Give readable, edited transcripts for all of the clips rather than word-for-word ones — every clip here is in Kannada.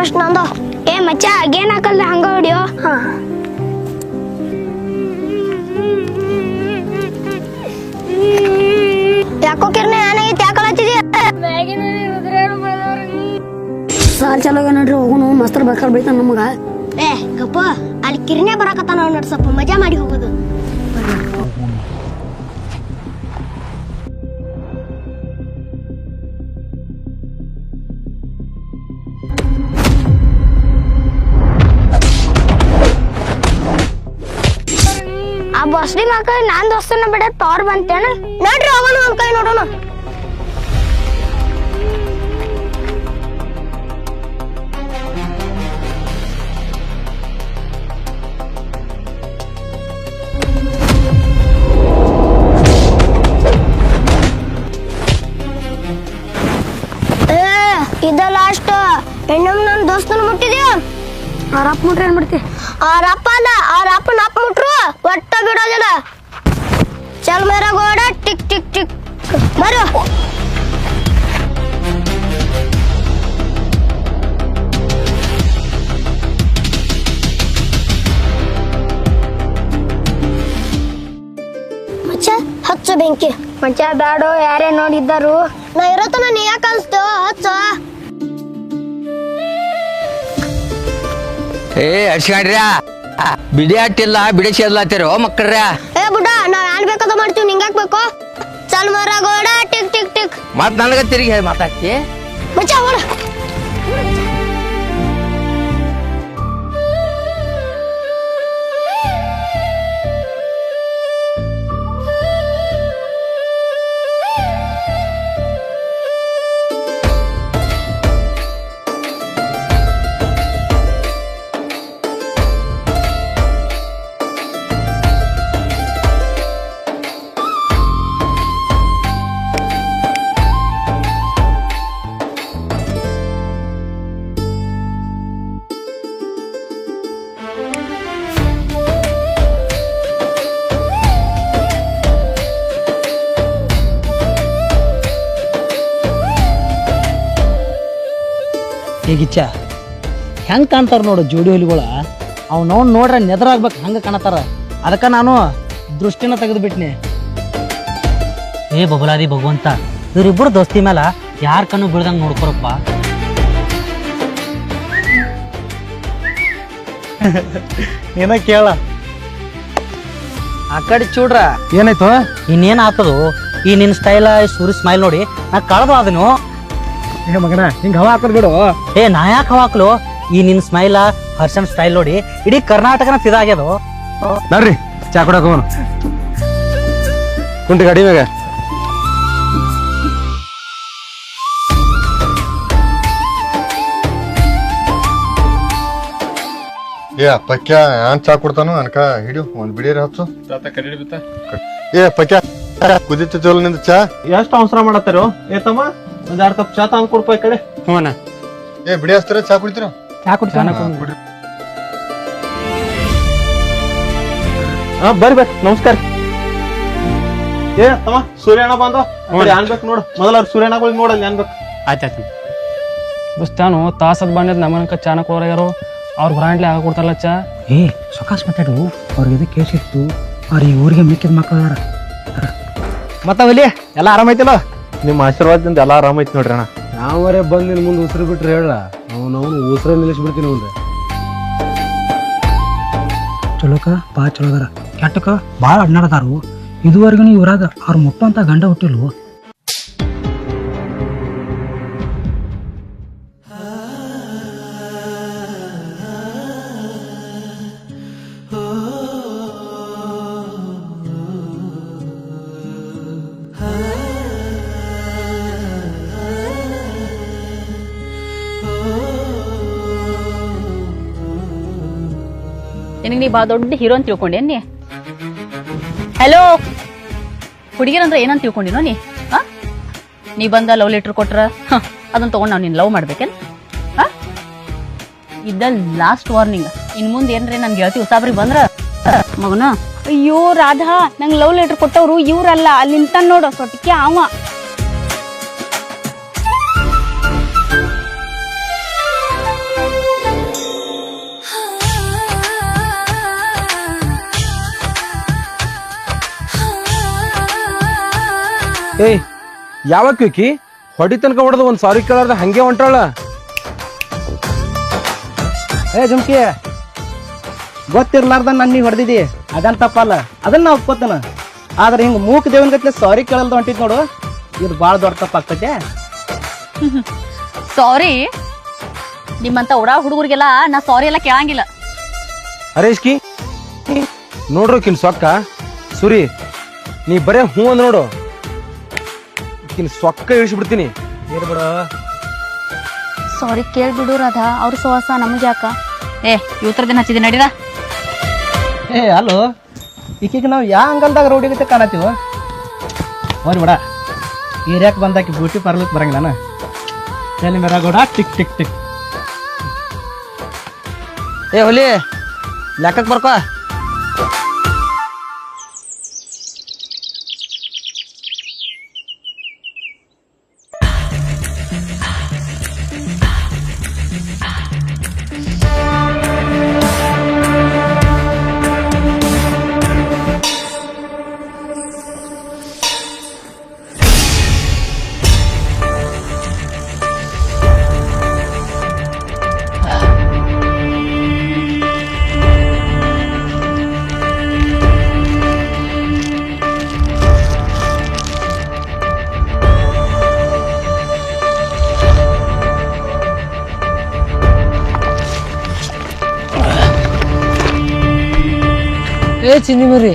ಫಸ್ಟ್ ನಂದು. ಏ ಮಚ್ಚ ಗೇನ್ ಹಾಕಲ್ದ ಹಂಗ ಹೊಡಿಯೋ. ಯಾಕೋ ಕಿರ್ನೆ ಏನಾಗೈತಿ ಯಾಕಲ್ಲ ಹಚ್ಚಿದ್ಯಾ? ಸಾಲ್ ಚಲೋ ನೋಡ್ರಿ ಹೋಗುನು ಮಸ್ತರ್ ಬರ್ಕರ್ ಬೈತಾನ ನಮಗ. ಏ ಗಪ್ಪ ಅಲ್ಲಿ ಕಿರ್ನೆ ಬರಾಕತ್ತಾನ ನೋಡ್ ಸ್ವಲ್ಪ ಮಜಾ ಮಾಡಿ ಹೋಗೋದು. ಆ ಬಸ್ಲಿ ಮಕ್ಕಳ ನಾನ್ ದೋಸ್ತನ ಬಿಡ ತೋರ್ ಬಂತೇನ ನೋಡ್ರಿ ಅವನು ಒಂದ್ ಕೈ ನೋಡೋಣ. ಇದ ಲಾಸ್ಟ್ ಇನ್ನೊಮ್ಮೆ ನನ್ನ ದೋಸ್ತನ ಮುಟ್ಟಿದ್ಯಾ ಅವ್ರ ಅಪ್ಪ ಮುಟ್ರೆ ಏನ್ ಮಾಡ್ತಿ? ಅವ್ರ ಅಪ್ಪ ಅಲ್ಲ ಅವ್ರ ಅಪ್ಪನ ಅಪ್ಪ ಮುಟ್ರು ಒಟ್ಟ ಬಿಡೋದಿಲ್ಲ. ಚಲ್ ಮೇರ ಗೋಡ ಟಿಕ್ ಟಿಕ್ ಟಿಕ್ ಮರು. ಮಚ್ಚ ಹಚ್ಚು ಬೆಂಕಿ. ಮಚ್ಚ ಬ್ಯಾಡೋ ಯಾರೇ ನೋಡಿದ್ದಾರು. ನಾ ಇರತ್ತನ ನೀ ಯಾಕೆ ಅನ್ಸ್ತೇವ ಹಚ್ಚ. ಏ ಹರ್ಸ್ಕೊಂಡ್ರ ಬಿಡಿ ಆಟಿಲ್ಲ ಬಿಡಿ ಸೇರ್ಲಾತಿರೋ ಮಕ್ಕಳ್ರ. ಏ ಬುಡ್ಡ ನಾವ್ ಏನ್ ಬೇಕಾದ ಮಾಡ್ತೀವಿ ನಿಂಗಾಕ್ ಬೇಕು. ಚಲ್ ಮರ ಗೋಡ ಟಿಕ್ ಟಿಕ್ ಟಿಕ್ ಮತ್ ನನಗ ತಿರುಗಿ ಹೇಳಿ ಮಾತಾಡ್ತಿ. ಮಚ್ಚ ಓಡ. ಹೇಗಿಚ್ಚ ಹೆಂಗೆ ಕಾಣ್ತಾರ ನೋಡು ಜೋಡಿ ಹುಲಿಗಳ. ಅವ್ನವ್ನು ನೋಡ್ರೆ ನೆದರಾಗ್ಬೇಕು ಹಂಗೆ ಕಾಣತಾರ. ಅದಕ್ಕೆ ನಾನು ದೃಷ್ಟಿನ ತೆಗೆದುಬಿಟ್ನಿ. ಏ ಬಬಲಾದಿ ಭಗವಂತ, ಇವರಿಬ್ಬರು ದೋಸ್ತಿ ಮೇಲೆ ಯಾರ ಕಣ್ಣು ಬೀಳ್ದಂಗೆ ನೋಡ್ಕೊರಪ್ಪ. ಏನ ಕೇಳ ಆ ಕಡೆ ಚೂಡ್ರ ಏನಾಯ್ತು? ಇನ್ನೇನು ಆತದು ಈ ನಿನ್ನ ಸ್ಟೈಲ ಸೂರಿ ಸ್ಮೈಲ್ ನೋಡಿ ನಾ ಕಳೆದು ಅದನು. ಏ ಮಗನ ಹಿಂಗ ಹವಾ ಹಾಕೋದ್ ಬಿಡು. ಏ ನಾ ಯಾಕೆ ಹವಾಕ್ಲು ಈ ನಿನ್ನ ಸ್ಮೈಲ ಹರ್ಷನ್ ಸ್ಟೈಲ್ ನೋಡಿ ಇಡೀ ಕರ್ನಾಟಕನ ಫಿದಾಗ್ಯದು. ನೋಡ್ರಿ ಚಾ ಕೊಡಕ ಅವನು ಕುಂಟಿ ಗಾಡಿ ಮ್ಯಾಗ. ಏ ಪಕ್ಯ ಏನ್ ಚಾ ಕೊಡ್ತಾನು ಅನ್ಕ ಹಿಡಿಯು ಒಂದ್ ಬಿಡಿಯರ್ ಹಚ್ಚು. ಏ ಪಕ್ಯ ಕುದಿತೈತಲ್ಲ ನಿಂದ ಚಾ. ಎಷ್ಟು ಅವಸರ ಮಾಡತ್ತಾರೋ ಏ ತಮ್ಮ, ಒಂದ್ 2 ಕಪ್ ಚಾ ತಂದ್ ಕೊಡ್ಪ ಈ ಕಡೆ. ಏ ಬಿಡಿ ಹಚ್ತಾರ ಚಾ ಕುಡಿತೀರ? ಹಾ ಬರ್ರಿ ಬರ್ರಿ ನಮಸ್ಕಾರ. ಏ ತಮ್ಮ ಸೂರ್ಯಣ್ಣ ಬಂದ ಅನ್ಬೇಕು ನೋಡು. ಮೊದಲ ಅವ್ರ ಸೂರ್ಯಣ್ಣಗಳಿಗೆ ನೋಡಲ್ಲಿ ಅನ್ಬೇಕು. ಆಯ್ತಾಯ್ತು ಬುಸ್ತಾನು ತಾಸದ್ ಬಂದಿದ್ ನಮ್ಮನಕ ಚಾನ ಕೊಡೋರು ಅವ್ರ ಬ್ರಾಂಡ್ಲಿ ಆಗ ಕೊಡ್ತಾರಲ್ಲ ಚಾ. ಏ ಸೊಕಾಸ್ ಮಾತಾಡು. ಅವ್ರಿಗೆ ಕೇಸ್ ಇತ್ತು, ಅವ್ರ ಈ ಊರಿಗೆ ಮಿಕ್ಕಿದ ಮಕ್ಕಳ. ಮತ್ತ ಹುಲಿ ಎಲ್ಲ ಆರಾಮೈತಿಲ್ಲ? ನಿಮ್ಮ ಆಶೀರ್ವಾದದಿಂದ ಎಲ್ಲ ಆರಾಮೈತಿ ನೋಡ್ರಿ ಅಣ್ಣ. ನಾವರೇ ಬಂದ್ ನಿನ್ ಮುಂದೆ ಉಸಿರು ಬಿಟ್ರೆ ಹೇಳ ಅವನು ಉಸಿರ ನಿಲ್ಲಿಸ್ಬಿಡ್ತೀನಿ ಅವ್ನ್ರಿ. ಚಲೋಕ ಬಾ ಚಲೋದಾರ, ಕೆಟ್ಟಕ ಭಾಳ ಅಡ್ನಾಡದಾರು. ಇದುವರೆಗೂ ಇವ್ರಾಗ ಅವ್ರ ಮುಟ್ಟಂತ ಗಂಡ ಹುಟ್ಟಿಲ್ವು. ನಿನಗೆ ನೀ ಬಾ ದೊಡ್ಡ ಹೀರೋ ಅಂತ ತಿಳ್ಕೊಂಡೇನಿ. ಹಲೋ ಹುಡುಗಿರಂದ್ರೆ ಏನಂತ ತಿಳ್ಕೊಂಡಿನೋ ನೀ? ನೀ ಬಂದ ಲವ್ ಲೆಟರ್ ಕೊಟ್ರ ಅದನ್ನ ತಗೊಂಡ್ ನಾವು ನೀನ್ ಲವ್ ಮಾಡ್ಬೇಕೇನ್? ಇದ ಲಾಸ್ಟ್ ವಾರ್ನಿಂಗ್. ಇನ್ ಮುಂದೆ ಏನ್ರಿ ನನ್ ಗೆಳತಿ ಉಸಾಬ್ರಿ ಬಂದ್ರ ಮಗನ, ಅಯ್ಯೋ ರಾಧಾ ನಂಗ್ ಲವ್ ಲೆಟರ್ ಕೊಟ್ಟವ್ರು ಇವ್ರಲ್ಲ, ಅಲ್ಲಿ ನಿಂತ ನೋಡು ಸೊಟ್ಟಿಗೆ ಅವ. ಏಯ್ ಯಾವಾಗ ಕ್ವಿಕ್ಕಿ ಹೊಡಿ ತನಕ ಹೊಡೆದು ಒಂದ್ ಸಾರಿ ಕೇಳಾರ್ದ ಹಂಗೆ ಹೊಂಟಾಳ. ಏ ಜುಮ್ಕಿ, ಗೊತ್ತಿರ್ಲಾರ್ದ ನನ್ನ ನೀ ಹೊಡೆದಿದಿ ಅದನ್ ತಪ್ಪಲ್ಲ, ಅದನ್ನ ನಾ ಒಪ್ಕೋತಾನ. ಆದ್ರೆ ಹಿಂಗ ಮೂಕ್ ದೇವನ್ ಗತ್ಲೆ ಸಾರಿ ಕೇಳಲ್ದ ಹೊಂಟಿದ್ ನೋಡು, ಇದು ಬಾಳ ದೊಡ್ಡ ತಪ್ಪಾಗ್ತೈತೆ. ಸಾರಿ, ನಿಮ್ಮಂತ ಉಡಾ ಹುಡುಗರಿಗೆಲ್ಲ ನಾ ಸಾರಿ ಎಲ್ಲ ಕೇಳಂಗಿಲ್ಲ. ಹರೇಶ್ಕಿ ನೋಡ್ರು ಕಿನ್ ಸೊಕ್ಕ ಸುರಿ, ನೀ ಬರೇ ಹೂ ಅಂದ್ ನೋಡು, ಕಿನ್ ಸೊಕ್ಕ ಇಳಿಸ್ಬಿಡ್ತೀನಿ. ಇರ್ಬಿಡ, ಸಾರಿ ಕೇಳ್ಬಿಡು ರಾಧಾ, ಅವ್ರ ಸೋಸ ನಮ್ಗೆ ಯಾಕ? ಇವತ್ತರ ದಿನ ಹಚ್ಚಿದೆ ನಡೀರ. ಏ ಅಲ್ಲೋ, ಈಕಿಗೆ ನಾವು ಯಾ ಅಂಗಲ್ದಾಗ ರೋಡಿಗತ್ತೆ ಕಾಣತ್ತೀವ. ಹೋರಿ ಬಿಡ, ಏರಿಯಾಕ್ ಬಂದಾಕಿ ಬ್ಯೂಟಿ ಪಾರ್ಲರ್ ಬರಂಗಿಲ್ಲ ನಾನು. ಎಲ್ಲಿ ಮೆರಾಗೋಡ ಟಿಕ್ ಟಿಕ್ ಟಿಕ್. ಏ ಹೊಲಿ ಲೆಕ್ಕಕ್ಕೆ ಬರ್ಕೋ. ಏ ಚಿನ್ನಿ ಮರಿ,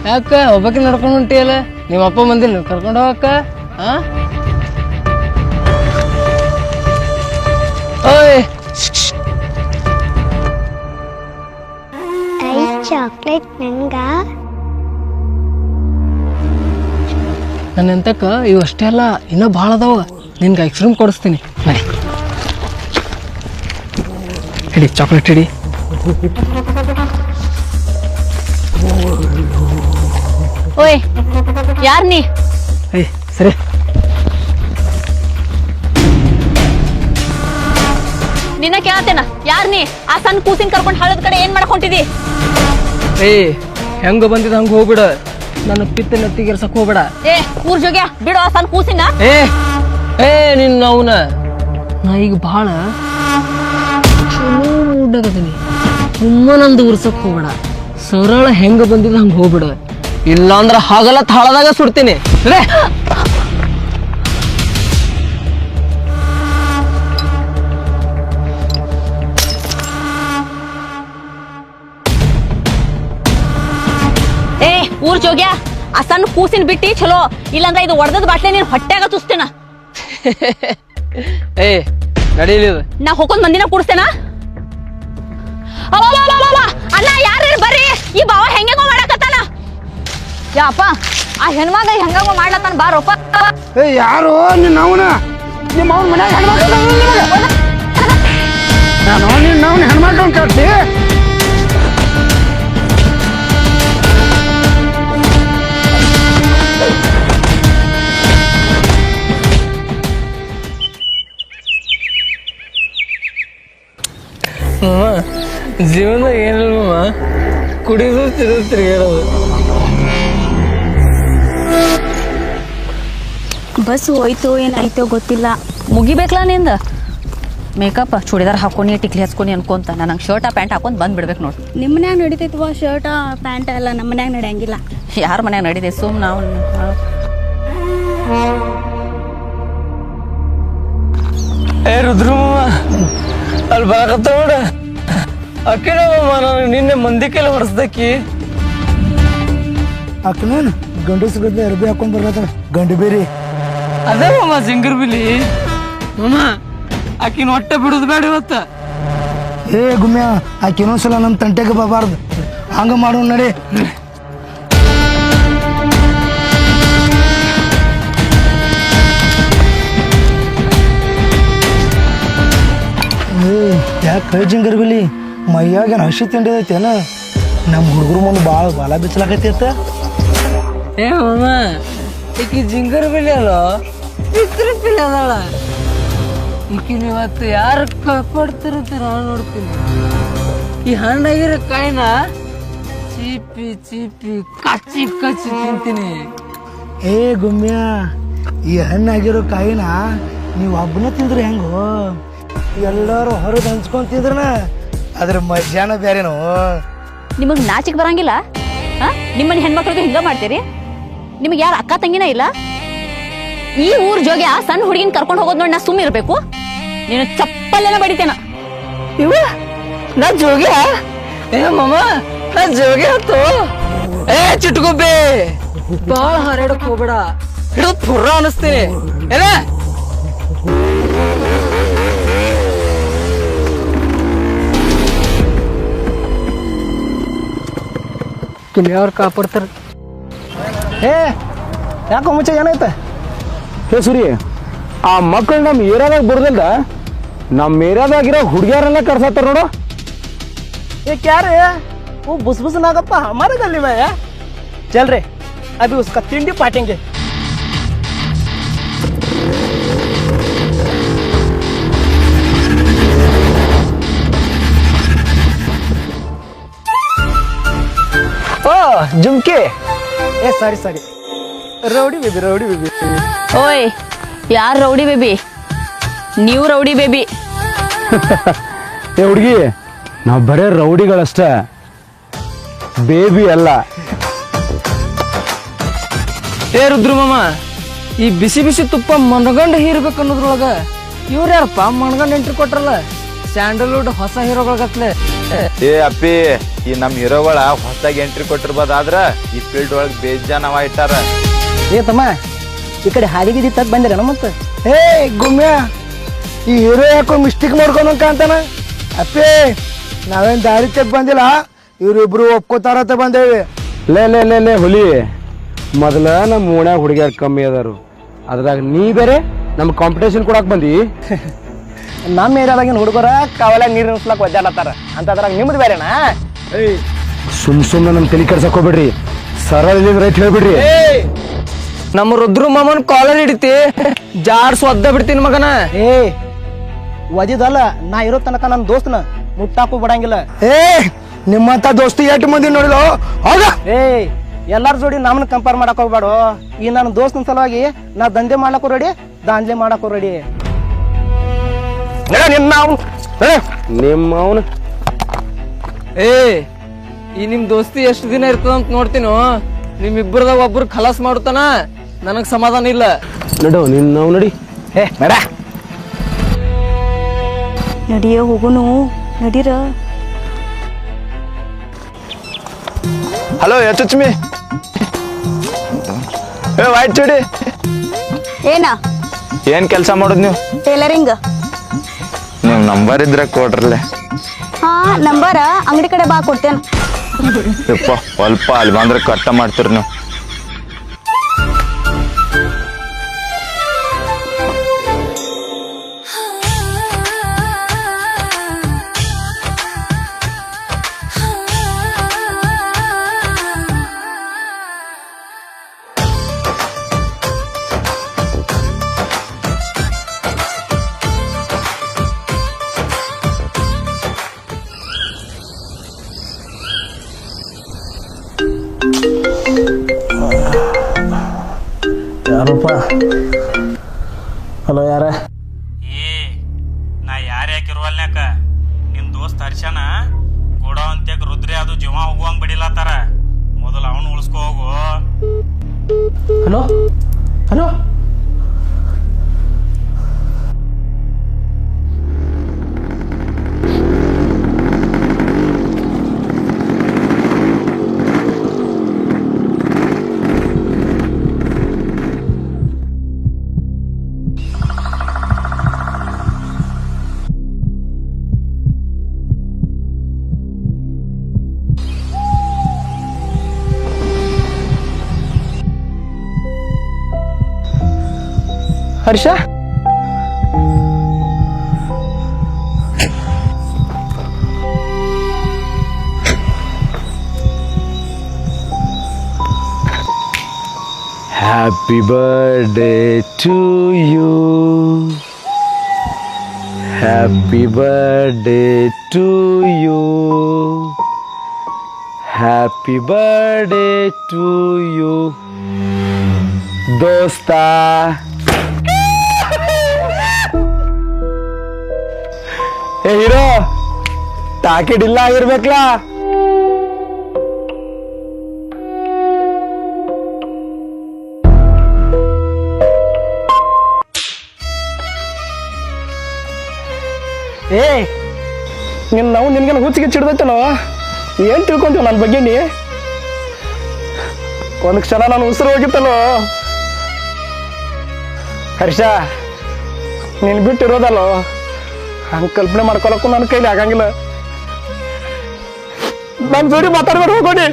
ಯಾಕ ಒಬ್ಬಕ್ಕೆ ನಡ್ಕೊಂಡು ಹೊಂಟಿಯಲ್ಲ? ನಿಮ್ಮ ಅಪ್ಪ ಬಂದಿಲ್ಲ ಕರ್ಕೊಂಡು ಹೋಗಕ್ಕ? ಓಯ್ ಚಾಕ್ಲೇಟ್ ನಂಗ ನನ್ನ ಎಂತಕ್ಕ ಇವು ಅಷ್ಟೇ ಅಲ್ಲ, ಇನ್ನೂ ಭಾಳ ಅದಾವ. ನಿನ್ಗೆ ಐಸ್ ಕ್ರೀಮ್ ಕೊಡಿಸ್ತೀನಿ ನಡಿ. ಹಿಡಿ ಚಾಕ್ಲೇಟ್ ಹಿಡಿ. ಓಯ್ ಯಾರ್ ನೀ? ಏಯ್ ಸರಿ, ನಿನ್ನ ಕೇಳತ್ತೇನ, ಯಾರ್ ನೀ? ಆ ಸಣ್ಣ ಕೂಸಿನ ಕರ್ಕೊಂಡು ಹಳದ ಕಡೆ ಏನ್ ಮಾಡ್ಕೊಂಡಿದಿ? ಏ ಹೆಂಗ ಬಂದಿದ ಹಂಗ ಹೋಗ್ಬಿಡ, ನನ್ನ ಪಿತ್ತ ನೆತ್ತಿಗೆರ್ಸಕ್ ಹೋಗ್ಬೇಡ. ಊರ್ ಜೋಗ್ಯ ಬಿಡು ಆ ಸಣ್ಣ ಕೂಸಿನ. ಏ ನಿನ್ನ ಅವನ, ನಾ ಈಗ ಭಾಳ ಚಲೋ ಮೂಡ್ನಾಗದೀನಿ. ಸುಮ್ಮನಂದು ಉರ್ಸಕ್ ಹೋಗ್ಬೇಡ, ಸರಳ ಹೆಂಗ ಬಂದಿದ ಹಂಗ ಹೋಗ್ಬಿಡ, ಇಲ್ಲಾಂದ್ರ ಹಾಗಲ್ಲ ತಾಳದಾಗ ಸುಡ್ತೀನಿ. ಊರ್ ಜೋಗ್ಯ ಆ ಸಣ್ಣ ಕೂಸಿನ ಬಿಟ್ಟಿ ಚಲೋ, ಇಲ್ಲಾಂದ್ರ ಇದು ಒಡೆದದ ಬಾಟ್ಲೆ ನೀನ್ ಹೊಟ್ಟೆಗ ತುಸ್ತೇನ. ಏ ನಡೀಲಿ, ನಾ ಹೋಗೊಂದ್ ಮಂದಿನ ಕೂಡಿಸ್ತೇನ. ಅಣ್ಣ ಯಾರು ಬರ್ರಿ, ಈ ಬಾವ ಹೆಂಗೋ ಮಾಡಕತ್ತಾನ. ಯಾಪ ಆ ಹೆಣ್ಮಗ ಹೆಂಗೋ ಮಾಡ್ಲತ್ತಾನ, ಬಾರೋಪ. ಯಾರು ನಿನ್ನ ಅವನ, ನಿಮ್ಮ ಅವನ ಮನ್ಯಾಗ ಹೆಣ್ಮಕ್ಳು ಕಟ್ಟಿ. ಜೀವನ ಏನಿಲ್ವ, ಕುಡಿದು ತಿರುಗಾಡೋದು. ಬಸ್ ಹೋಯ್ತು ಏನಾಯ್ತೋ ಗೊತ್ತಿಲ್ಲ. ಮುಗಿಬೇಕಲ್ಲ ನಿಂದ ಮೇಕಪ್, ಚೂಡಿದಾರ್ ಹಾಕೊನಿ, ಟಿಕ್ಲಿ ಹಚ್ಕೊನಿ ಅನ್ಕೊಂತ ನನಗೆ ಶರ್ಟ್ ಪ್ಯಾಂಟ್ ಹಾಕೊಂಡ್ ಬಂದ್ ಬಿಡ್ಬೇಕು ನೋಡಿ. ನಿಮ್ಮ ಮನ್ಯಾಗ ನಡಿತೈತವ ಶರ್ಟ್ ಪ್ಯಾಂಟ್ ಎಲ್ಲ, ನಮ್ಮ ಮನ್ಯಾಗ ನಡೆಯಂಗಿಲ್ಲ. ಯಾರ ಮನ್ಯಾಗ ನಡೀದೆ ಸುಮ್ ನಾವು. ಏ ರುದ್ರಮ್ಮ ಅಲ್ಲಿ ಬರಕತ್ತ ನೋಡ, ಅಕ್ಕಿನಮ್ಮ ನಾನು ನಿನ್ನೆ ಮಂದಿ ಕೆಲ ಹೊಡ್ಸ್ದಕ್ಕಿ. ಅಕ್ಕನೇನು ಗಂಡಸ ಗದ್ದೆ ಅರ್ಬಿ ಹಾಕೊಂಡ್ ಬರ್ಲತ್ತ, ಗಂಡು ಬೇರಿ. ಅದೇ ಮಮ್ಮ ಸಿಂಗರ್ ಬಿಲಿ ಮಮ್ಮ, ಆಕಿನ ಹೊಟ್ಟೆ ಬಿಡುದು ಬೇಡ ಇವತ್ತ. ಏ ಗುಮ್ಯ, ಆಕೆ ಇನ್ನೊಂದ್ಸಲ ನಮ್ಮ ತಂಟೆಗೆ ಬರಬಾರ್ದು, ಹಂಗ ಮಾಡೋ ನಡಿ. ಯಾಕೆ ಜಿಂಗರ್ ಬಿಲಿ ಮೈಯಾಗ ಹಸಿ ತಿಂಡಿದೈತೇನ? ನಮ್ಮ ಹುಡುಗರು ಮುಂದೆ ಭಾಳ ಬಾಲ ಬಿಚ್ಚಲಾಕೈತಿ. ಏ ಮಮ್ಮ, ಈಕಿ ಜಿಂಗರ್ ಬಿಲಿ ಅಲ್ಲ, ಚಿತ್ರ ಬಿಲಿ ಅದಾಳ. ಈಕಿನ ಇವತ್ತು ಯಾರು ಕೊಡ್ತಿರತ್ತ ನಾನು ನೋಡ್ತೀನಿ. ಈ ಹಣ್ಣಾಗಿರೋ ಕಾಯಿನ ಚೀಪಿ ಚೀಪಿ ಕಚ್ಚಿ ಕಚ್ಚಿ ತಿಂತೀನಿ. ಏ ಗುಮ್ಯ ಈ ಹಣ್ಣಾಗಿರೋ ಕಾಯಿನ ನೀವು ಒಬ್ಬನ ತಿಂದ್ರೆ ಹೆಂಗೋ ಎಲ್ಲರೂ ಹೊರಗೆ ಹಂಚ್ಕೊಂಡ್ ತಿಂದ್ರನ ಅದ್ರ ಮಧ್ಯಾಹ್ನ ಬೇರೆನೋ. ನಿಮಗ್ ನಾಚಿಕ್ ಬರಂಗಿಲ್ಲ? ನಿಮ್ಮನೆ ಹೆಣ್ಮಕ್ಳಿಗೆ ಹಿಂಗ ಮಾಡ್ತೀರಿ? ನಿಮಗೆ ಯಾರು ಅಕ್ಕ ತಂಗಿನ ಇಲ್ಲ? ಈ ಊರ್ ಜೋಗ್ಯ ಸಣ್ಣ ಹುಡುಗಿನ ಕರ್ಕೊಂಡು ಹೋಗೋದ್ ನೋಡಿ ನಾ ಸುಮ್ಮ ಇರ್ಬೇಕು? ನೀನು ಚಪ್ಪಲ್ಲೇನ ಬಡಿತೇನ. ಇವ ನಾ ಜೋಗಿ ಏ ಮಾಮ ನಾ ಜೋಗಿ ಹತ್ತು. ಏ ಚಿಟ್ಗುಬ್ಬಿ ಬಾಳ ಹಾರಾಡಕ್ ಹೋಗ್ಬೇಡ, ಹಿಡಿದು ಪುರ್ರ ಅನಿಸ್ತೀನಿ ಏನ. ಕಿಲಿಯವ್ರು ಕಾಪಾಡ್ತಾರ. ಏ ಯಾಕೋ ಮುಂಚೆ ಏನಾಯ್ತ? ಹೇ ಸುರಿ, ಆ ಮಕ್ಕಳು ನಮ್ಮ ಏರಿಯಾದಾಗ ಬರೋದಿಲ್ದ ನಮ್ಮ ಏರಿಯಾದಾಗಿರೋ ಹುಡುಗಿಯರೆಲ್ಲ ಕರ್ಸತ್ತಾರ ನೋಡು. ये क्या रे वो बुस बुस ना गप्पा हमारे गली में है. चल रे अभी उसका तिंडी पाटेंगे. ओ झुमके ए सॉरी रौडी बेबी. ಓಯ್ ಯಾರ್ ರೌಡಿ ಬೇಬಿ? ನೀವು ರೌಡಿ ಬೇಬಿ. ಏ ಹುಡುಗಿ, ನಾವು ಬರೇ ರೌಡಿಗಳಷ್ಟೇ, ಬೇಬಿ ಅಲ್ಲ. ಏ ರುದ್ರ ಮಾಮ, ಈ ಬಿಸಿ ಬಿಸಿ ತುಪ್ಪ ಮನಗಂಡ ಹೀರ್ಬೇಕು ಅನ್ನೋದ್ರೊಳಗ ಇವ್ರ ಯಾರಪ್ಪ ಮನಗಂಡ ಎಂಟ್ರಿ ಕೊಟ್ರಲ್ಲ? ಸ್ಯಾಂಡಲ್ವುಡ್ ಹೊಸ ಹೀರೋಗಳಗತ್ಲೆ. ಏ ಅಪ್ಪಿ, ಈ ನಮ್ ಹೀರೋಗಳ ಹೊಸದಾಗಿ ಎಂಟ್ರಿ ಕೊಟ್ಟಿರ್ಬೋದಾದ್ರ ಈ ಫೀಲ್ಡ್ ಒಳಗ್ ಬೇಜಾನವ ಇಟ್ಟಾರ. ಏ ತಮ್ಮ ಈ ಕಡೆ ಹಾದಿಗಿದಿ ತಗ್ ಬಂದಿರ ಮತ್ತೆ. ಏ ಗುಮ್ಯ, ಈ ಹೀರೋ ಯಾಕೋ ಮಿಸ್ಟೇಕ್ ಮಾಡ್ಕೊಂಡ್ ಕಾಂತಾನ. ಅಪ್ಪೇ ನಾವೇನ್ ದಾರಿ ತೆಗ್ ಬಂದಿಲ್ಲ, ಇವ್ರಿಬ್ರು ಒಪ್ಕೋತಾರತ್ತ ಬಂದೇವಿ. ಲೇ ಹುಲಿ, ಮೊದಲ ನಮ್ಮ ಓಣ್ಯಾಗ ಹುಡುಗಿಯರ್ ಕಮ್ಮಿ ಅದಾರು, ಅದ್ರಾಗ ನೀ ಬೇರೆ ನಮ್ ಕಾಂಪಿಟೇಷನ್ ಕೊಡಾಕ್ ಬಂದಿ. ನಮ್ಮ ಏರಿಯಾದಾಗಿನ ಹುಡುಗರ ಕಾವಲಾಗ ನೀರು ನಿಲ್ಸ್ಲಕ್ ಒದ್ದಾಡತ್ತಾರ ಅಂತದ್ರಾಗ ನಿಮ್ದು ಬೇರೆನಾ? ಸುಮ್ನೆ ನಮ್ ತಲೆ ಕೆಡ್ಸಕ್ ಹೋಗ್ಬಿಡ್ರಿ, ಸರಳ ರೈಟ್ ಹೇಳ್ಬಿಡ್ರಿ. ನಮ್ಮ ರುದ್ರ ಮಾಮನ್ ಕಾಲರ್ ಹಿಡಿತಿ ಜಾಡ್ಸ್ ಒದ್ದ ಬಿಡ್ತೀನಿ ಮಗನ. ಏ ಒದಿದಲ್ಲ, ನಾ ಇರೋ ತನಕ ನನ್ನ ದೋಸ್ತನ ಮುಟ್ಟಾಕು ಬಿಡಂಗಿಲ್ಲ. ಏ ನಿಮ್ಮಂತ ದೋಸ್ತಿ ಎಷ್ಟು ಮಂದಿ ನೋಡಿಲ್ಲ ಹೋಗ. ಏ ಎಲ್ಲಾರ ಜೋಡಿ ನಮ್ಮನ್ನ ಕಂಪೇರ್ ಮಾಡಕ್ ಹೋಗ್ಬೇಡ. ಈ ನನ್ನ ದೋಸ್ತನ ಸಲುವಾಗಿ ನಾ ದಂಧೆ ಮಾಡ್ಲಕ್ಕೂ ರೆಡಿ, ದಾಂಧಲೆ ಮಾಡಕ್ಕೂ ರೆಡಿ. ನಿಮ್ಮ ಅವನು ಏ ಈ ನಿಮ್ ದೋಸ್ತಿ ಎಷ್ಟು ದಿನ ಇರ್ತದಂತ ನೋಡ್ತೀನೋ. ನಿಮ್ಮಿಬ್ಬರದಾಗ ಒಬ್ರು ಖಲಾಸ್ ಮಾಡುತ್ತಾನ, ನನಗ್ ಸಮಾಧಾನ ಇಲ್ಲ. ನಡು ನಿನ್ ನಾವು ನಡಿ. ಏ ಬೇಡ ನಡಿಯ ಹೋಗುನು ನಡೀರ. ಹಲೋ ಯಚುಚ್ಮಿ, ಏ ವೈಟ್ ಚೂಡಿ, ಏನ ಏನ್ ಕೆಲ್ಸ ಮಾಡೋದ್ ನೀವು? ಟೇಲರಿಂಗ್. ನಿಮ್ ನಂಬರ್ ಇದ್ರೆ ಕೊಡ್ರಲ್ಲೇ. ಹಾ ನಂಬರ ಅಂಗಡಿ ಕಡೆ ಬಾ ಕೊಡ್ತೇನೆ. ಯಪ್ಪ ಸ್ವಲ್ಪ ಅಲ್ಲಿ ಬಂದ್ರೆ ಕಟ್ಟ ಮಾಡ್ತೀರಿ ನೀವು. ಯಾರಪ್ಪ? ಹಲೋ ಯಾರ? ನಾ ಯಾರು ಯಾಕಿರುವಲ್ನ್ಯಾಕ ನಿನ್ ದೋಸ್ತ್ ಹರ್ಷನ ಕೊಡೋ ಅಂತ್ಯಾಕ ರುದ್ರಿ ಅದು ಜೀವ ಹೋಗುವಂಗ್ ಬಿಡಿಲತ್ತಾರ. ಮೊದಲು ಅವನು ಉಳಿಸ್ಕೊ ಹೋಗು. Hello hello Harsha? Happy birthday to you. Happy birthday to you. Happy birthday to you. ದೋಸ್ತ ಏ ಹೀರೋ ಟಾಕೆಟ್ ಇಲ್ಲ ಆಗಿರ್ಬೇಕಲ್ಲ. ಏ ನಾವು ನಿನ್ಗೆ ಹುಚ್ಚಿಗೆ ಚಿಡ್ದೈತನೋ ಏನ್ ತಿಳ್ಕೊಂತೀವ ನನ್ನ ಬಗ್ಗೆ ನೀ ಒಂದ್ ಕ್ಷಣ ನಾನು ಉಸಿರು ಹೋಗಿತ್ತಲ್ಲೋ ಹರ್ಷ ನೀನ್ ಬಿಟ್ಟಿರೋದಲ್ಲೋ ಹಂಗ ಕಲ್ಪನೆ ಮಾಡ್ಕೊಳಕ್ಕೂ ನನ್ನ ಕೈಲಿ ಆಗಂಗಿಲ್ಲ. ನನ್ ಜೋಡಿ ಮಾತಾಡ್ಬೇಡ ಹೋಗೋಡಿ.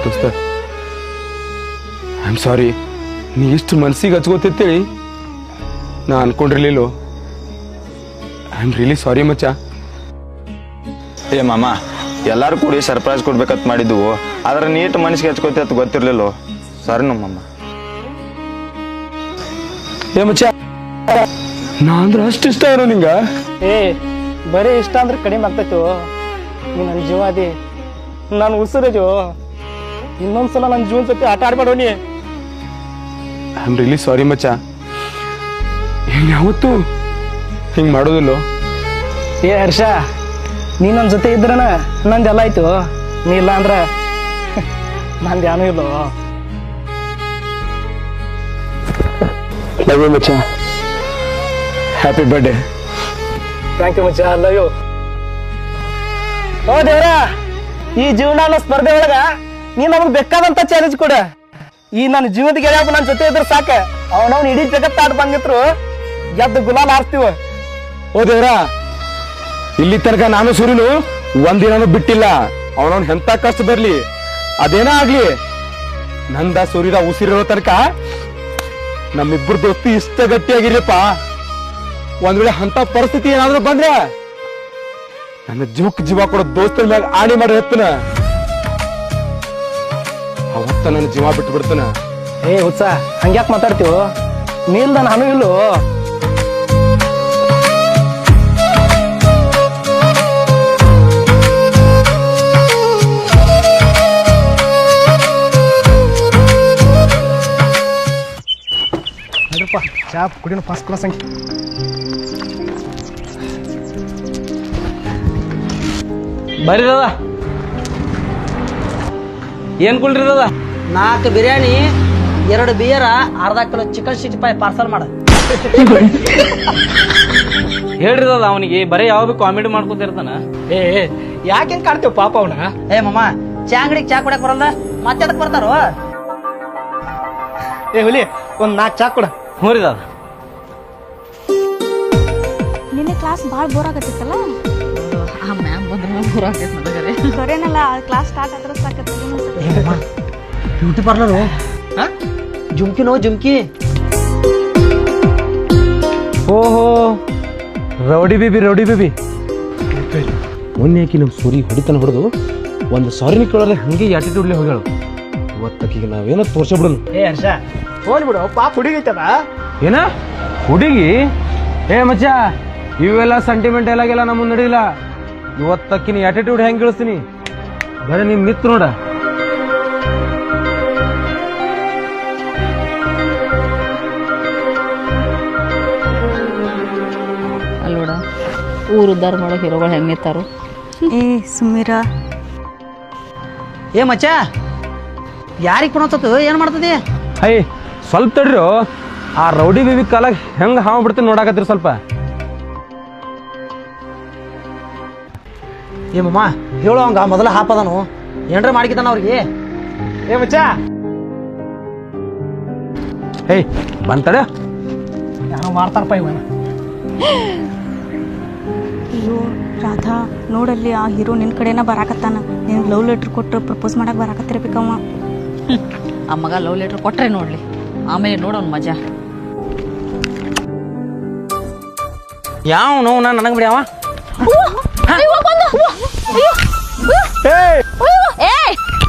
ದೋಸ್ತ ಐ ಆಮ್ ಸಾರಿ, ನೀ ಇಷ್ಟು ಮನ್ಸಿಗೆ ಹಚ್ಕೋತೇಳಿ ನಾ ಅನ್ಕೊಂಡಿರ್ಲಿಲ್ಲ. ಐ ಆಮ್ ರಿಯಲಿ ಸಾರಿ ಮಚ್ಚ. ಏ ಮಾಮ, ಎಲ್ಲಾರು ಕೂಡಿ ಸರ್ಪ್ರೈಸ್ ಕೊಡ್ಬೇಕಂತ ಮಾಡಿದ್ವು, ಆದ್ರೆ ನೀಟ್ ಮನಸ್ಸಿಗೆ ಹಚ್ಕೋತಿ ಅಂತ ಗೊತ್ತಿರ್ಲಿಲ್ಲ. ಸಾರಿ ನಮ್ಮಮ್ಮ. ಏ ಮಚ್ಚ, ನಾ ಅಂದ್ರೆ ಅಷ್ಟು ಇಷ್ಟ ಏನೋ ನಿಂಗ? ಏ ಬರೀ ಇಷ್ಟ ಅಂದ್ರೆ ಕಡಿಮೆ ಆಗ್ತೈತು. ನೀ ನನ್ನ ಜೀವ ಅದಿ, ನಾನು ಉಸಿರದು. ಇನ್ನೊಂದ್ಸಲ ನನ್ನ ಜೀವನ ಜೊತೆ ಆಟ ಆಡ್ಬೇಡ ನೀ. ಐ ಆಮ್ ರಿಯಲಿ ಸಾರಿ ಮಚ್ಚ. ಯಾವತ್ತು ಹಿಂಗ್ ಮಾಡೋದಿಲ್ಲ. ಏ ಹರ್ಷ, ನೀ ನನ್ನ ಜೊತೆ ಇದ್ರನ ನಂದೆಲ್ಲ ಆಯ್ತು. ನೀ ಇಲ್ಲ ಅಂದ್ರ ನಂದು ಏನೂ ಇಲ್ಲ. ಲವ್ ಯು ಮಚ್ಚ. Happy birthday. ಥ್ಯಾಂಕ್ ಯು ಮಚ್ಚ, ಲವ್ ಯು. ಓ ದೇವ್ರ, ಈ ಜೀವನ ಸ್ಪರ್ಧೆ ಒಳಗ ನೀ ನಮಗ್ ಬೇಕಾದಂತ ಚಾಲೆಂಜ್ ಕೊಡ. ಈ ನನ್ನ ಜೀವನದ ಗೆಳೆಯ ನನ್ನ ಜೊತೆ ಇದ್ರ ಸಾಕ. ಅವನವ್ನ ಇಡೀ ಜಗತ್ತ ಆಟ ಬಂದಿದ್ರು ಗೆದ್ದು ಗುಲಾಲ್ ಹಾರಿಸ್ತೀವ. ಓ ದೇವ್ರ, ಇಲ್ಲಿ ತನಕ ನಾನು ಸೂರ್ಯನು ಒಂದಿನಾನು ಬಿಟ್ಟಿಲ್ಲ. ಅವನವ್ನ ಎಂತ ಕಷ್ಟ ಬರ್ಲಿ, ಅದೇನ ಆಗ್ಲಿ, ನಂದ ಸೂರ್ಯದ ಉಸಿರಿರೋ ತನಕ ನಮ್ಮಿಬ್ಬರು ದೋಸ್ತಿ ಇಷ್ಟ ಗಟ್ಟಿಯಾಗಿರ್ಲಿಪ್ಪ. ಒಂದ್ ವೇಳೆ ಅಂತ ಪರಿಸ್ಥಿತಿ ಏನಾದ್ರೂ ಬಂದ್ರೆ ನನ್ನ ಜೀವಕ್ಕೆ ಜೀವ ಕೊಡೋ ದೋಸ್ತರ ಮ್ಯಾಗ ಆಣಿ ಮಾಡಿ ಎತ್ತನ, ಅವತ್ತ ನನ್ನ ಜೀವ ಬಿಟ್ಟು ಬಿಡ್ತಾನ. ಏ ಹುಚ್ಚ, ಹಂಗ್ಯಾಕ್ ಮಾತಾಡ್ತೀವ? ನೀಲ್ದ ನಾನು ಇಲ್ಲೋ. ಚಾ ಕುಡಿನ ಫಸ್ಟ್ ಕ್ಲಾಸ್ ಅಂಕಿ. ಬರ್ರಿ ದಾದ, ಏನ್ ಕುಳ್ರಿ ದಾದ? 4 ಬಿರಿಯಾನಿ, 2 ಬಿಯರ, ಅರ್ಧ ಕಿಲೋ ಚಿಕನ್ 65 ಪಾರ್ಸಲ್ ಮಾಡ. ಹೇಳ್ರಿ ದಾದ, ಅವನಿಗೆ ಬರೀ ಯಾವ ಭೀ ಕಾಮಿಡಿ ಮಾಡ್ಕೊತಿರ್ತಾನ. ಏ ಯಾಕೆ ಕಾಡ್ತೇವ ಪಾಪ ಅವನ? ಏ ಮಮ್ಮ, ಚಾ ಅಂಗಡಿಗೆ ಚಾ ಕುಡಕ್ ಬರಲ್ಲ, ಮತ್ತೆ ಅದಕ್ಕೆ ಬರ್ತಾರೋ? ಏ ಹುಲಿ, ಒಂದ್ 4 ಚಾ ಕೊಡ. ಹ್ಞೂ ರೀ ದಾದ. ನಿನ್ನೆ ಕ್ಲಾಸ್ ಭಾಳ ಬೋರ್ ಆಗತ್ತಿತ್ತಲ್ಲ? ಆ ಮ್ಯಾಮ್ ಬಂದ್ರೆ ಬೋರ್ ಆಗ್ತೈತೆ ನನಗರೆ. ಬರೇನಲ್ಲ, ಕ್ಲಾಸ್ ಸ್ಟಾರ್ಟ್ ಆದ್ರೆ ಸಾಕತ್ತೆ. ಬ್ಯೂಟಿ ಪಾರ್ಲರು ಜುಮ್ಕಿನೋ ಜುಮ್ಕಿ. ಓಹೋ, ರೌಡಿ ಬೇಬಿ, ರೌಡಿ ಬೇಬಿ. ಮೊನ್ನೆ ಆಕಿ ನಮ್ಮ ಸೂರಿ ಹೊಡಿತಾನ ಹೊಡೆದು ಒಂದು ಸಾರಿನ ಕೇಳೋದ್ರೆ ಹಂಗೆ ಆಟಿಟ್ಯೂಡ್ಲಿ ಹೋಗ್ಯಾಳು. ಇವತ್ತಕ್ಕೀಗ ನಾವೇನೋ ತೋರ್ಸಬಿಡೋನು. ಏ ಹರ್ಷ, ಹೋಗ್ಲಿ ಬಿಡು, ಪಾಪ ಹುಡುಗೈತದ. ಏನ ಹುಡುಗಿ? ಏ ಮಚ್ಚ, ಇವೆಲ್ಲ ಸೆಂಟಿಮೆಂಟ್ ಎಲ್ಲಾಗೆಲ್ಲ ನಮ್ಮ ನಡಿಲ್ಲ. ಇವತ್ತಕ್ಕಿನ ಆಟಿಟ್ಯೂಡ್ ಹೆಂಗ್ ಕೇಳಿಸ್ತೀನಿ, ಬರೀ ನೀನ್ ನಿತ್ ನೋಡ. ಅಲ್ಲೋಡ, ಊರು ಉದ್ದಾರ ಮಾಡೋ ಹೀರೋಗಳು ಹೆಂಗ್ ನಿಂತಾರು. ಏ ಸುಮೀರಾ, ಏ ಮಚ್ಚ, ಯಾರಿಗೆ ಪುಣಸತ್ತು ಏನ್ ಮಾಡ್ತದಿ? ಹೈ ಸ್ವಲ್ಪ ತಡ್ರಿ, ಆ ರೌಡಿ ಬೇಬಿ ಕಾಲಾಗ ಹೆಂಗ್ ಹಾವ್ ಬಿಡ್ತೀನಿ ನೋಡಾಕತ್ರಿ ಸ್ವಲ್ಪ. ಏ ಮಮ್ಮ, ಹೇಳು ಅವಂಗ ಮೊದಲ ಹಾಪದನು ಏನ್ರ ಮಾಡಿಕಿತಾನ ಅವ್ರಿಗೆ. ಏ ಮಚ್ಚ, ಹೇ ಬಂತಡ ಯಾವ ಮಾಡ್ತಾರಪ್ಪ ಇವನ. ಅಯ್ಯೋ ರಾಧಾ, ನೋಡಲ್ಲಿ ಆ ಹೀರೋ ನಿನ್ ಕಡೆನ ಬರಾಕತ್ತಾನ. ನೀನ್ ಲವ್ ಲೆಟರ್ ಕೊಟ್ಟು ಪ್ರಪೋಸ್ ಮಾಡಕ್ ಬರಾಕತ್ತಿರ್ಬೇಕಮ್ಮ. ಆ ಮಗ ಲವ್ ಲೆಟರ್ ಕೊಟ್ರೆ ನೋಡ್ಲಿ, ಆಮೇಲೆ ನೋಡೋನ್ ಮಜಾ. ಯಾವ ನೋವು ನನಗೆ ಬಿಡ್ಯಾವ.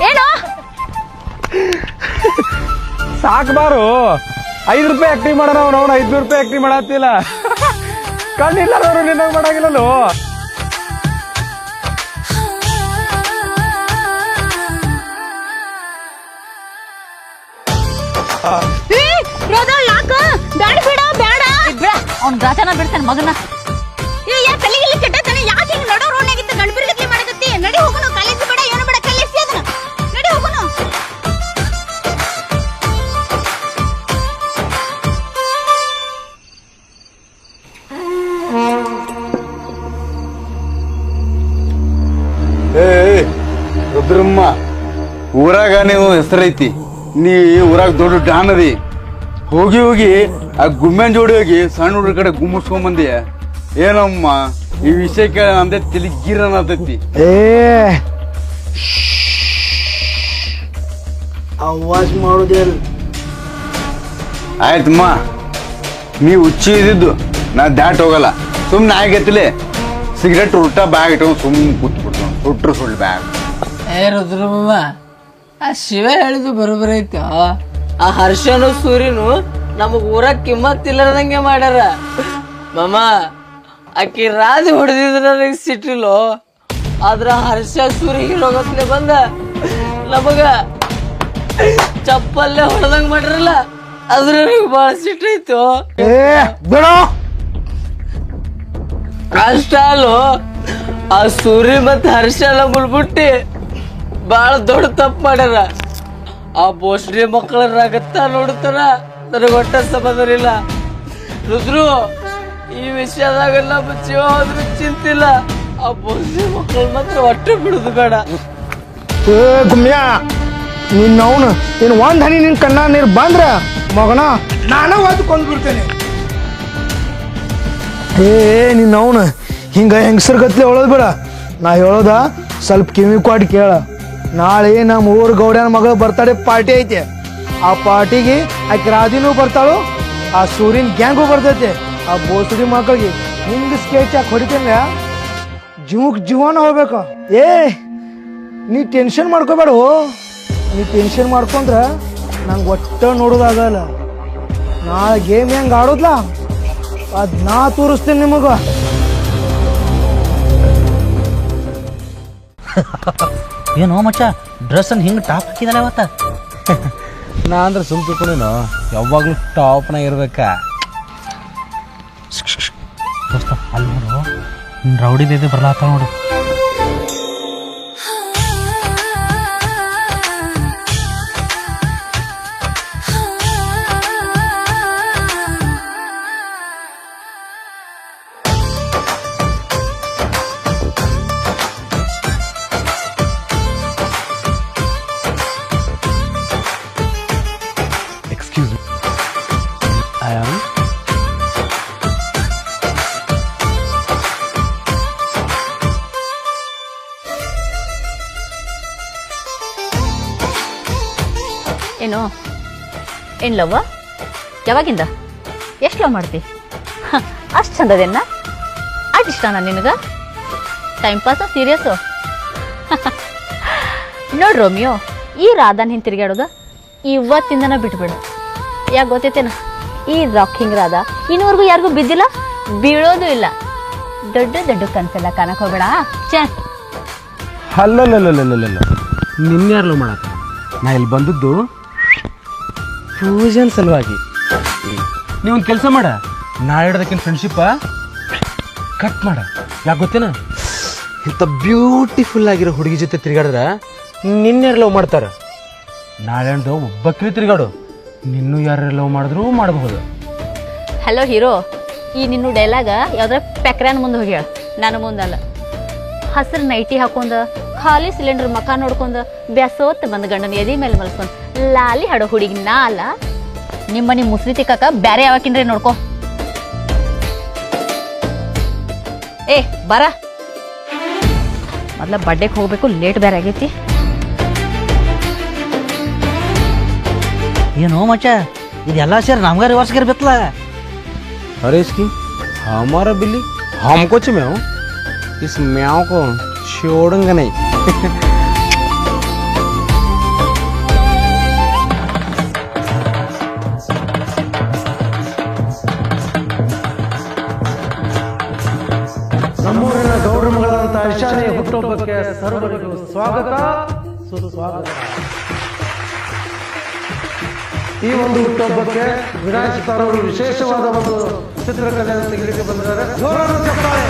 ಏನು ಸಾಕ್ಬಾರು 5 ರೂಪಾಯಿ ಆಕ್ಟಿಂಗ್ ಮಾಡೋಣ ಅವ್ನು 500 ರೂಪಾಯಿ ಆಕ್ಟಿಂಗ್ ಮಾಡತ್ತಿಲ್ಲ ಕಣ್ಣಿಲ್ಲದವ್ರು ನಿನ್ನ ಮಾಡಾಗಿಲ್ಲಲ್ಲೋ ಯಾಕ ಬ್ಯಾಡ ಬೇಡ ಬೇಡ ಅವ್ನ್ ರಾಜನ ಬಿಡ್ತಾನೆ ಮಗನ ತಲೆಗಿಲ್ಲಿ ಕೆಟ್ಟತಾನೆ ಯಾಕೆ ಹಿಂಗ್ ನಡೋ ರೋಡ್ನಾಗಿದ್ದ ಗಣಪಿರ್ಗತ್ಲಿ ಮಾಡಕತ್ತಿ ನಡಿ ಹೋಗುನು ಕಾಲೇಜ್ ಬೇಡ ಏನು ಬೇಡ ಕಲಿಸಿ ಅದನ್ನ ನಡಿ ಹೋಗುನು ರುದ್ರಮ್ಮ ಊರಾಗ ನೀವು ಹೆಸರೈತಿ ನೀ ಊರಾಗ ದೊಡ್ಡ ಡಾನ್ ಅದಿ ಹೋಗಿ ಹೋಗಿ ಆ ಗುಮ್ಮೆನ್ ಜೋಡಿ ಹೋಗಿ ಸಣ್ಣ ಹುಡುಗ್ರ ಕಡೆ ಗುಮ್ಮಿಸ್ಕೊಂಬಂದಿ ಏನಮ್ಮ ಈ ವಿಷಯ ಕೇಳ ಅಂದೆ ತಿಲಿಗಿರನ್ ಆತೈತಿ ಅವಾಜ್ ಮಾಡೋದೇನು ಆಯ್ತಮ್ಮ ನೀ ಹುಚ್ಚಿ ಇದ್ದಿದ್ದು ನಾ ದಾಟ್ ಹೋಗಲ್ಲ ಸುಮ್ನೆ ಆಗೈತಿಲೆ ಸಿಗರೇಟ್ ಉಲ್ಟಾ ಬ್ಯಾಗ್ ಇಟ್ಕೊಂಡು ಸುಮ್ಮನೆ ಕೂತ್ಬಿಡ್ತಾವ ಸುಟ್ರು ಸುಳ್ಳು ಬ್ಯಾಗ್ ರುದ್ರಮ್ಮ ಆ ಶಿವ ಹೇಳಿದ್ದು ಬರೋಬ್ಬರ ಐತಿ ಆ ಹರ್ಷನು ಸೂರ್ಯನು ನಮಗ್ ಊರಾಗ ಕಿಮ್ಮತ್ತಿಲ್ಲದಂಗೆ ಮಾಡ್ಯಾರ ಮಾಮ ಆಕಿ ರಾಜಿ ಹೊಡೆದಿದ್ರ ನನಗೆ ಸಿಟ್ಟಿಲ್ಲೋ ಆದ್ರ ಹರ್ಷ ಸೂರ್ಯ ಹೀರೋಗತ್ಲೆ ಬಂದ ನಮಗ ಚಪ್ಪಲ್ಲೇ ಹೊಡೆದಂಗ ಮಾಡ್ರಲ್ಲ ಅದ್ರ ನನಗೆ ಬಹಳ ಸಿಟ್ಟೈತು ಅಷ್ಟ ಅಲ್ಲೋ ಆ ಸೂರ್ಯ ಮತ್ತ ಹರ್ಷ ಎಲ್ಲ ಮುಳ್ಬಿಟ್ಟಿ ಬಾಳ ದೊಡ್ಡ ತಪ್ಪು ಮಾಡ್ಯಾರ ಆ ಬೋಸ್ರಿ ಮಕ್ಕಳ ರಗತ್ತ ನೋಡ್ತಾರ ನನಗೆ ಒಟ್ಟ ಸಂಬಂಧ ಇಲ್ಲ ರುದ್ರು ಈ ವಿಷಯದಾಗ ನಮ್ಮ ಜೀವ ಹೋದ್ರೂ ಚಿಂತಿಲ್ಲ ಆ ಬೋಸ್ರಿ ಮಕ್ಕಳು ಮಾತ್ರ ಒಟ್ಟೆ ಬಿಡುದು ಬೇಡ ಗುಮ್ಯಾ ನಿನ್ನವನು ನೀನು ಒಂದ್ ಹನಿ ನಿನ್ ಕಣ್ಣ ನೀರು ಬಂದ್ರ ಮಗನ ನಾನ ಒದ್ದು ಕೊಂದ್ಬಿಡ್ತೇನೆ ನಿನ್ನವನು ಹಿಂಗ ಹೆಂಗಸರ್ ಗತ್ಲೆ ಹೇಳೋದ್ ಬೇಡ ನಾ ಹೇಳೋದ ಸ್ವಲ್ಪ ಕಿವಿ ಕೊಟ್ಟು ಕೇಳ ನಾಳೆ ನಮ್ಮ ಊರ್ ಗೌಡ್ಯನ ಮಗಳ ಬರ್ತಡೇ ಪಾರ್ಟಿ ಐತೆ ಆ ಪಾರ್ಟಿಗೆ ಆಕೆ ರಾಧಿನೂ ಬರ್ತಾಳು ಆ ಸೂರ್ಯನ್ ಗ್ಯಾಂಗು ಬರ್ತೈತೆ ಆ ಬೋಸಡಿ ಮಕ್ಕಳಿಗೆ ಹಿಂಗ ಸ್ಕೆಚ್ ಹಾಕಿ ಹೊಡಿತೇನೆ ಜೀವಕ್ ಜೀವನ ಹೋಗ್ಬೇಕು ನೀ ಟೆನ್ಷನ್ ಮಾಡ್ಕೋಬೇಡ ನೀ ಟೆನ್ಷನ್ ಮಾಡ್ಕೊಂಡ್ರ ನಂಗೆ ಒಟ್ಟ ನೋಡೋದಾಗಲ್ಲ ನಾಳೆ ಗೇಮ್ ಹೆಂಗ್ ಆಡೋದ್ಲ ಅದ್ ನಾ ತೋರಿಸ್ತೇನೆ ನಿಮಗ ಏನೋ ಮಚ್ಚ ಡ್ರೆಸ್ ಅನ್ನು ಹಿಂಗೆ ಟಾಪ್ ಹಾಕಿದಲ್ಲ ಅವತ್ತ ನಾ ಅಂದ್ರೆ ಸುಮ್ ತಿಳ್ಕೊಂಡೇನು ಯಾವಾಗ್ಲೂ ಟಾಪ್ನ ಇರ್ಬೇಕಾ ದೋಸ್ತ ಅಲ್ಲಿ ನೋಡು ರೌಡಿ ಬೇಬಿ ಬರ್ಲಾತ ನೋಡು ಏನು ಏನ್ ಲವ್ವ ಯಾವಾಗಿಂದ ಎಷ್ಟು ಲವ್ ಮಾಡ್ತಿ ಅಷ್ಟು ಚಂದದೇನ ಅಷ್ಟು ಇಷ್ಟನಾ ನಿನಗ ಟೈಮ್ ಪಾಸ ಸೀರಿಯಸ್ಸು ನೋಡ್ ರೋಮಿಯೋ ಈ ರಾಧಾನ್ ಹಿಂಗೆ ತಿರ್ಗಾಡೋದ ಇವತ್ತಿಂದನ ಬಿಟ್ಬಿಡು ಯಾಕೆ ಗೊತ್ತೈತೇನ ಈ ರಾಕಿಂಗ್ ರಾಧಾ ಇನ್ನೂವರೆಗೂ ಯಾರಿಗೂ ಬಿದ್ದಿಲ್ಲ ಬೀಳೋದು ಇಲ್ಲ ದೊಡ್ಡ ದೊಡ್ಡ ಕನ್ಸೆಲ್ಲ ಕಾಣಕ್ ಹೋಗ್ಬೇಡ ಚೇ ಅಲ್ಲಲ್ಲಲ್ಲಲ್ಲಲ್ಲ ನಿನ್ಯಾರ್ಲು ಮಾಡಕ ನಾ ಇಲ್ಲಿ ಬಂದದ್ದು ಪೂಜನ್ ಸಲುವಾಗಿ ನೀವೊಂದು ಕೆಲಸ ಮಾಡ ನಾಳೆ ಹಿಡ್ದಕ್ಕಿನ ಫ್ರೆಂಡ್ಶಿಪ್ಪ ಕಟ್ ಮಾಡ ಯಾಕೆ ಗೊತ್ತೇನ ಇಂಥ ಬ್ಯೂಟಿಫುಲ್ ಆಗಿರೋ ಹುಡುಗಿ ಜೊತೆ ತಿರುಗಾಡಿದ್ರ ನಿನ್ಯಾರು ಲವ್ ಮಾಡ್ತಾರ ನಾಳೆ ಒಬ್ಬಕ್ಕಿನ ತಿರುಗಾಡು ನಿನ್ನೂ ಯಾರು ಲವ್ ಮಾಡಿದ್ರು ಮಾಡಬಹುದು ಹಲೋ ಹೀರೋ ಈ ನಿನ್ನ ಡೈಲಾಗ ಯಾವ್ದಾರ ಪೆಕ್ರಾನ್ ಮುಂದೆ ಹೋಗಿ ಹೇಳ ನಾನು ಮುಂದಲ್ಲ ಹಸಿರು ನೈಟಿ ಹಾಕೊಂಡ ಖಾಲಿ ಸಿಲಿಂಡರ್ ಮಕ ನೋಡ್ಕೊಂಡ ಬ್ಯಾಸೋತ್ ಬಂದ ಗಂಡನ ಎದಿ ಮೇಲೆ ಮಲ್ಸ್ಕೊಂಡ್ ಲಾಲಿ ಹಾಡೋ ಹುಡುಗಿ ನಾ ಅಲ್ಲ ನಿಮ್ಮನಿ ಮುಸ್ರಿ ತಿಕ್ಕಾಕ ಬ್ಯಾರೆ ಯಾವಕಿನ್ರಿ ನೋಡ್ಕೊ ಏ ಬರ ಮೊದ್ಲ ಬರ್ಡೇಗೆ ಹೋಗ್ಬೇಕು ಲೇಟ್ ಬೇರೆ ಆಗೈತಿ ಏನೋ ಮಚ್ಚ ಇದೆಲ್ಲ ಸೇರಿ ನಮ್ಗ ರಿವರ್ಸ್ ಗಿರ್ಬೇಕಲ್ಲ अरे इसकी हमारा बिल्ली हमको च म्याओ इस म्याओ को छोड़ूंगा नहीं ಹುಟ್ಟುಹಬ್ಬಕ್ಕೆ ಸರ್ವರಿಗೂ ಸ್ವಾಗತ ಸುಸ್ವಾಗತ. ಈ ಒಂದು ಹುಟ್ಟುಹಬ್ಬಕ್ಕೆ ವಿನಾಯಕ್ ಸರ್ ಅವರು ವಿಶೇಷವಾದ ಒಂದು ಚಿತ್ರಕಲೆಯನ್ನು ತೆಗೆಲಿಕ್ಕೆ ಬಂದಿದ್ದಾರೆ. ಜೋರಾದ ಚಪ್ಪಾಳೆ.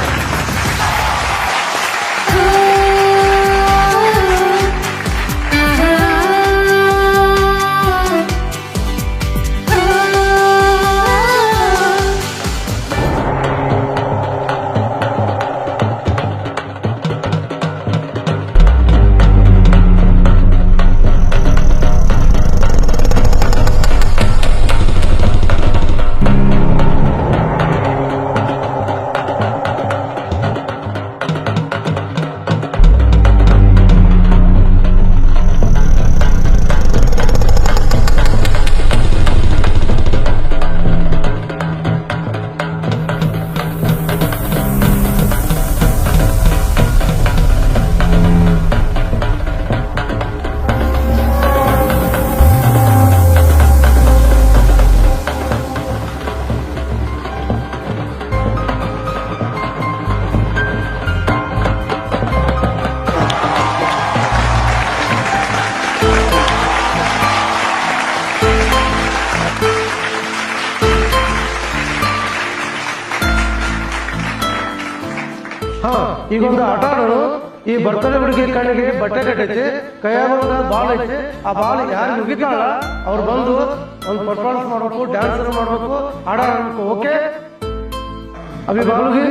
ಈಗೊಂದು ಆಟ ಆಡೋಣ. ಈ ಬರ್ತಡೇ ಹುಡುಗಿ ಕಣ್ಣಿಗೆ ಬಟ್ಟೆ ಕಟ್ಟೈತಿ, ಕೈಯಾಗ ಬಾಲ್ ಐತಿ. ಆ ಬಾಲ್ ಯಾರು ಮುಗಿತಾಳ ಅವ್ರು ಬಂದು ಒಂದು ಪರ್ಫಾರ್ಮೆನ್ಸ್ ಮಾಡ್ಬೇಕು, ಡ್ಯಾನ್ಸ್ ಮಾಡ್ಬೇಕು, ಹಾಡ ಆಡ್ಬೇಕು. ಓಕೆ ಅಭಿ ಬಾಲುಗಿ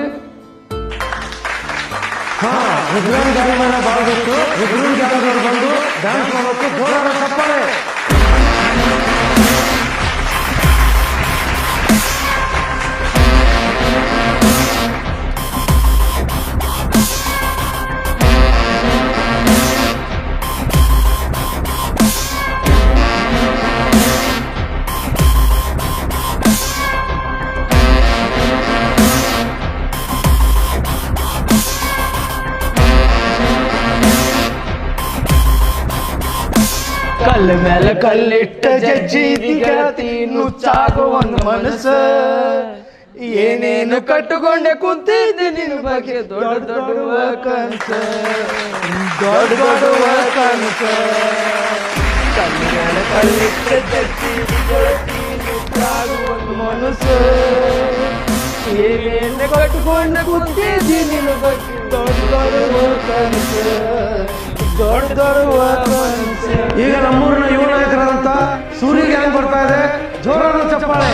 ರುದ್ರನ್ ಗಾಡಿ ಮೇಲೆ ಬಾಲ್ ಬೇಕು. ರುದ್ರನ್ ಗಾಡಿ ಬಂದು ಡ್ಯಾನ್ಸ್ ಮಾಡ್ಬೇಕು. ಜೋರಾದ ಚಪ್ಪಾಳೆ. ಕಲ್ಲ ಮೇಲೆ ಕಲ್ಲಿಟ್ಟ ಜಜ್ಜಿ ಗೆಳತಿ ನುಚ್ಚಾಗುವನು ಮನಸ್ಸ. ಏನೇನು ಕಟ್ಟುಕೊಂಡೆ ಕುಂತಿದ್ದೆ ನಿನ್ನ ಬಗ್ಗೆ ದೊಡ್ಡ ದೊಡ್ಡುವ ಕನಸ, ದೊಡ್ಡ ದೊಡ್ಡುವ ಕನಸ. ಕಲ್ಲ ಮೇಲೆ ಕಲ್ಲಿಟ್ಟ ಜಜ್ಜಿ ಗೆಳತಿ ನುಚ್ಚಾಗುವನು ಮನಸ್ಸ. ಏನೇನು ಕಟ್ಟುಕೊಂಡೆ ಕುಂತಿದ್ದೆ ನಿನ್ನ ಬಗ್ಗೆ ದೊಡ್ಡ ದೊಡ್ಡುವ ಕನಸ, ದೊಡ್ಡ ದೊಡ್ಡುವ ಕನಸ. ಈಗ ನಮ್ಮೂರಿನ ಯುವ ನಾಯಕರಾದಂತ ಸೂರ್ಯ ಗ್ಯಾಂಗ್ ಬರ್ತಾ ಇದೆ. ಜೋರಾದ ಚಪ್ಪಾಳೆ.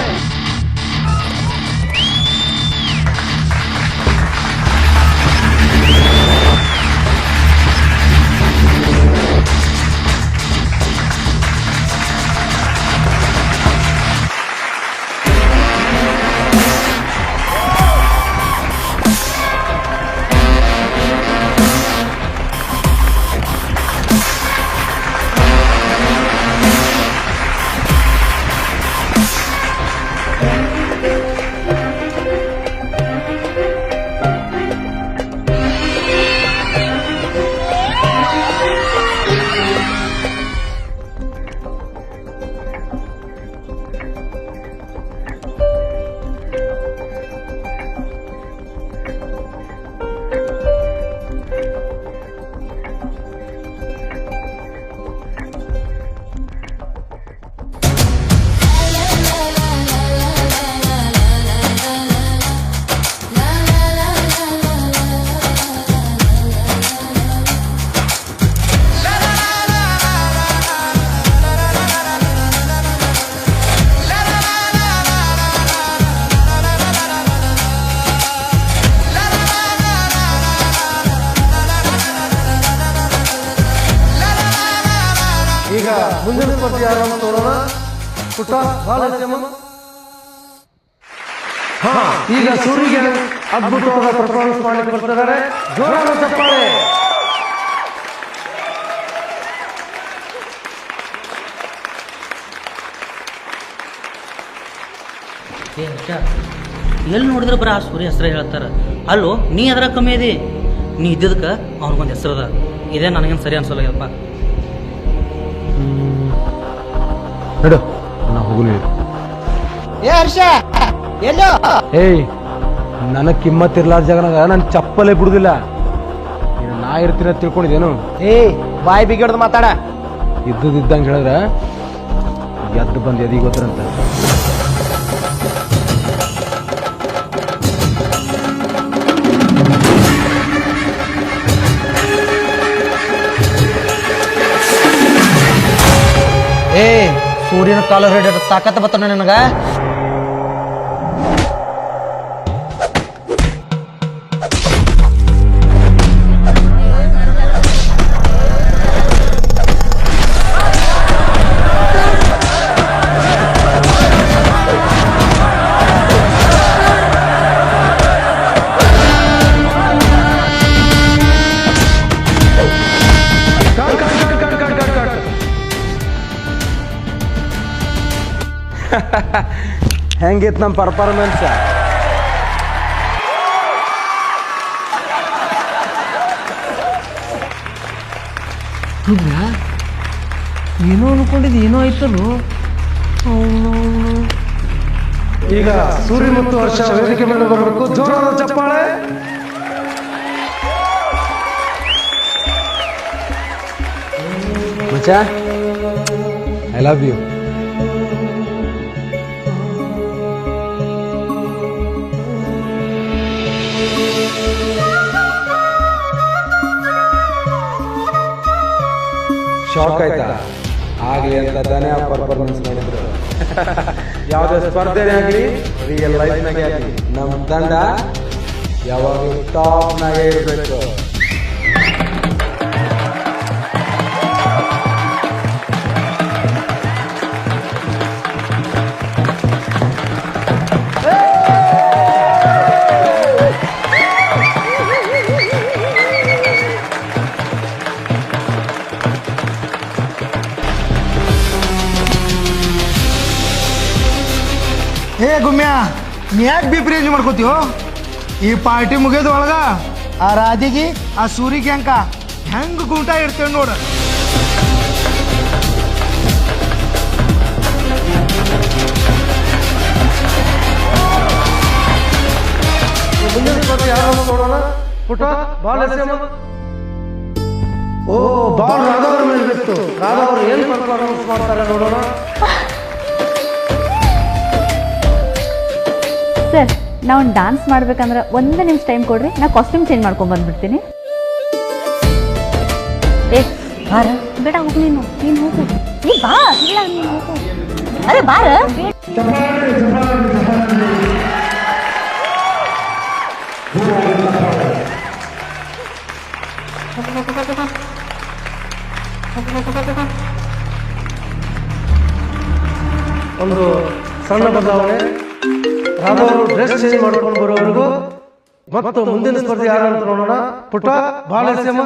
ಈಗ ಮುಂದಿನ ಸ್ಪರ್ಧೆ ಯಾರು ಅಂತ ನೋಡೋಣ. ಪುಟ್ಟ ಬಾಲಸ್ಯಮ್ಮ. ಈಗ ಸೂರ್ಯಗೆ ಅದ್ಭುತವಾದ ಪರ್ಫಾರ್ಮೆನ್ಸ್ ಮಾಡಲಿಕ್ಕೆ ಬರ್ತಿದ್ದಾರೆ. ಜೋರಾದ ಚಪ್ಪಾಳೆ. ಎಲ್ಲಿ ನೋಡಿದ್ರೆ ಬರ ಆ ಸೂರ್ಯ ಹೆಸರು ಹೇಳ್ತಾರ. ಅಲ್ಲೋ ನೀ ಅದರ ಕಮ್ಮಿ ಅದಿ. ನೀ ಇದ್ದಿದ್ದಕ್ಕೆ ಅವ್ರಿಗೊಂದು ಹೆಸರು ಅದ. ಇದೇ ನನಗೇನು ಸರಿ ಅನ್ಸೋಲ್ಲಪ್ಪ. ನಡು ನಾ ಹೋಗಲಿ. ಏಯ್ ನನಗೆ ಕಿಮ್ಮತ್ ಇರ್ಲಾರ ಜಾಗನಾಗ ನಾನು ಚಪ್ಪಲೇ ಬಿಡುದಿಲ್ಲ. ನಾ ನಾ ಇರ್ತೀನ ತಿಳ್ಕೊಂಡಿದ್ದೇನು? ಏ ಬಾಯಿ ಬಿಗಿಡ್ದು ಮಾತಾಡ. ಇದ್ದಂಗೆ ಹೇಳಿದ್ರ ಎದ್ದು ಬಂದು ಎದಿಗೆ ಗೊತ್ತರಂತ. ಏ ಸೂರ್ಯನ ಕಾಲ ಹಿಡಿದ ತಾಕತ್ತ ಬತ್ತಾನ ನನಗ. ಹೆಂಗಿತ್ತು ನಮ್ಮ ಪರ್ಫಾರ್ಮೆನ್ಸ್? ಏನೋ ಅನ್ಕೊಂಡಿದ್ದು ಏನೋ ಆಯ್ತಲ್ಲೋ. ಈಗ ಸೂರ್ಯ ಮತ್ತು ವರ್ಷ ವೇದಿಕೆ ಮೇಲೆ ಬರಬೇಕು. ಜೋರಾದ ಚಪ್ಪಾಳೆ. ಮಚ್ಚ, ಐ ಲವ್ ಯು. ಶಾಕ್ ಆಯ್ತಾ? ಆಗ್ಲಿ ಅಂತ ತಾನೇ ಆ ಪರ್ಫಾರ್ಮೆನ್ಸ್ ಮಾಡಿದ್ರು. ಯಾವುದೇ ಸ್ಪರ್ಧೆನೇ ಆಗಲಿ, ರಿಯಲ್ ಲೈಫ್ನಾಗೆ ಆಗಲಿ, ನಮ್ಮ ತಂಡ ಯಾವಾಗಲೂ ಟಾಪ್ನಾಗೆ ಇರಬೇಕು. ಏ ಗುಮ್ಯ, ನೀ ಯಾಕೆ ಬಿಪ್ರೇಜ್ ಮಾಡ್ಕೋತೀವೋ? ಈ ಪಾರ್ಟಿ ಮುಗಿದ ಒಳಗ ಆ ರಾಧಿಗೆ ಆ ಸೂರಿಗೆ ಅಂಕ ಹೆಂಗ್ ಗೂಟ ಇರ್ತೇವೆ ನೋಡ. ಮುಂದಿನ ಸ್ಪರ್ಧೆ ಯಾರು ನೋಡೋಣ? ಪುಟ ಬಾಲ್ ಎಸೆಮ. ಓ, ಬಾಲ್ ರಾಧವ್ರ ಮೇಲೆ ಬಿತ್ತು. ರಾಧವ್ರು ಏನ್ ಪರ್ಫಾರ್ಮೆನ್ಸ್ ಮಾಡ್ತಾರೆ ನೋಡೋಣ. ಸರ್, ನಾವು ಡಾನ್ಸ್ ಮಾಡ್ಬೇಕಂದ್ರೆ 1 ನಿಮಿಷ ಟೈಮ್ ಕೊಡ್ರಿ, ನಾ ಕಾಸ್ಟ್ಯೂಮ್ ಚೇಂಜ್ ಮಾಡ್ಕೊಂಡ್ ಬಂದ್ಬಿಡ್ತೀನಿ. ಏ ಬಾರ, ಬೇಡ ಹೋಗು, ನೀನು ಹೋಗು. ನೀ ಬಾ, ಇಲ್ಲ ನೀನು ಹೋಗು. ಅರೆ ಬಾರ. ಒಂದು ಸಣ್ಣ ಬದಲಾವಣೆ. ರಾಧವರು ಡ್ರೆಸ್ ಚೇಂಜ್ ಮಾಡ್ಕೊಂಡು ಬರೋವರೆಗೂ ಮತ್ತು ಮುಂದಿನ ಸ್ಪರ್ಧೆ ಯಾರು ಅಂತ ನೋಡೋಣ. ಪುಟ ಬಾಲ್ ಎಸೆಮ.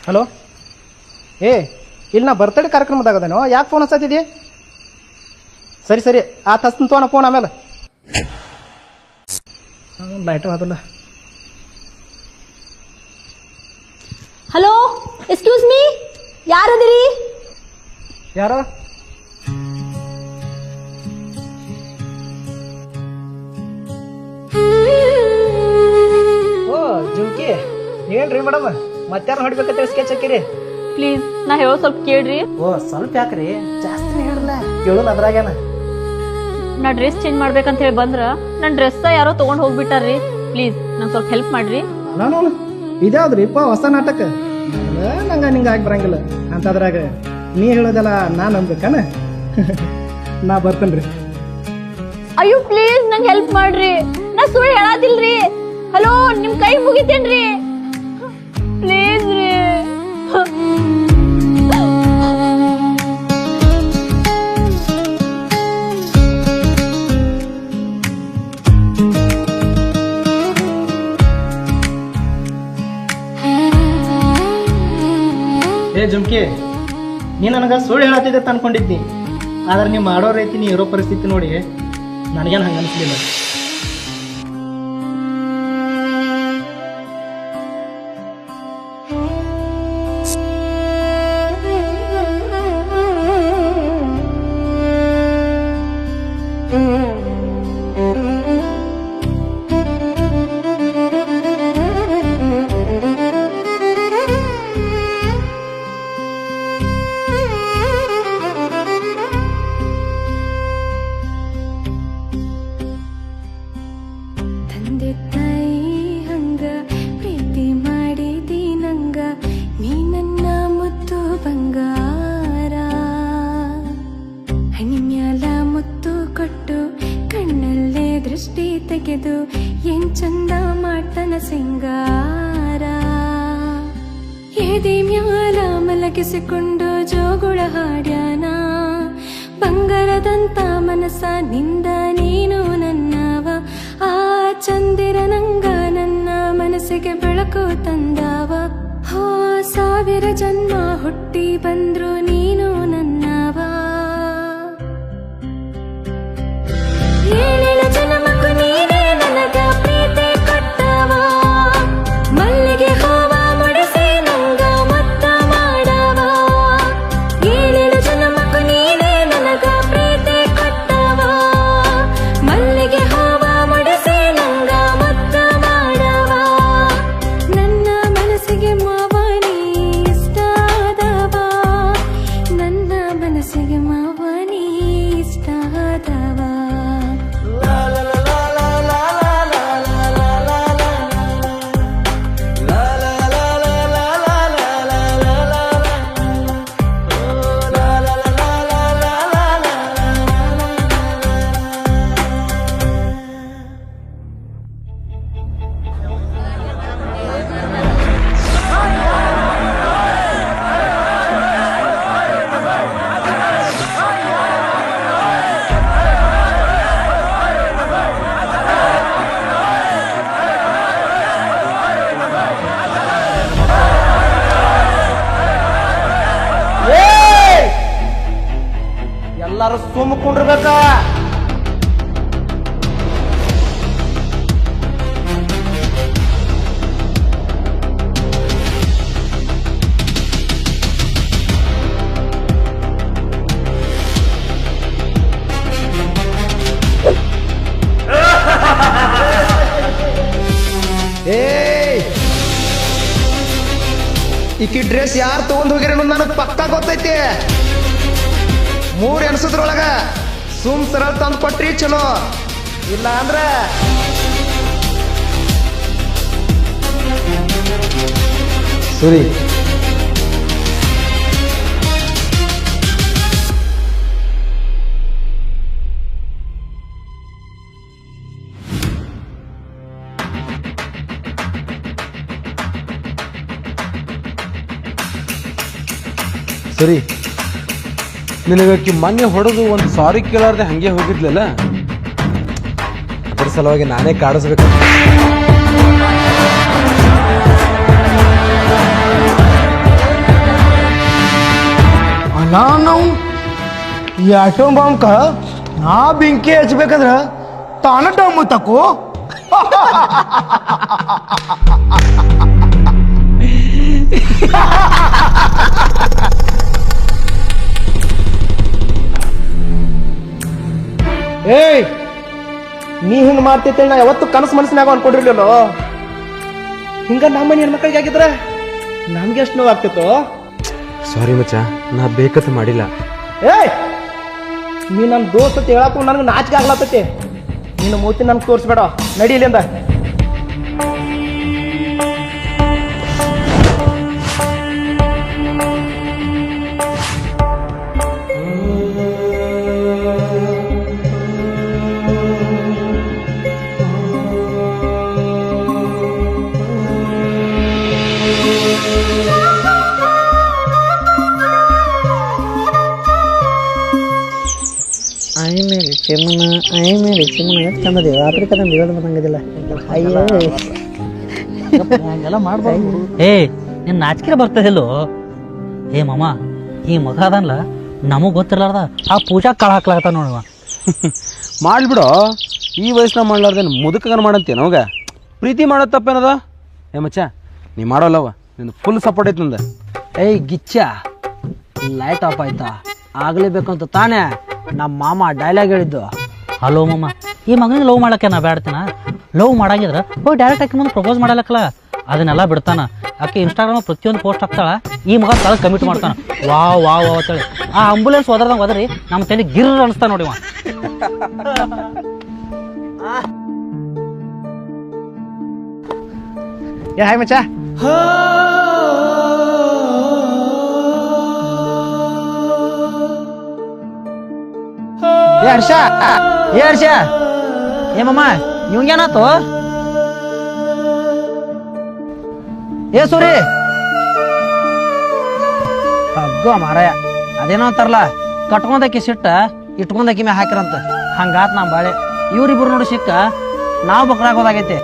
ಹಲೋ, ಏ ಇಲ್ಲಿ ನಾ ಬರ್ತಡೇ ಕಾರ್ಯಕ್ರಮದಾಗದೇನೋ, ಯಾಕೆ ಫೋನ್ ಹಚ್ಚತ್ತಿದ್ದಿ? ಸರಿ ಸರಿ, ಹಚ್ತೀನಿ ತೋಣ ಫೋನ್ ಆಮೇಲೆ. ಲೈಟ್ ಅದಲ್ಲ. ಹಲೋ, ಎಕ್ಸ್ಕ್ಯೂಸ್ ಮೀ, ಯಾರದಿರಿ? ಯಾರೋ ಓ ಜುಮ್ಕಿ, ನೀವೇನ್ರಿ ಮೇಡಮ್? ಮತ್ತಾರು ಹೊಡಿಬೇಕಂತ ಸ್ಕೆಚ್ ಹಾಕಿರಿ? ಪ್ಲೀಸ್, ನಾ ಹೇಳೋ ಸ್ವಲ್ಪ ಕೇಳ್ರಿ. ಓ ಸ್ವಲ್ಪ ಯಾಕ್ರಿ, ಜಾಸ್ತಿ ಹೇಳಲ್ಲ, ಕೇಳೋಣ ಅದ್ರಾಗೇನ. ನಾ ಡ್ರೆಸ್ ಚೇಂಜ್ ಮಾಡ್ಬೇಕಂತ ಹೇಳಿ ಬಂದ್ರ ನನ್ನ ಡ್ರೆಸ್ ಯಾರೋ ತಗೊಂಡ್ ಹೋಗ್ಬಿಟ್ಟಾರ್ರಿ. ಪ್ಲೀಸ್ ನಂಗೆ ಸ್ವಲ್ಪ ಹೆಲ್ಪ್ ಮಾಡ್ರಿ. ನಾನು ಇದ್ಯಾವ್ದ್ರಿಪ್ಪ ಹೊಸ ನಾಟಕ? ನಂಗ ನಿಂಗ ಆಗಿ ಬರಂಗಿಲ್ಲ ಅಂತದ್ರಾಗ ನೀ ಹೇಳೋದಲ್ಲ ನಾ ನಂಬೇಕನ? ನಾ ಬರ್ತೇನ್ರಿ. ಅಯ್ಯೋ ಪ್ಲೀಸ್ ನಂಗೆ ಹೆಲ್ಪ್ ಮಾಡ್ರಿ, ನಾ ಸುಳ್ಳು ಹೇಳಾದಿಲ್ರಿ. ಹಲೋ, ನಿಮ್ ಕೈ ಮುಗಿತೇನ್ರಿ, ಪ್ಲೀಸ್ ರೀ. ಏ ಜುಮ್ಕಿ, ನೀ ನನಗೆ ಸುಳ್ಳು ಹೇಳತ್ತಿದ್ದೆ ಅಂತ ಅನ್ಕೊಂಡಿದ್ನಿ. ಆದ್ರೆ ನೀವು ಮಾಡೋ ರೀತಿ ನೀ ಇರೋ ಪರಿಸ್ಥಿತಿ ನೋಡಿ ನನಗೇನು ಹಂಗೆ ಅನಿಸ್ಲಿಲ್ಲ. ತೆಗೆದು ಏನ್ ಚಂದ ಮಾಡ್ತನ ಸಿಂಗಾರ ಎದೆ ಮ್ಯಾಲ ಮಲಗಿಸಿಕೊಂಡು ಜೋಗುಳ ಹಾಡ್ಯಾನ ಬಂಗಾರದಂತ ಮನಸ್ಸ ನಿಂದ ನೀನು ನನ್ನವ ಆ ಚಂದಿರ ನಂಗ ನನ್ನ ಮನಸ್ಸಿಗೆ ಬೆಳಕು ತಂದವ ಹೋ ಸಾವಿರ ಜನ್ಮ ಹುಟ್ಟಿ ಬಂದ್ರು ನೀನು ನನ್ನವ ಏಳೇಳು ಜನ್ಮಕ್ಕೂ ನೀನೇ ನನಗ ಪ್ರೀತಿ ಕೊಟ್ಟವ ಮಲ್ಲಿಗೆ ಹೂವ ಮುಡಿಸಿ ನಂಗ ಮತ್ತ ಮಾಡವ ಏಳೇಳು ಜನ್ಮಕ್ಕೂ ನೀನೇ ನನಗ ಪ್ರೀತಿ ಕೊಟ್ಟವ ಮಲ್ಲಿಗೆ ಹೂವ ಮುಡಿಸಿ ನಂಗ ಮತ್ತ ಮಾಡವ ನನ್ನ ಮನಸ್ಸಿಗೆ ಮಾವನಿ ಇಷ್ಟ ಆದವ ನನ್ನ ಮನಸ್ಸಿಗೆ ಮಾವನಿ ಇಷ್ಟ ಆದವ ಎಲ್ಲಾರು ಸುಮ್ಮಕೊಂಡಿರ್ಬೇಕ. ಈಕಿ ಡ್ರೆಸ್ ಯಾರು ತಗೊಂಡ್ ಹೋಗಿರ ನನಗೆ ಪಕ್ಕ ಗೊತ್ತೈತಿ. 3 ಎನ್ಸದ್ರೊಳಗ ಸರಳ ತಂದು ಕೊಟ್ರಿ ಚಲೋ, ಇಲ್ಲ ಅಂದ್ರ ಸರಿ. ಸರಿ, ನಿನಗಕ್ಕಿ ಮೊನ್ನೆ ಹೊಡೆದು ಒಂದು ಸಾರಿ ಕೇಳಾರ್ದೆ ಹಂಗೆ ಹೋಗಿದ್ಲಲ್ಲ, ಅದ್ರ ಸಲುವಾಗಿ ನಾನೇ ಕಾಡಿಸ್ಬೇಕು. ಅಲ್ಲ ನಾವು ಈ ಆಟೋಮ್ ಬಾಂಬ್ಕ ನಾ ಬೆಂಕಿ ಹಚ್ಬೇಕಂದ್ರ ತಾನ ಡಮ್ಮು ತಕೋ. ಏಯ್, ನೀ ಹಿಂಗ್ ಮಾಡ್ತೈತೆ ನಾ ಯಾವತ್ತು ಕನಸು ಮನಸ್ಸಿನಾಗ ಅನ್ಕೊಂಡಿರ್ಲಿಲ್ಲೋ. ಹಿಂಗ ನಮ್ಮ ಹೆಣ್ಮಕ್ಳಿಗೆ ಆಗಿದ್ರ ನಮ್ಗೆ ಎಷ್ಟು ನೋವು ಆಗ್ತಿತ್ತು. ಸಾರಿ ಮಚ್ಚ, ನಾ ಬೇಕಂತ ಮಾಡಿಲ್ಲ. ಏಯ್, ನೀ ನನ್ನ ದೋಸ್ತ ಹೇಳಕ್ಕೂ ನನಗೆ ನಾಚಿಕೆ ಆಗ್ಲತ್ತೈತಿ. ನಿನ್ನ ಮೂತಿ ನನ್ಗೆ ತೋರಿಸ್ಬೇಡ, ನಡಿ ಇಲ್ಲಿಂದ. ಚಂದದಿ ರಾತ್ರಿ ಕದ ಬಿಡೋದು ಬಂದಂಗದಿಲ್ಲ. ಅಯ್ಯೋ ಹಂಗೆಲ್ಲ ಮಾಡ್ಬಾರ್ದು. ನಿನ್ ನಾಚಿಕೆ ಬರ್ತದಿಲ್ಲೋ. ಮಾಮ, ಈ ಮಗ ಅದನ್ಲ ನಮಗ್ ಗೊತ್ತಿರ್ಲಾರ್ದ ಆ ಪೂಜಾ ಕಾಳ ಹಾಕ್ಲಾಗತ್ತ ನೋಡುವ. ಮಾಡ್ಬಿಡೋ, ಈ ವಯಸ್ಸಿನ ಮಾಡ್ಲಾರ್ದೇನು ಮುದುಕಗನ ಮಾಡಂತೇನ ಅವಾಗ. ಪ್ರೀತಿ ಮಾಡೋದು ತಪ್ಪೇನದ? ಮಚ್ಚ, ನೀ ಮಾಡೋಲ್ಲವ, ನಿಂದು ಫುಲ್ ಸಪೋರ್ಟ್ ಐತಿ ನಂದ. ಗಿಚ್ಚ, ಲೈಟ್ ಆಫ್ ಆಯ್ತಾ ಆಗ್ಲೇಬೇಕಂತ ತಾನೇ ನಮ್ಮ ಮಾಮ ಡೈಲಾಗ್ ಹೇಳಿದ್ದು. ಹಲೋ ಮಾಮ, ಈ ಮಗನಿಗೆ ಲವ್ ಮಾಡಕ್ಕೆ ನಾ ಬೇಡ್ತೀನ. ಲವ್ ಮಾಡಂಗಿದ್ರ ಹೋಗಿ ಡೈರೆಕ್ಟ್ ಆಕಿ ಮುಂದೆ ಪ್ರಪೋಸ್ ಮಾಡಲಕ್ಕಲ್ಲ, ಅದನ್ನೆಲ್ಲ ಬಿಡ್ತಾನ. ಆಕೆ ಇನ್ಸ್ಟಾಗ್ರಾಮ್ ಪ್ರತಿಯೊಂದು ಪೋಸ್ಟ್ ಹಾಕ್ತಾಳ, ಈ ಮಗ ತಳ ಕಮಿಟ್ ಮಾಡ್ತಾನ. ವಾವ್ ವಾವ್ ಅಂತೇಳಿ ಆ ಆಂಬುಲೆನ್ಸ್ ಹೋದ್ರದಂಗೆ ಹೋದ್ರಿ ನಮ್ಮ ತಲೆ ಗಿರ್ ಅನಿಸ್ತಾ ನೋಡಿವ. ಹಾಯ್ ಮಚ್ಚ. ಹರ್ಷ, ಹರ್ಷ, ಮಾಮ ಇವಂಗೇನಾತು? ಏ ಸೂರಿ ಹಗ್ಗೋ ಮಾರಾಯ, ಅದೇನೋ ಅಂತಾರಲ್ಲ, ಕಟ್ಕೊಂಡಾಕಿ ಸಿಟ್ಟ ಇಟ್ಕೊಂಡಾಕಿ ಮ್ಯಾಗ ಹಾಕಿರಂತ, ಹಂಗಾತ್ ನಾ ಬಾಳೆ. ಇವ್ರಿಬ್ರು ನೋಡಿ ಸಿಕ್ಕ ನಾವು ಬಕ್ರಾಗೋದಾಗೈತೆ.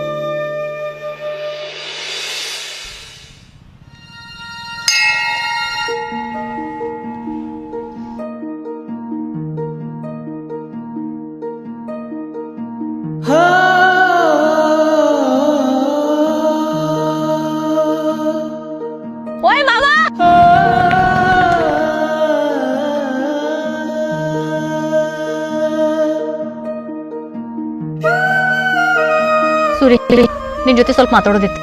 ಓಯ್ ಮಾವ, ಸೂರಿ ನಿನ್ ಜೊತೆ ಸ್ವಲ್ಪ ಮಾತಾಡೋದಿತ್ತು.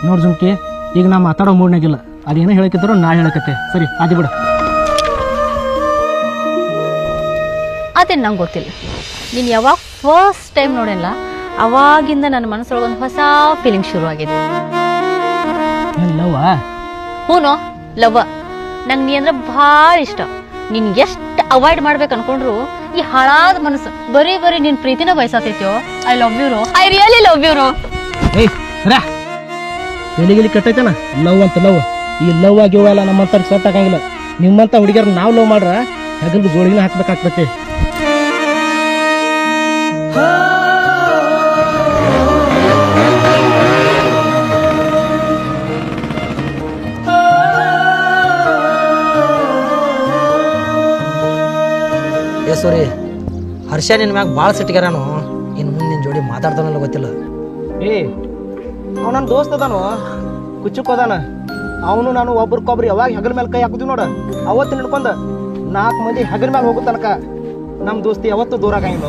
ನೋಡ್ ಜುಮ್ಕಿ, ಈಗ ನಾ ಮಾತಾಡೋ ಮೂಡ್ನಾಗಿಲ್ಲ. ಅದೇನೋ ಹೇಳಕಿದ್ರು ನಾ ಹೇಳಕತ್ತೆ. ಸರಿ ಆದಿ ಬಿಡು. ಅದೇನು ನಂಗೆ ಗೊತ್ತಿಲ್ಲ. ನೀನು ಯಾವಾಗ ಫಸ್ಟ್ ಟೈಮ್ ನೋಡಿಲ್ಲ ಅವಾಗಿಂದ ನನ್ನ ಮನಸ್ಸೊಳಗೆ ಒಂದು ಹೊಸ ಫೀಲಿಂಗ್ ಶುರು ಆಗಿದೆ. ಹೂನೋ ಲವ್. ನಂಗೆ ನೀ ಅಂದ್ರೆ ಭಾಳ ಇಷ್ಟ. ನೀನ್ ಎಷ್ಟು ಅವಾಯ್ಡ್ ಮಾಡ್ಬೇಕು ಅನ್ಕೊಂಡ್ರು ಈ ಹಾಳಾದ ಮನಸ್ಸು ಬರೀ ನಿನ್ ಪ್ರೀತಿನ ಬಯಸತೈತ್ಯೋ. I love you bro, I really love you bro. ಎಲಿಗಿಲಿ ಕೆಟ್ಟೈತನ ಲವ್ ಅಂತ. ಲವ್ ಈ ಲವ್ ಆಗಿವ ಎಲ್ಲ ನಮ್ಮಂತ ಸೆಟ್ ಆಗಂಗಿಲ್ಲ. ನಿಮ್ಮಂತ ಹುಡುಗಿಯರ್ ನಾವು ಲವ್ ಮಾಡ್ರ ಹೆಗಲ್ದು ಜೋಳಿನ ಹಾಕ್ಬೇಕಾಗ್ತೈತಿ. ಸೋರಿ ಹರ್ಷ ನಿನ್ ಮ್ಯಾಗ ಭಾಳ ಸಿಟ್ಟಿಗೆರಾನು. ಇನ್ನು ಮುಂದೆ ನಿನ್ ಜೋಡಿ ಮಾತಾಡ್ತಾನಲ್ಲ ಗೊತ್ತಿಲ್ಲ. ಅವ ನನ್ನ ದೋಸ್ತ್ ಅದಾನು, ಕುಚ್ಚುಕೋದಾನ. ಅವನು ನಾನು ಒಬ್ರಿಗೊಬ್ರು ಯಾವಾಗ ಹೆಗಲ ಮೇಲೆ ಕೈ ಹಾಕುದಿವಿ ನೋಡ, ಅವತ್ತು ನಿಡ್ಕೊಂಡ 4 ಮಂದಿ ಹೆಗಲ ಮೇಲೆ ಹೋಗೋ ತನಕ ನಮ್ಮ ದೋಸ್ತಿ ಯಾವತ್ತೂ ದೂರ ಆಗಂಗಿಲ್ಲ.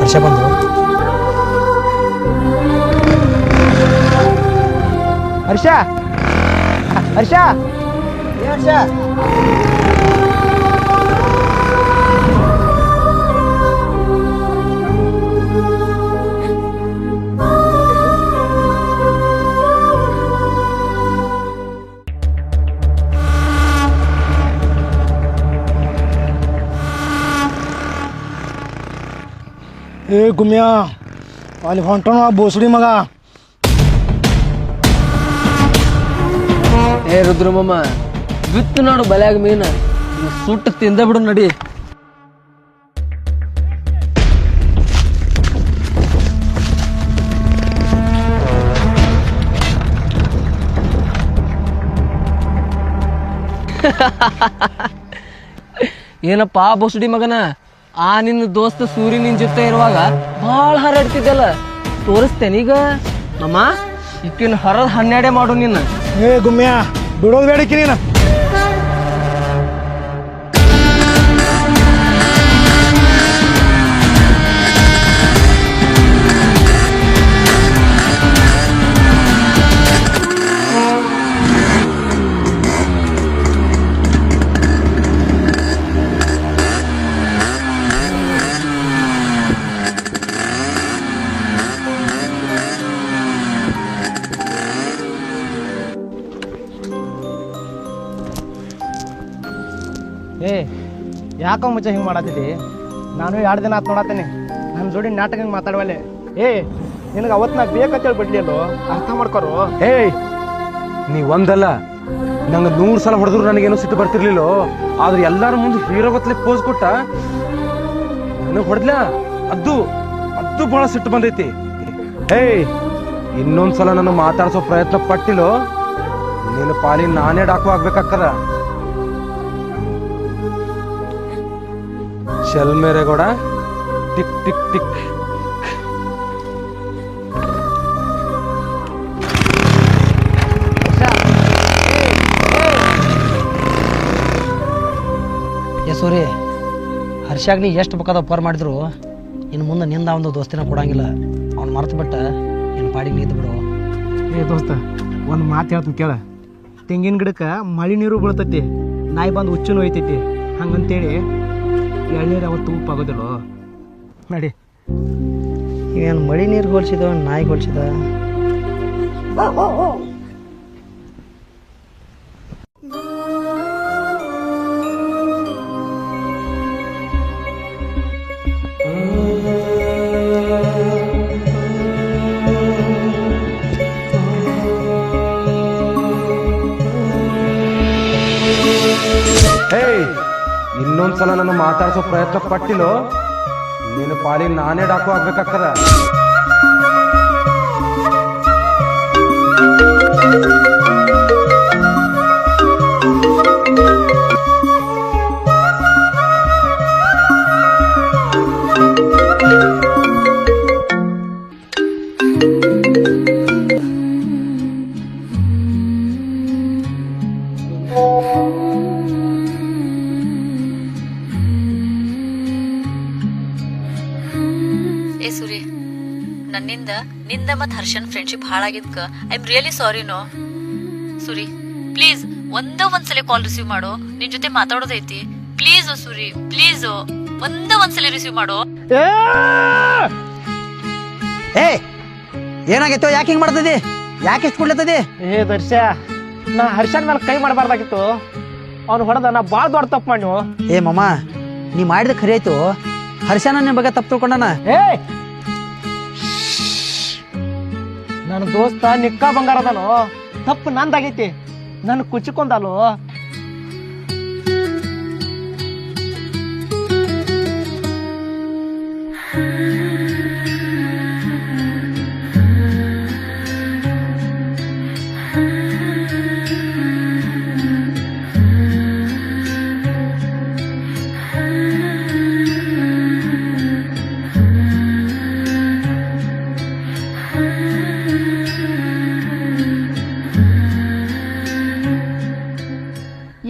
ಹರ್ಷ ಬಂದು ಹರ್ಷ ಹರ್ಷ ಏ ಹರ್ಷ, ಏ ಗುಮ್ಯಾ ಅಲ್ಲಿ ಹೊಂಟೋಣ ಬೋಸಡಿ ಮಗ. ಏ ರುದ್ರಮಮ್ಮ, ಬಿತ್ತು ನೋಡು ಬಲ್ಯಾಗ ಮೀನ, ಸುಟ್ಟು ತಿಂದ ಬಿಡು ನಡಿ. ಏನಪ್ಪಾ ಬೋಸಡಿ ಮಗನ, ಆ ನಿನ್ನ ದೋಸ್ತ ಸೂರಿ ನಿನ್ ಜೊತೆ ಇರುವಾಗ ಭಾಳ ಹಾರಾಡ್ತಿದ್ದಲ್ಲ, ತೋರಿಸ್ತೇನೀಗ ನಮ್ಮ ಇಕ್ಕಿನ ಹೊರದ್ 12 ಮಾಡು ನಿನ್ನ. ಏ ಗುಮ್ಯಾ ಬಿಡೋದು ಬೇಡಿಕೆ ನೀನು. ಏ ಯಾಕೋ ಮುಚ್ಚ ಹಿಂಗೆ ಮಾಡತ್ತಿದ್ದಿ? ನಾನು 2 ದಿನ ಆತ್ ನೋಡತ್ತೀನಿ ನನ್ನ ಜೋಡಿ ನಾಟಕ ಹಿಂಗೆ ಮಾತಾಡುವಲ್ಲೇ. ಏ ನಿನಗೆ ಅವತ್ತು ನಾ ಬೇಕಂತೇಳಿ ಬಿಡ್ಲಿಲ್ಲೋ, ಅರ್ಥ ಮಾಡ್ಕೊರು. ಏಯ್ ನೀ ಒಂದಲ್ಲ ನಂಗೆ 100 ಸಲ ಹೊಡೆದ್ರು ನನಗೇನು ಸಿಟ್ಟು ಬರ್ತಿರ್ಲಿಲ್ಲ. ಆದ್ರೆ ಎಲ್ಲಾರ ಮುಂದೆ ಹೀರೋ ಗೊತ್ತಲೆ ಪೋಸ್ ಕೊಟ್ಟ ನನಗೆ ಹೊಡೆದ್ಲ, ಅದು ಬಹಳ ಸಿಟ್ಟು ಬಂದೈತಿ. ಏಯ್ ಇನ್ನೊಂದ್ಸಲ ನಾನು ಮಾತಾಡ್ಸೋ ಪ್ರಯತ್ನ ಪಟ್ಟಿಲ್ಲೋ, ನಿನ್ನ ಪಾಲಿ ನಾನೇ ಡಾಕು ಆಗ್ಬೇಕಾಗ್ತದ. ಚಲ್ ಮೇರೆ Gowda, tick tick tick. Suri ಹರ್ಷಾಗ್ ನೀ ಎಷ್ಟು ಬೇಕಾದ ಉಪಕಾರ ಮಾಡಿದ್ರು ಇನ್ನು ಮುಂದೆ ನಿಂದ ಒಂದು ದೋಸ್ತಿನ ಕೊಡಂಗಿಲ್ಲ. ಅವ್ನು ಮರ್ತು ಬಿಟ್ಟ ನಿನ್ನ ಪಾಡಿಗೆ ನಿಂತು ಬಿಡು. ಏ ದೋಸ್ತ, ಒಂದು ಮಾತು ಹೇಳ್ತೀನಿ ಕೇಳ. ತೆಂಗಿನ ಗಿಡಕ್ಕೆ ಮಳೆ ನೀರು ಬೀಳ್ತೈತಿ, ನಾಯಿ ಬಂದು ಹುಚ್ಚು ಒಯ್ತೈತಿ. ಹಂಗಂತೇಳಿ ಎಳ್ನೀರು ಅವತ್ತು ಉಪ್ಪಾಗೋದಿಲ್ಲ. ನಡಿ. ಏನು ಮಳೆ ನೀರು ಹೋಲಿಸಿದ ನಾಯಿ ಹೋಲಿಸಿದ? ಇನ್ನೊಂದ್ಸಲ ನಾನು ಮಾತಾಡ್ಸೋ ಪ್ರಯತ್ನ ಪಟ್ಟಿಲ್ಲೋ ನೀನು ಪಾಲಿಗೆ ನಾನೇ ಡಾಕು ಆಗ್ಬೇಕಾಗ್ತದ. ಏ ಸೂರಿ, ನನ್ನಿಂದ ನಿಂದ ಮತ್ ಹರ್ಷನ್ ಫ್ರೆಂಡ್ಶಿಪ್ ಹಾಳಾಗಿದ್ಕ ಐ ಆಮ್ ರಿಯಲಿ ಸಾರಿ ನೋ. ಸೂರಿ ಪ್ಲೀಸ್ ಒಂದ್ಸಲ ಕಾಲ್ ರಿಸೀವ್ ಮಾಡು, ನಿನ್ ಜೊತೆ ಮಾತಾಡೋದೈತಿ. ಪ್ಲೀಸ್ ಸೂರಿ, ಪ್ಲೀಸ್ ಒಂದ್ಸಲ ರಿಸೀವ್ ಮಾಡು. ಏ ಏನಾಗಿತ್ತು? ಯಾಕೆ ಹಿಂಗ್ ಮಾಡ್ತದಿ? ಯಾಕೆ ಇಷ್ಟು ಕುಡ್ಲತ್ತದಿ? ಏ ದರ್ಶ, ನಾ ಹರ್ಷನ್ ಮೇಲೆ ಕೈ ಮಾಡಬಾರ್ದಾಗಿತ್ತು. ಅವ್ನು ಹೊಡೆದ ನಾ ಬಾಳ್ ದೊಡ್ಡ ತಪ್ಪು ಮಾಡಿ. ಏ ಮಮ್ಮ, ನೀ ಮಾಡಿದ ಖರಿ ಆಯ್ತು. ಹರ್ಷನ ನಿನ್ ಬಗ್ಗೆ ತಪ್ಪು ತಿಳ್ಕೊಂಡನ. ಏ ನನ್ನ ದೋಸ್ತ ನಿಕ್ಕ ಬಂಗಾರ ಅದಾನು, ತಪ್ಪು ನಂದಾಗೈತಿ. ನನ್ ಕುಚ್ಚಿಕೊಂಡಾಲು.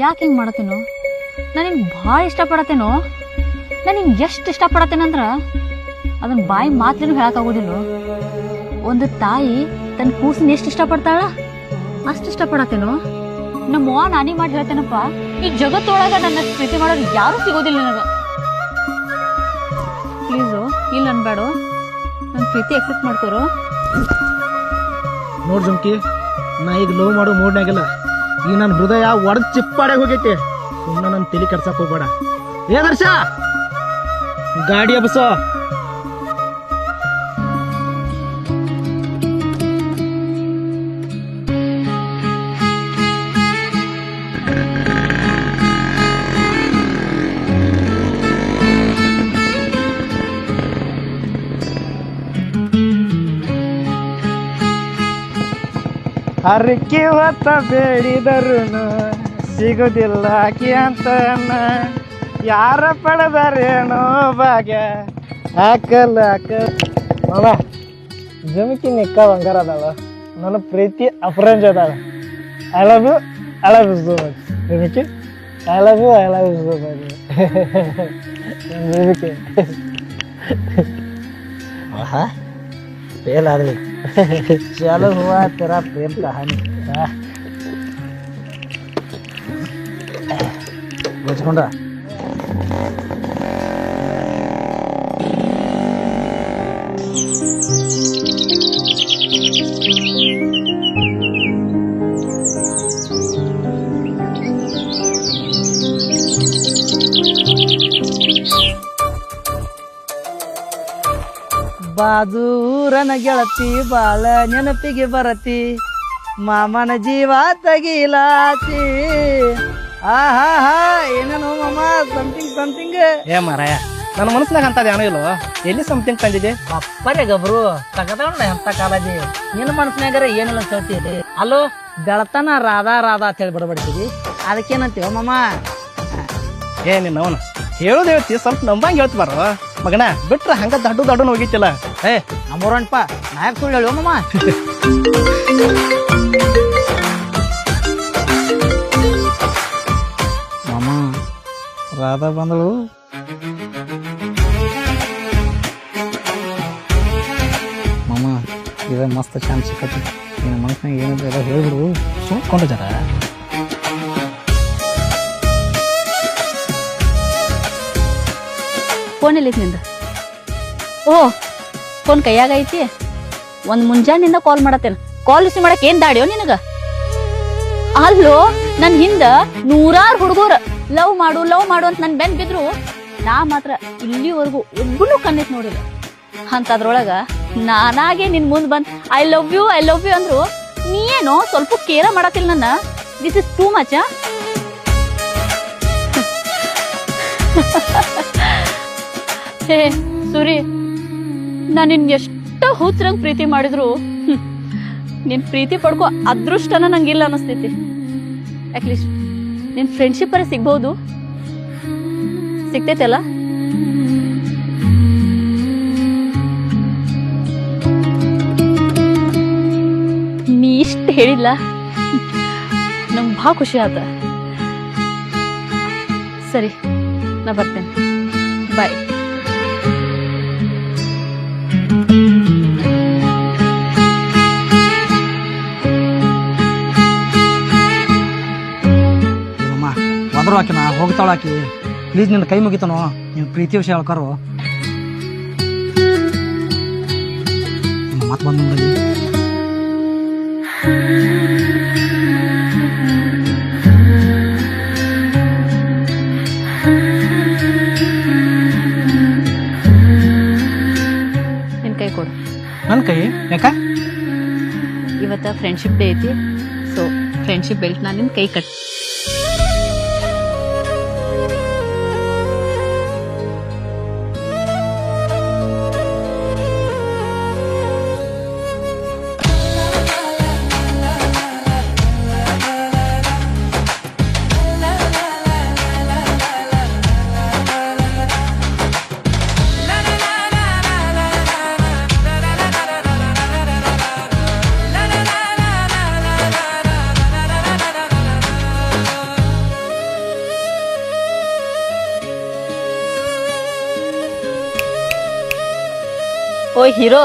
ಯಾಕೆ ಹಿಂಗೆ ಮಾಡತ್ತೇನೋ? ನಾನು ನಿನ್ಗೆ ಭಾಳ ಇಷ್ಟಪಡತ್ತೇನೋ. ನಾನು ನಿನ್ಗೆ ಎಷ್ಟು ಇಷ್ಟಪಡತ್ತೇನಂದ್ರ ಅದನ್ನ ಬಾಯಿ ಮಾತೇನು ಹೇಳಕ್ಕಾಗೋದಿಲ್ಲ. ಒಂದು ತಾಯಿ ತನ್ನ ಕೂಸಿನ ಎಷ್ಟು ಇಷ್ಟಪಡ್ತಾಳ ಅಷ್ಟು ಇಷ್ಟಪಡತ್ತೇನೋ. ನಮ್ಮ ನಾನಿ ಮಾಡಿ ಹೇಳ್ತೇನಪ್ಪ, ಈ ಜಗತ್ತೊಳಗ ನನ್ನ ಪ್ರೀತಿ ಮಾಡೋರು ಯಾರು ಸಿಗೋದಿಲ್ಲ ನನಗೆ. ಪ್ಲೀಸು ಇಲ್ಲ ಅನ್ಬೇಡ, ನನ್ನ ಪ್ರೀತಿ ಎಕ್ಸೆಪ್ಟ್ ಮಾಡ್ಕೋರು. ನೋಡ್ ಜುಮ್ಕಿ, ನಾ ಈಗ ಲವ್ ಮಾಡೋ ಮೂಡ್ನಾಗಿಲ್ಲ. ಈ ನನ್ನ ಹೃದಯ ಒಡೆದ್ ಚಿಪ್ಪಾಡೆ ಹೋಗೈತಿ. ಸುಮ್ಮನೆ ನನ್ನ ತಲೆ ಕೆಡ್ಸಕ್ ಹೋಗ್ಬೇಡ. ಏ ದರ್ಶ, ಗಾಡಿ ಹಬ್ಬಸೋ. ಹರಕೆ ಹೊತ್ತ ಬೇಡಿದರು ಸಿಗುದಿಲ್ಲ ಆಕಿ ಅಂತ ಯಾರ ಪಡೆದರೇನೋ ಭಾಗ್ಯ. ಹಾಕಲ್ಲ ಮಾಮ, ಜಮಕಿ ನಿಕ್ಕ ಬಂಗಾರ ಅದಾಳ. ನನ್ನ ಪ್ರೀತಿ ಅಪರಂಜ ಅದಾಳ. I love you, I love you so much ಜಮಕಿ. I love you, I love you so much ಜಮಕಿ. फेल आदमी. चलो हुआ तेरा प्रेम कहानी. बचकुंडा ಬಾದೂರನ ಗೆಳತಿ ಬಾಳ ನೆನಪಿಗೆ ಬರತಿ, ಮಾಮನ ಜೀವ ತಗಿಲಾತಿ. ಆಹಾ ಏನೇನು ಮಾಮ, ಸಮಥಿಂಗ್. ಏ ಮಾರಾಯ, ನನ್ನ ಮನಸ್ಸಿನಾಗ ಅಂತದ ಏನೋ ಇಲ್ವೋ? ಎಲ್ಲಿ ಸಮಥಿಂಗ್ ತಂದಿದೆ? ಅಪ್ಪರೇ ಗಬ್ರು ತಗದಣ್ಣ ಎಂತ ಕಾಲದಿ. ನಿನ್ನ ಮನಸ್ಸಿನಾಗರ ಏನಿಲ್ಲ ಕೇಳ್ತೀರಿ. ಅಲ್ಲೋ ಬೆಳತನ ರಾಧಾ ಅಂತ ಹೇಳಿ ಬಡಬಡಿಸಿದಿ, ಅದಕ್ಕೇನಂತೀವ ಮಾಮ? ಏ ನಿನ್ನವನ ಹೇಳೋದು ಹೇಳ್ತಿ, ಸ್ವಲ್ಪ ನಂಬಂಗ್ ಹೇಳ್ತಿ ಬಾರ ಮಗನ. ಬಿಟ್ರ ಹಂಗ ದಡ್ಡು ಹೋಗಿತ್ತಿಲ್ಲ. ಏ ನಮ್ಮೂರಣ್ಪ ನಾಯಕ್ ಸುಳ್ಳು ಹೇಳು ಮಾಮ. ಮಾಮ ರಾಧಾ ಬಂದಳು. ಮಾಮ ಇದ ಮಸ್ತ್ ಚಾನ್ಸ್ ಸಿಕ್ಕತಿ. ನಿನ್ನ ಮನಸ್ಸಿನಾಗ ಏನಿದೆ ಎಲ್ಲ ಹೇಳ್ಬಿಡು. ಸುಮ್ಕೊಂಡು ಜರ. ಫೋನ್ ಎಲ್ಲೈತಿ ನಿಂದ? ಓ ಫೋನ್ ಕೈಯಾಗ ಐತಿ. ಒಂದ್ ಮುಂಜಾನಿಂದ ಕಾಲ್ ಮಾಡತ್ತೇನ. ಕಾಲ್ ರಿಸೀವ್ ಮಾಡಕ್ ಏನ್ ದಾಡಿಯೋ ನಿನಗ? ಅಲ್ಲೋ ನನ್ ಹಿಂದ 100 ಹುಡುಗರ ಲವ್ ಮಾಡು ಅಂತ ನನ್ ಬೆನ್ ಬಿದ್ರು, ನಾ ಮಾತ್ರ ಇಲ್ಲಿವರೆಗೂ ಒಬ್ಬನು ಕಣ್ಣೆತ್ ನೋಡಿಲ್ಲ. ಅಂತದ್ರೊಳಗ ನಾನಾಗೆ ನಿನ್ ಮುಂದ್ ಬಂದ್ ಐ ಲವ್ ಯು ಅಂದ್ರು ನೀ ಏನೋ ಸ್ವಲ್ಪ ಕೇರ ಮಾಡತ್ತಿಲ್ಲ ನನ್ನ. This is too much. Hey Suri, ನಾನು ನಿನ್ ಎಷ್ಟ ಹುಚ್ಚರಂಗ್ ಪ್ರೀತಿ ಮಾಡಿದ್ರು ನಿನ್ ಪ್ರೀತಿ ಪಡ್ಕೋ ಅದೃಷ್ಟನ ನಂಗಿಲ್ಲ ಅನಿಸ್ತೈತಿ. ಅಟ್ಲೀಸ್ಟ್ ನಿನ್ ಫ್ರೆಂಡ್ಶಿಪ್ ಅರ ಸಿಗ್ಬಹುದು, ಸಿಗ್ತೈತಲ್ಲ? ನೀ ಇಷ್ಟ ಹೇಳಿಲ್ಲ, ನಂಗೆ ಭಾಳ ಖುಷಿ ಆತ. ಸರಿ, ನಾ ಬರ್ತೇನೆ. ಬಾಯ್. ಆಕಿನ ಹೋಗ್ತಾಳ ಆಕಿ. ಪ್ಲೀಸ್ ನಿನ್ನ ಕೈ ಮುಗಿತಾನೋ, ನೀನು ಪ್ರೀತಿ ವಿಷಯ ಹೇಳ್ಕಾರು. ಮತ್ ಬಂದ ನಿನ್ ಕೈ ಕೊಡು. ನನ್ನ ಕೈ ಯಾಕ? ಇವತ್ತ ಫ್ರೆಂಡ್ಶಿಪ್ ಡೇ ಐತಿ, ಸೊ ಫ್ರೆಂಡ್ಶಿಪ್ ಬೆಲ್ಟ್ ನಾನು ನಿನ್ ಕೈ ಕಟ್. ಓಯ್ ಹೀರೋ,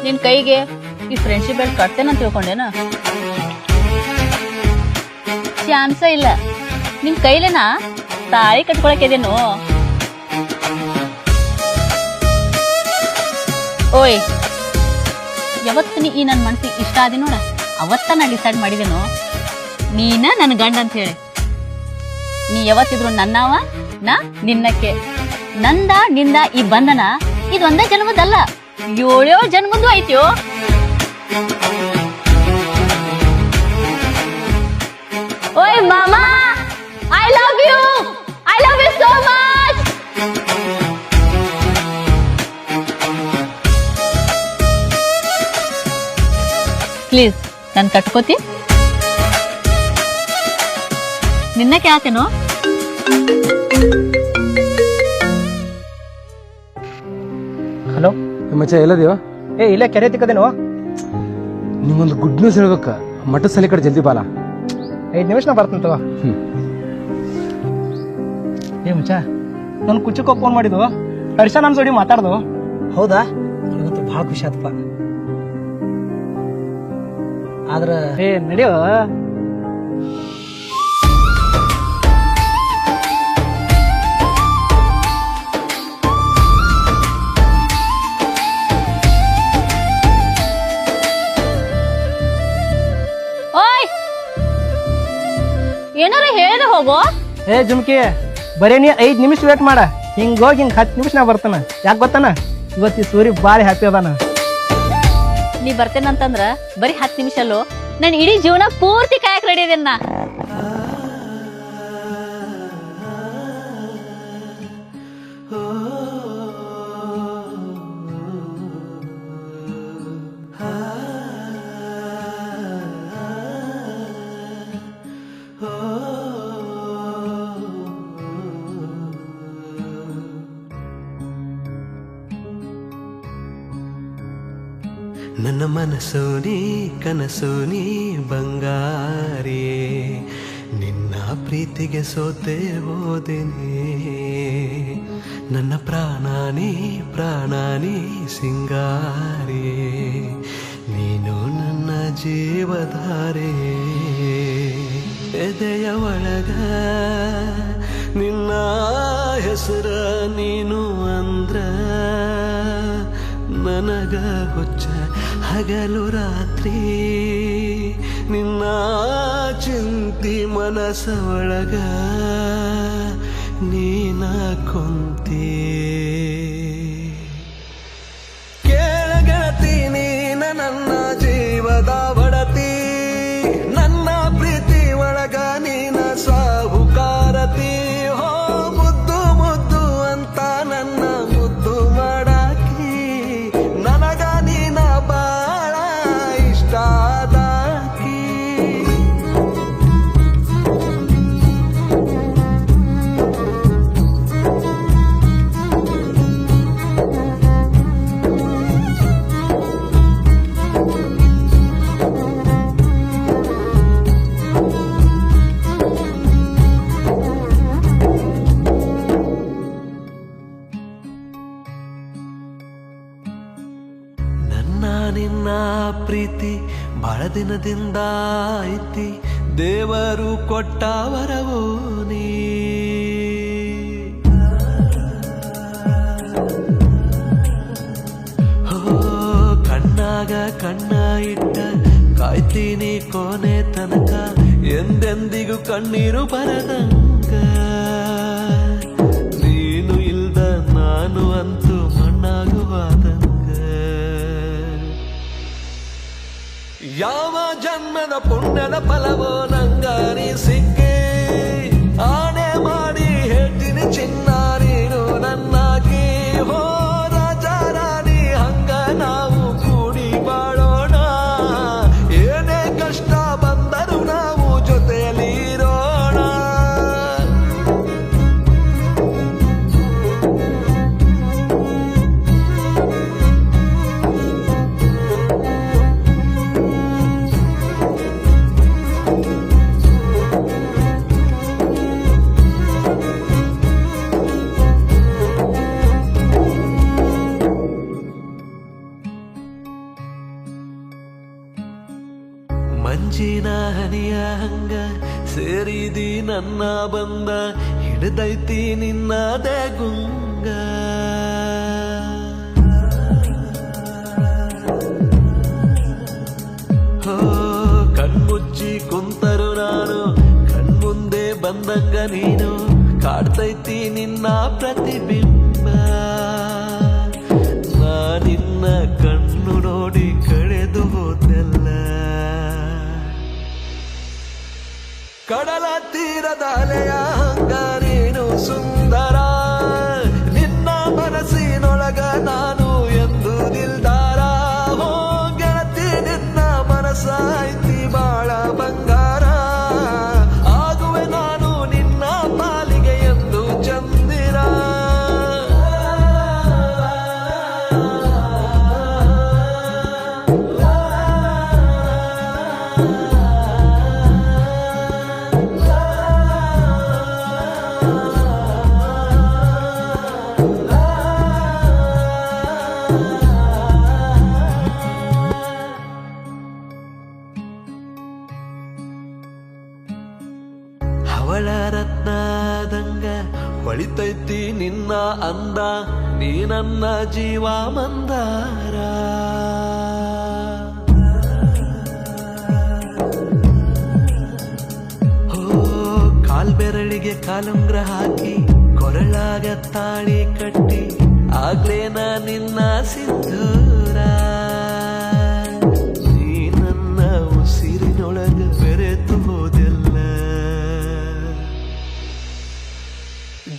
ನಿನ್ ಕೈಗೆ ಈ ಫ್ರೆಂಡ್ಶಿಪ್ ಬೆಲ್ಟ್ ಕಟ್ತೇನಂತ ತಿಳ್ಕೊಂಡೇನ? ಚಾನ್ಸ ಇಲ್ಲ. ನಿನ್ ಕೈಲೇನಾ ತಾಳಿ ಕಟ್ಕೊಳಕಿದೇನು? ಓಯ್, ಯಾವತ್ತು ನೀ ಈ ನನ್ನ ಮನ್ಸಿಗೆ ಇಷ್ಟ ಆದಿ ನೋಡ, ಅವತ್ತ ನಾ ಡಿಸೈಡ್ ಮಾಡಿದೇನು ನೀನ ನನ್ನ ಗಂಡ ಅಂತ ಹೇಳಿ. ನೀ ಯಾವತ್ತಿದ್ರು ನನ್ನವ, ನಾ ನಿನ್ನಕ್ಕೆ. ನಂದ ನಿಂದ ಈ ಬಂಧನ ಇದೊಂದೇ ಜನ್ಮದಲ್ಲ, 7 ಜನ್ಮದ್ದು ಐತ್ಯೋ. ಓಯ್ ಮಾಮಾ, I love you so much. Please ನನ್ ಕಟ್ಕೋತಿ? ನಿನ್ನಕ್ಕೆ ಆತೇನೋ? ಹಲೋ ಮಚ್ಚ ಎಲ್ಲದೇವ? ಇಲ್ಲೇ ಕೆರೆ ತಿಕ್ಕದೇನು? ನಿಂಗೊಂದು ಗುಡ್ ನ್ಯೂಸ್ ಹೇಳ್ಬೇಕ. ಮಠದ ಸಲ ಕಡೆ ಜಲ್ದಿ ಬಾಲ. 5 ನಿಮಿಷ ನಾ ಬರ್ತಂತ. ಮುಚ್ಚ, ನನ್ ಕುಚ್ಚಕ್ಕ ಫೋನ್ ಮಾಡಿದ್ದು, ಹರ್ಷ ನನ್ ಜೋಡಿ ಮಾತಾಡ್ದು. ಹೌದಾ? ನನಗಂತೂ ಭಾಳ ಖುಷಿ ಆತಪ್ಪ. ಆದ್ರ ನಡೆಯೋ. ಏನಾರ ಹೇಳಿದ ಹೋಗೋ. ಜುಮ್ಕಿ, ಬರೀ ನೀ 5 ನಿಮಿಷ ವೇಟ್ ಮಾಡ. ಹಿಂಗೋಗಿ ಹಿಂಗ್ 10 ನಿಮಿಷ ನಾ ಬರ್ತಾನ. ಯಾಕೆ ಗೊತ್ತಾನ? ಇವತ್ತು ಈ ಸೂರಿ ಬಾಳ ಹ್ಯಾಪಿ ಅದಾನ. ನೀ ಬರ್ತೇನಂತಂದ್ರ ಬರೀ 10 ನಿಮಿಷ ಅಲ್ಲೋ, ನನ್ ಇಡೀ ಜೀವನ ಪೂರ್ತಿ ಕಾಯಕ್ ರೆಡಿ ಇದೀನಿ ನಾ. ನನ್ನ ಮನಸ್ಸು ನೀ ಕನಸು ನೀ ಬಂಗಾರಿ, ನಿನ್ನ ಪ್ರೀತಿಗೆ ಸೋತೆ ಹೋದೆನೆ. ನನ್ನ ಪ್ರಾಣ ನೀ ಸಿಂಗಾರಿ, ನೀನು ನನ್ನ ಜೀವಧಾರೆ. ಎದೆಯ ಒಳಗ ನಿನ್ನ ಹೆಸರ ನೀನು ಅಂದ್ರ ನನಗ ಹುಚ್ಚ ಹಗಲು ರಾತ್ರಿ. ನಿನ್ನ ಚಿಂತಿ ಮನಸ ಒಳಗ ನೀನ ಕೊಂತಿ. ಕೇಳಗತಿ ನೀನ ನನ್ನ ಜೀವದ ಬಡತಿ, ನನ್ನ ಪ್ರೀತಿ ಒಳಗ ನೀನ ಸಾಹುಕಾರತಿ. ಹೋ ಮುದ್ದು ನನ್ನ ನಿನ್ನ ಪ್ರೀತಿ ಬಹಳ ದಿನದಿಂದ ಐತಿ ದೇವರು ಕೊಟ್ಟ ವರವೋ ನೀ ಕಣ್ಣಾಗ ಕಣ್ಣ ಇಟ್ಟ ಕಾಯ್ತೀನಿ ಕೊನೆ ತನಕ ಎಂದೆಂದಿಗೂ ಕಣ್ಣೀರು ಬರದಂಗ ನೀನು ಇಲ್ದ ನಾನು ಅಂತೂ ಮಣ್ಣಾಗುವಾದಂಗ ಯಾವ ಜನ್ಮದ ಪುಣ್ಯದ ಫಲವೋ ನಂಗ ನೀ ಸಿಕ್ಕಿ ಆಣೆ ಮಾಡಿ ಹೇಳ್ತೀನಿ ಚಿನ್ನ ನೀನು ನನ್ನಾಗಿ ಹೋ ರಾಜ ರಾಣಿ ಹಂಗ ನಾವು ಕೂಡಿ ಬಾಳೋಣ ಏನೇ ಕಷ್ಟ ಬಂದರೂ ನಾವು ಜೊತೆಯಲ್ಲಿ ಇರೋಣ ಮಂಜಿನ ಹನಿಯ ಹಂಗ ಸೇರಿದಿ ನನ್ನ ಬಂದ ಹಿಡ್ದೈತಿ ನಿನ್ನದೇ ಗುಂಗ ಹೋ ಕಣ್ಮುಚ್ಚಿ ಕುಂತರು ನಾನು ಕಣ್ಮುಂದೆ ಬಂದಂಗ ನೀನು ಕಾಡ್ತೈತಿ ನಿನ್ನ ಪ್ರತಿಬಿಂಬ ನಾ ನಿನ್ನ ಕಣ್ಣು ನೋಡಿ ಕಳೆದು ಹೋದೆಲ್ಲ ಕಡಲ ತೀರದ ಅಲೆಯ ಹಂಗ ನೀನು ಸುಂದರ ನಿನ್ನ ಮನಸ್ಸಿನೊಳಗ ನಾನು ಎಂದು ದಿಲ್ದಾರ ಹೋ ಗೆಳತಿ ನಿನ್ನ ಮನಸ್ಸ ಐತಿ ಬಾಳ ಬಂಗಾರ ಆಗುವೆ ನಾನು ನಿನ್ನ ಪಾಲಿಗೆ ಎಂದು ಚಂದಿರ ಹವಳ ರತ್ನದಂಗ ಹೊಳಿತೈತಿ ನಿನ್ನ ಅಂದ ನೀ ನನ್ನ ಜೀವ ಮಂದಾರ ಹೋ ಕಾಲ್ಬೆರಳಿಗೆ ಕಾಲುಂಗ್ರ ಹಾಕಿ ಕೊರಳಾಗ ತಾಳಿ ಕಟ್ಟಿ ಆಗ್ಲೇನ ನಿನ್ನ ಸಿಂಧೂರ ನೀ ನನ್ನ ಉಸಿರಿನೊಳಗ ಬೆರೆತು ಹೋದೆಲ್ಲ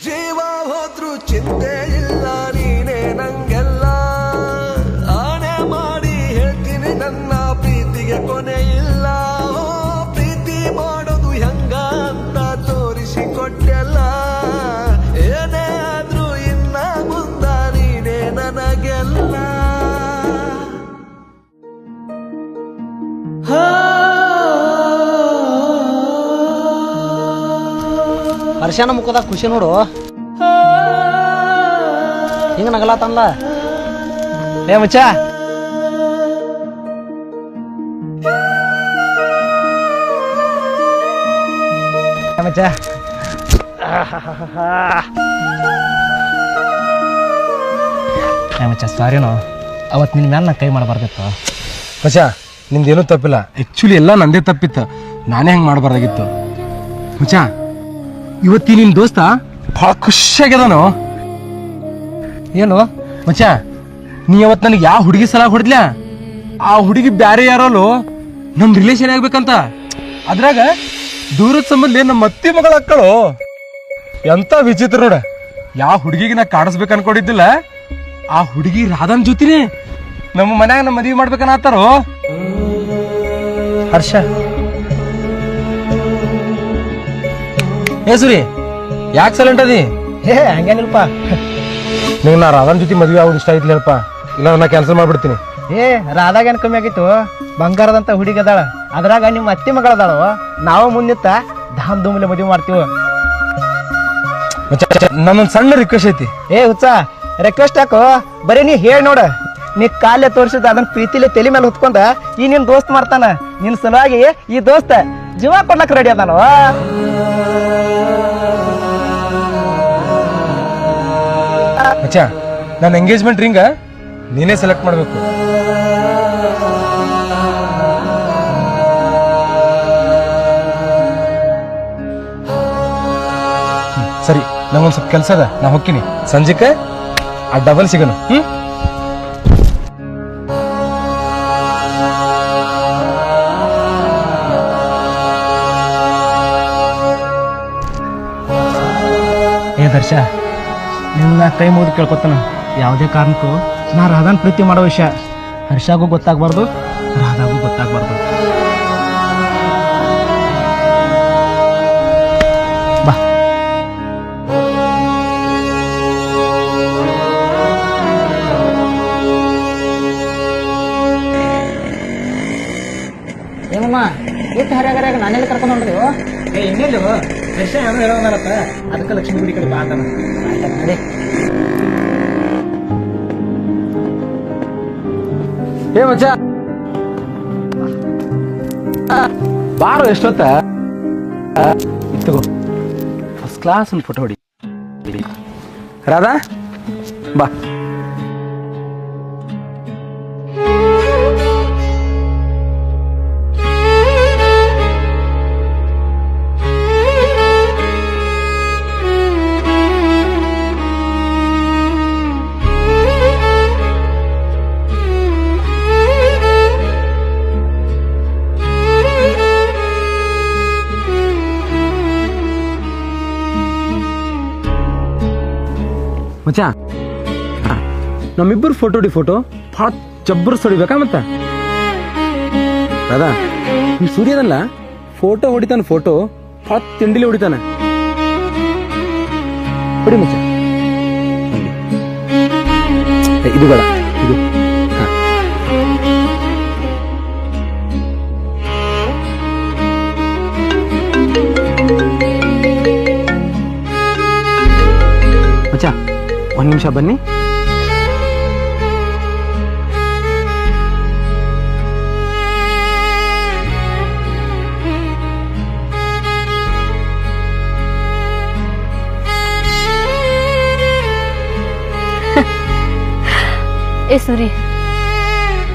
ಜೀವ ಹೋದ್ರು ಚಿಂತೆ ಇಲ್ಲ ನೀನೇ ನಂಗೆಲ್ಲ ಆಣೆ ಮಾಡಿ ಹೇಳ್ತೀನಿ ನನ್ನ ಪ್ರೀತಿಗೆ ಕೊನೆ ಇಲ್ಲ ಓ ಪ್ರೀತಿ ಮಾಡೋದು ಹೆಂಗ ಅಂತ ತೋರಿಸಿಕೊಟ್ಟೆಲ್ಲ ಏನೇ ಆದ್ರೂ ಇನ್ನ ಮುಂದ ನೀನೇ ನನಗೆಲ್ಲ ಹರ್ಷನ ಮುಖದಾಗ ಖುಷಿ ನೋಡು ಹಿಂಗ ನಗಲಾತನ್ಲ ಏ ಮಚ್ಚ ಮಚ್ಚ ಮಚ್ಚ ಸಾರಿನೋ ಅವತ್ತು ನಿನ್ನ ಮ್ಯಾಲ ನಾ ಕೈ ಮಾಡಬಾರ್ದಿತ್ತು ಮಚ್ಚ ನಿಂದೇನೂ ತಪ್ಪಿಲ್ಲ ಆ್ಯಕ್ಚುಲಿ ಎಲ್ಲ ನಂದೇ ತಪ್ಪಿತ್ತು ನಾನೇ ಹೆಂಗೆ ಮಾಡಬಾರ್ದಾಗಿತ್ತು ಮಚ್ಚ ಇವತ್ತಿ ನಿನ್ನ ದೋಸ್ತ ಭಾಳ ಖುಷಿಯಾಗ್ಯದಾನು ಏನು ಮಚ್ಚ ನೀ ಅವತ್ತು ನನಗೆ ಯಾವ ಹುಡುಗಿ ಸಲ ಹೊಡೆದ್ಲ ಆ ಹುಡುಗಿ ಬ್ಯಾರೆ ಯಾರಲ್ಲೋ ನಮ್ಮ ರಿಲೇಷನ್ ಆಗ್ಬೇಕಂತ ಅದ್ರಾಗ ದೂರದ ಸಂಬಂಧ ನಮ್ಮ ಅತ್ತಿ ಮಗಳ ಅಕ್ಕಳು ಎಂತ ವಿಚಿತ್ರ ನೋಡ ಯಾವ ಹುಡುಗಿಗೆ ನಾ ಕಾಡಿಸ್ಬೇಕು ಅನ್ಕೊಂಡಿದ್ದಿಲ್ಲ ಆ ಹುಡುಗಿ ರಾಧನ್ ಜೊತಿನೇ ನಮ್ಮ ಮನ್ಯಾಗ ನಮ್ಮ ಮದುವೆ ಮಾಡ್ಬೇಕನ್ನತ್ತಾರೋ ಹರ್ಷ ಏ ಸುರಿ ಯಾಕೆ ಸೈಲೆಂಟ್ ಅದಿ ಹೇ ಹಂಗೇನಿಲ್ಪ ನಿಂಗೆ ನಾ ರಾಧನ್ ಜೊತೆ ಮದುವೆ ಆಗೋದು ಇಷ್ಟ ಆಯ್ತು ಹೇಳಪ್ಪ ಇಲ್ಲ ನಾ ಕ್ಯಾನ್ಸಲ್ ಮಾಡ್ಬಿಡ್ತೀನಿ ಏ ರಾಧಾಗ ಏನ್ ಕಮ್ಮಿ ಆಗಿತ್ತು ಬಂಗಾರದಂತ ಹುಡುಗಿ ಅದಾಳ ಅದ್ರಾಗ ನಿಮ್ಮ ಅತ್ತಿ ಮಗಳದಾಳು ನಾವು ಮುಂದಿತ್ತ ಧಾಮ್ ಧೂಮ್ಲೆ ಮದುವೆ ಮಾಡ್ತೀವಿ ನನ್ನೊಂದು ಸಣ್ಣ ರಿಕ್ವೆಸ್ಟ್ ಐತಿ ಏ ಹುಚ್ಚ ರಿಕ್ವೆಸ್ಟ್ ಹಾಕು ಬರೀ ನೀ ಹೇಳಿ ನೋಡ ನೀ ಕಾಲೇ ತೋರಿಸಿದ ಅದನ್ನ ಪ್ರೀತಿಲೆ ತಲೆ ಮೇಲೆ ಹೊತ್ಕೊಂಡ ಈ ನಿನ್ ದೋಸ್ತ್ ಮಾಡ್ತಾನ. ನಿನ್ ಸಲುವಾಗಿ ಈ ದೋಸ್ತ ಜೀವ ಕೊಡ್ಲಕ್ ರೆಡಿ ಅದಾನವ. ಮಚ್ಚ ನನ್ನ ಎಂಗೇಜ್ಮೆಂಟ್ ರಿಂಗ ನೀನೇ ಸೆಲೆಕ್ಟ್ ಮಾಡ್ಬೇಕು. ಸರಿ, ನಂಗೊಂದ್ ಸ್ವಲ್ಪ ಕೆಲಸ ಅದ, ನಾ ಹೋಗ್ತೀನಿ. ಸಂಜೆಕ್ಕೆ ಆ ಡಬಲ್ ಸಿಗನು. ಏ ದರ್ಶ, ನಿನ್ನ ಕೈ ಮುಗಿದು ಕೇಳ್ಕೊತಾನ, ಯಾವುದೇ ಕಾರಣಕ್ಕೂ ನಾ ರಾಧಾನ್ ಪ್ರೀತಿ ಮಾಡೋ ವಿಷಯ ಹರ್ಷಾಗೂ ಗೊತ್ತಾಗ್ಬಾರ್ದು, ರಾಧಾಗೂ ಗೊತ್ತಾಗ್ಬಾರ್ದು. ಬಾ. ಏಮಮ್ಮ ಎಷ್ಟು ಹರಿಯಾಗರ್ಯಾಗ ನಾನೆಲ್ಲಿ ಕರ್ಕೊಂಡು ಹೊಂಟ್ರಿವೋ? ಇನ್ನೆಲ್ಲಿ ಹರ್ಷ ಏನೋ ಹೇಳೋನತ್ತ, ಅದಕ್ಕೆ ಲಕ್ಷ್ಮೀ ಗುಡಿ ಕಡೆ ಬಾ ಅಂತಾನ. ನಡಿ. ಏ ಮಚ್ಚ ಬಾರೋ, ಎಷ್ಟೊತ್ತ ಇತ್ತಗೋ ಫಸ್ಟ್ ಕ್ಲಾಸ್ ಒಂದು ಫೋಟೋ ಹೊಡಿ. ರಾಧಾ ಬಾ. ಮಚ್ಚ ನಮ್ಮಿಬ್ಬರು ಫೋಟೋ ಭಾಳ ಜಬ್ಬರ್ಸ್ ಹೊಡಿಬೇಕಾ? ಮತ್ತ ರಾಧಾ, ಈ ಸೂರ್ಯನಲ್ಲ ಫೋಟೋ ಹೊಡಿತಾನ, ಫೋಟೋ ಭಾಳ ತಿಂಡಿಲಿ ಹೊಡಿತಾನ. ಹೊಡಿ ಮಚ್ಚ. ಇದು ಬೇಡ, ಇದು ಮಚ್ಚ ಒಂದ್ ನಿಮಿಷ ಬನ್ನಿ. ಏ ಸೂರಿ,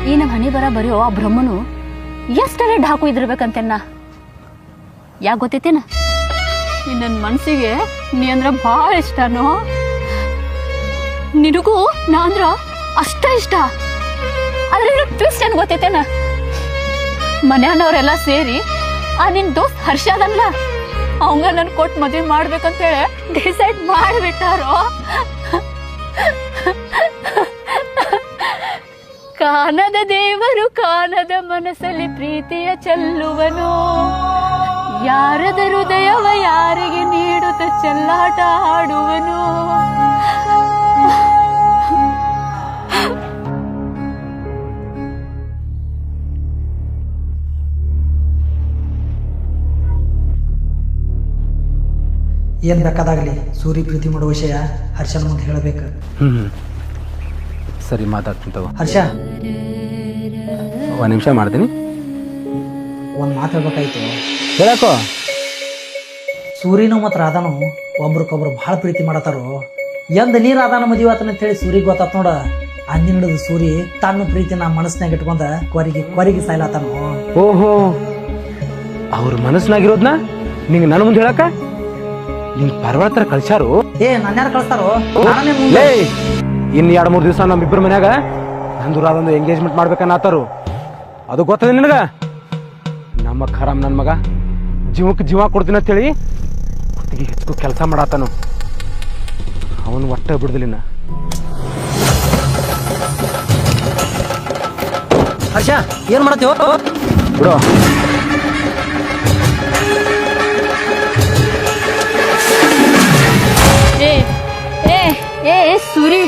ಈ ನಮ್ಮ ಹಣಿ ಬರ ಬರೆಯೋ ಆ ಬ್ರಹ್ಮನು ಎಷ್ಟರೇ ಢಾಕು ಇದಿರ್ಬೇಕಂತೆನ್ನ. ಯಾಕೆ ಗೊತ್ತೈತೇನ? ನನ್ನ ಮನ್ಸಿಗೆ ನೀ ಅಂದ್ರ ಭಾಳ ಇಷ್ಟನೋ. ನಿನಗೂ ನಾ ಅಂದ್ರ ಅಷ್ಟ ಇಷ್ಟ. ಆದ್ರೆ ಟ್ವಿಸ್ಟ್ ಏನ್ ಗೊತ್ತೈತೇನ? ಮನ್ಯಾನವ್ರೆಲ್ಲ ಸೇರಿ ಆ ನಿನ್ ದೋಸ್ತ್ ಹರ್ಷ ಅದನ್ಲ ಅವಂಗ ನನ್ ಕೊಟ್ಟು ಮದ್ವೆ ಮಾಡ್ಬೇಕಂತೇಳಿ ಡಿಸೈಡ್ ಮಾಡಿಬಿಟ್ಟಾರೋ. ಕಾನದ ದೇವರು ಕಾನದ ಮನಸ್ಸಲ್ಲಿ ಪ್ರೀತಿಯ ಚೆಲ್ಲುವನು, ಯಾರದ ಹೃದಯವ ಯಾರಿಗೆ ನೀಡುತ್ತ ಚೆಲ್ಲಾಟ ಆಡುವನು. ಏನ್ ಬೇಕಾದಾಗ್ಲಿ ಸೂರಿ ಪ್ರೀತಿ ಮಾಡೋ ವಿಷಯ ಹರ್ಷನ ಮುಂದೆ ಹೇಳಬೇಕು. ಸರಿ, ಮಾತಾಡ್ತೀನಿ ತಗೋ. ಹರ್ಷ, ಒಂದ್ ನಿಮಿಷ ಮಾಡ್ತೀನಿ. ಒಂದ್ ಮಾತು ಹೇಳ್ಬೇಕಾಯ್ತು. ಹೇಳಕೋ. ಸೂರಿನು ಮತ್ತು ರಾಧಾನು ಒಬ್ರಿಗೊಬ್ರು ಭಾಳ ಪ್ರೀತಿ ಮಾಡತಾರು. ಎಂದ ನೀ ರಾಧಾನ ಮದುವೆ ಆತನ ಅಂತೇಳಿ ಸೂರಿಗೆ ಗೊತ್ತಾತ್ ನೋಡ. ಅಂದಿನ ಹಿಡಿದು ಸೂರಿ ತನ್ನ ಪ್ರೀತಿನ ಮನಸ್ಸಿನಾಗ ಇಟ್ಕೊಂಡ ಕೊರಿಗೆ ಸಾಯ್ಲಾತಾನು. ಓಹೋ, ಅವ್ರ ಮನಸ್ಸಿನಾಗಿರೋದ್ನ ನಿಂಗೆ ನನ್ನ ಮುಂದೆ ಹೇಳಕ ನಿಂಗೆ ಪರ್ವಾಳ ತರ ಕಳ್ಸಾರು. ಏ ನನ್ಯಾರು ಕಳಿಸ್ತಾರೋ? ಇನ್ 2-3 ದಿವಸ ನಮ್ಮಿಬ್ಬರ ಮನ್ಯಾಗ ನಂದು ರಾಧೊಂದು ಎಂಗೇಜ್ಮೆಂಟ್ ಮಾಡ್ಬೇಕನ್ನತ್ತಾರು. ಅದು ಗೊತ್ತದ ನಿನಗ? ನಮ್ಮ ಖರಾಮ್ ನನ್ನ ಮಗ ಜೀವಕ್ಕೆ ಜೀವ ಕೊಡ್ತೀನಿ ಅಂತೇಳಿ ಕುತ್ತಿಗೆ ಹೆಚ್ಚು ಕೆಲಸ ಮಾಡಾತನು. ಅವನು ಒಟ್ಟ ಬಿಡುದಿಲ್ಲ. ಹರ್ಷ, ಏನ್ ಮಾಡತ್ತೀವೋ ಬಿಡು. ಏ ಸೂರಿ,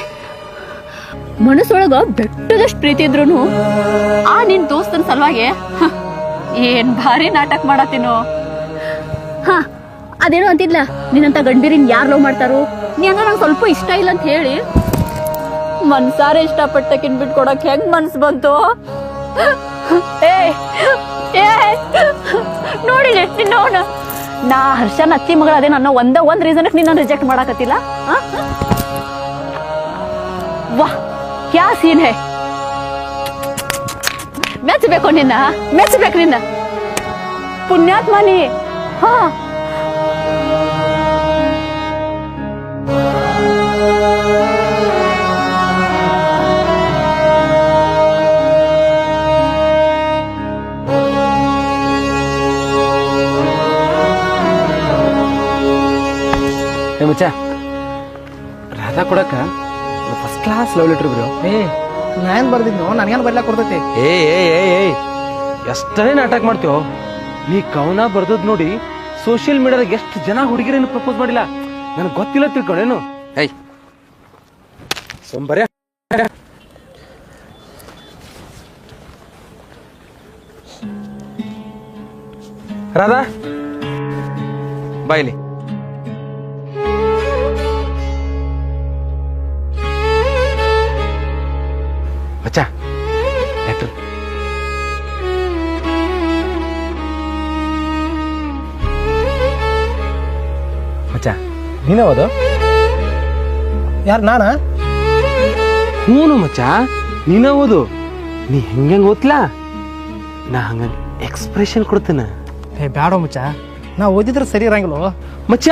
ಮನಸ್ಸೊಳಗ ಬೆಟ್ಟದಷ್ಟು ಪ್ರೀತಿ ಇದ್ರು ಆ ನಿನ್ ದೋಸ್ತನ ಸಲುವಾಗಿ ಏನ್ ಭಾರಿ ನಾಟಕ ಮಾಡತ್ತೀನೋ. ಅದೇನೋ ಅಂತಿದ್ಲ, ನಿನ್ನಂತ ಗಂಡೀರಿನ್ ಯಾರು ಲವ್ ಮಾಡ್ತಾರೋ, ನೀ ಹಂಗ ನಂಗೆ ಸ್ವಲ್ಪ ಇಷ್ಟ ಇಲ್ಲ ಅಂತ ಹೇಳಿ ಮನ್ಸಾರೆ ಇಷ್ಟಪಟ್ಟಕಿನ್ ಬಿಟ್ಕೊಡಕ್ ಹೆಂಗ್ ಮನ್ಸ್ ಬಂತು? ಏ ನೋಡಿ ನಿನ್ನವನ ನಾ ಹರ್ಷನ್ ಅತ್ತಿ ಮಗಳ ಅದೇ ನನ್ನ ಒಂದ್ ರೀಸನ್ ನಿನ್ನ ರಿಜೆಕ್ಟ್ ಮಾಡಾಕತ್ತಿಲ್ಲ. ವಾಹ್ ಕ್ಯಾ ಸೀನ್ ಹೈ. ಮೆಚ್ಚಬೇಕು ನಿನ್ನ ಪುಣ್ಯಾತ್ಮ ನೀ. ಹಾ ಮಚ್ಚ ರಾಧಾ ಕೊಡಕ first class love letter bro. ನಾನ್ ಬರ್ದಿದ್ನು ನನಗೇನು ಬರ್ಲಾಕ್ ಕೊಡ್ತೈತಿ? ಎಷ್ಟೇ ನಾಟಕ ಮಾಡ್ತೇವ ನೀ ಕವನ ಬರ್ದದ್ ನೋಡಿ ಸೋಷಿಯಲ್ ಮೀಡಿಯಾದಾಗ ಎಷ್ಟು ಜನ ಹುಡುಗಿರೇನು ಪ್ರಪೋಸ್ ಮಾಡಿಲ್ಲ ನನಗೆ ಗೊತ್ತಿಲ್ಲ ತಿಳ್ಕೊಂಡೇನು. ಸೋಂಬರ್ಯ ರಾಧಾ ಬಾಯ್ಲಿ. ಮಚ್ಚ ಲೆಟರ್. ಮಚ್ಚ ನೀನ ಓದು. ಯಾರು ನಾನ? ಹ್ಞೂ ಮಚ್ಚ ನೀನ ಓದು. ನೀ ಹೆಂಗ ಓದ್ಲಾ ನಾ ಹಂಗ ಎಕ್ಸ್ಪ್ರೆಷನ್ ಕೊಡ್ತೇನೆ. ಬ್ಯಾಡೋ ಮಚ್ಚ, ನಾ ಓದಿದ್ರೆ ಸರಿ ಇರಂಗಿಲ್ಲ ಮಚ್ಚ.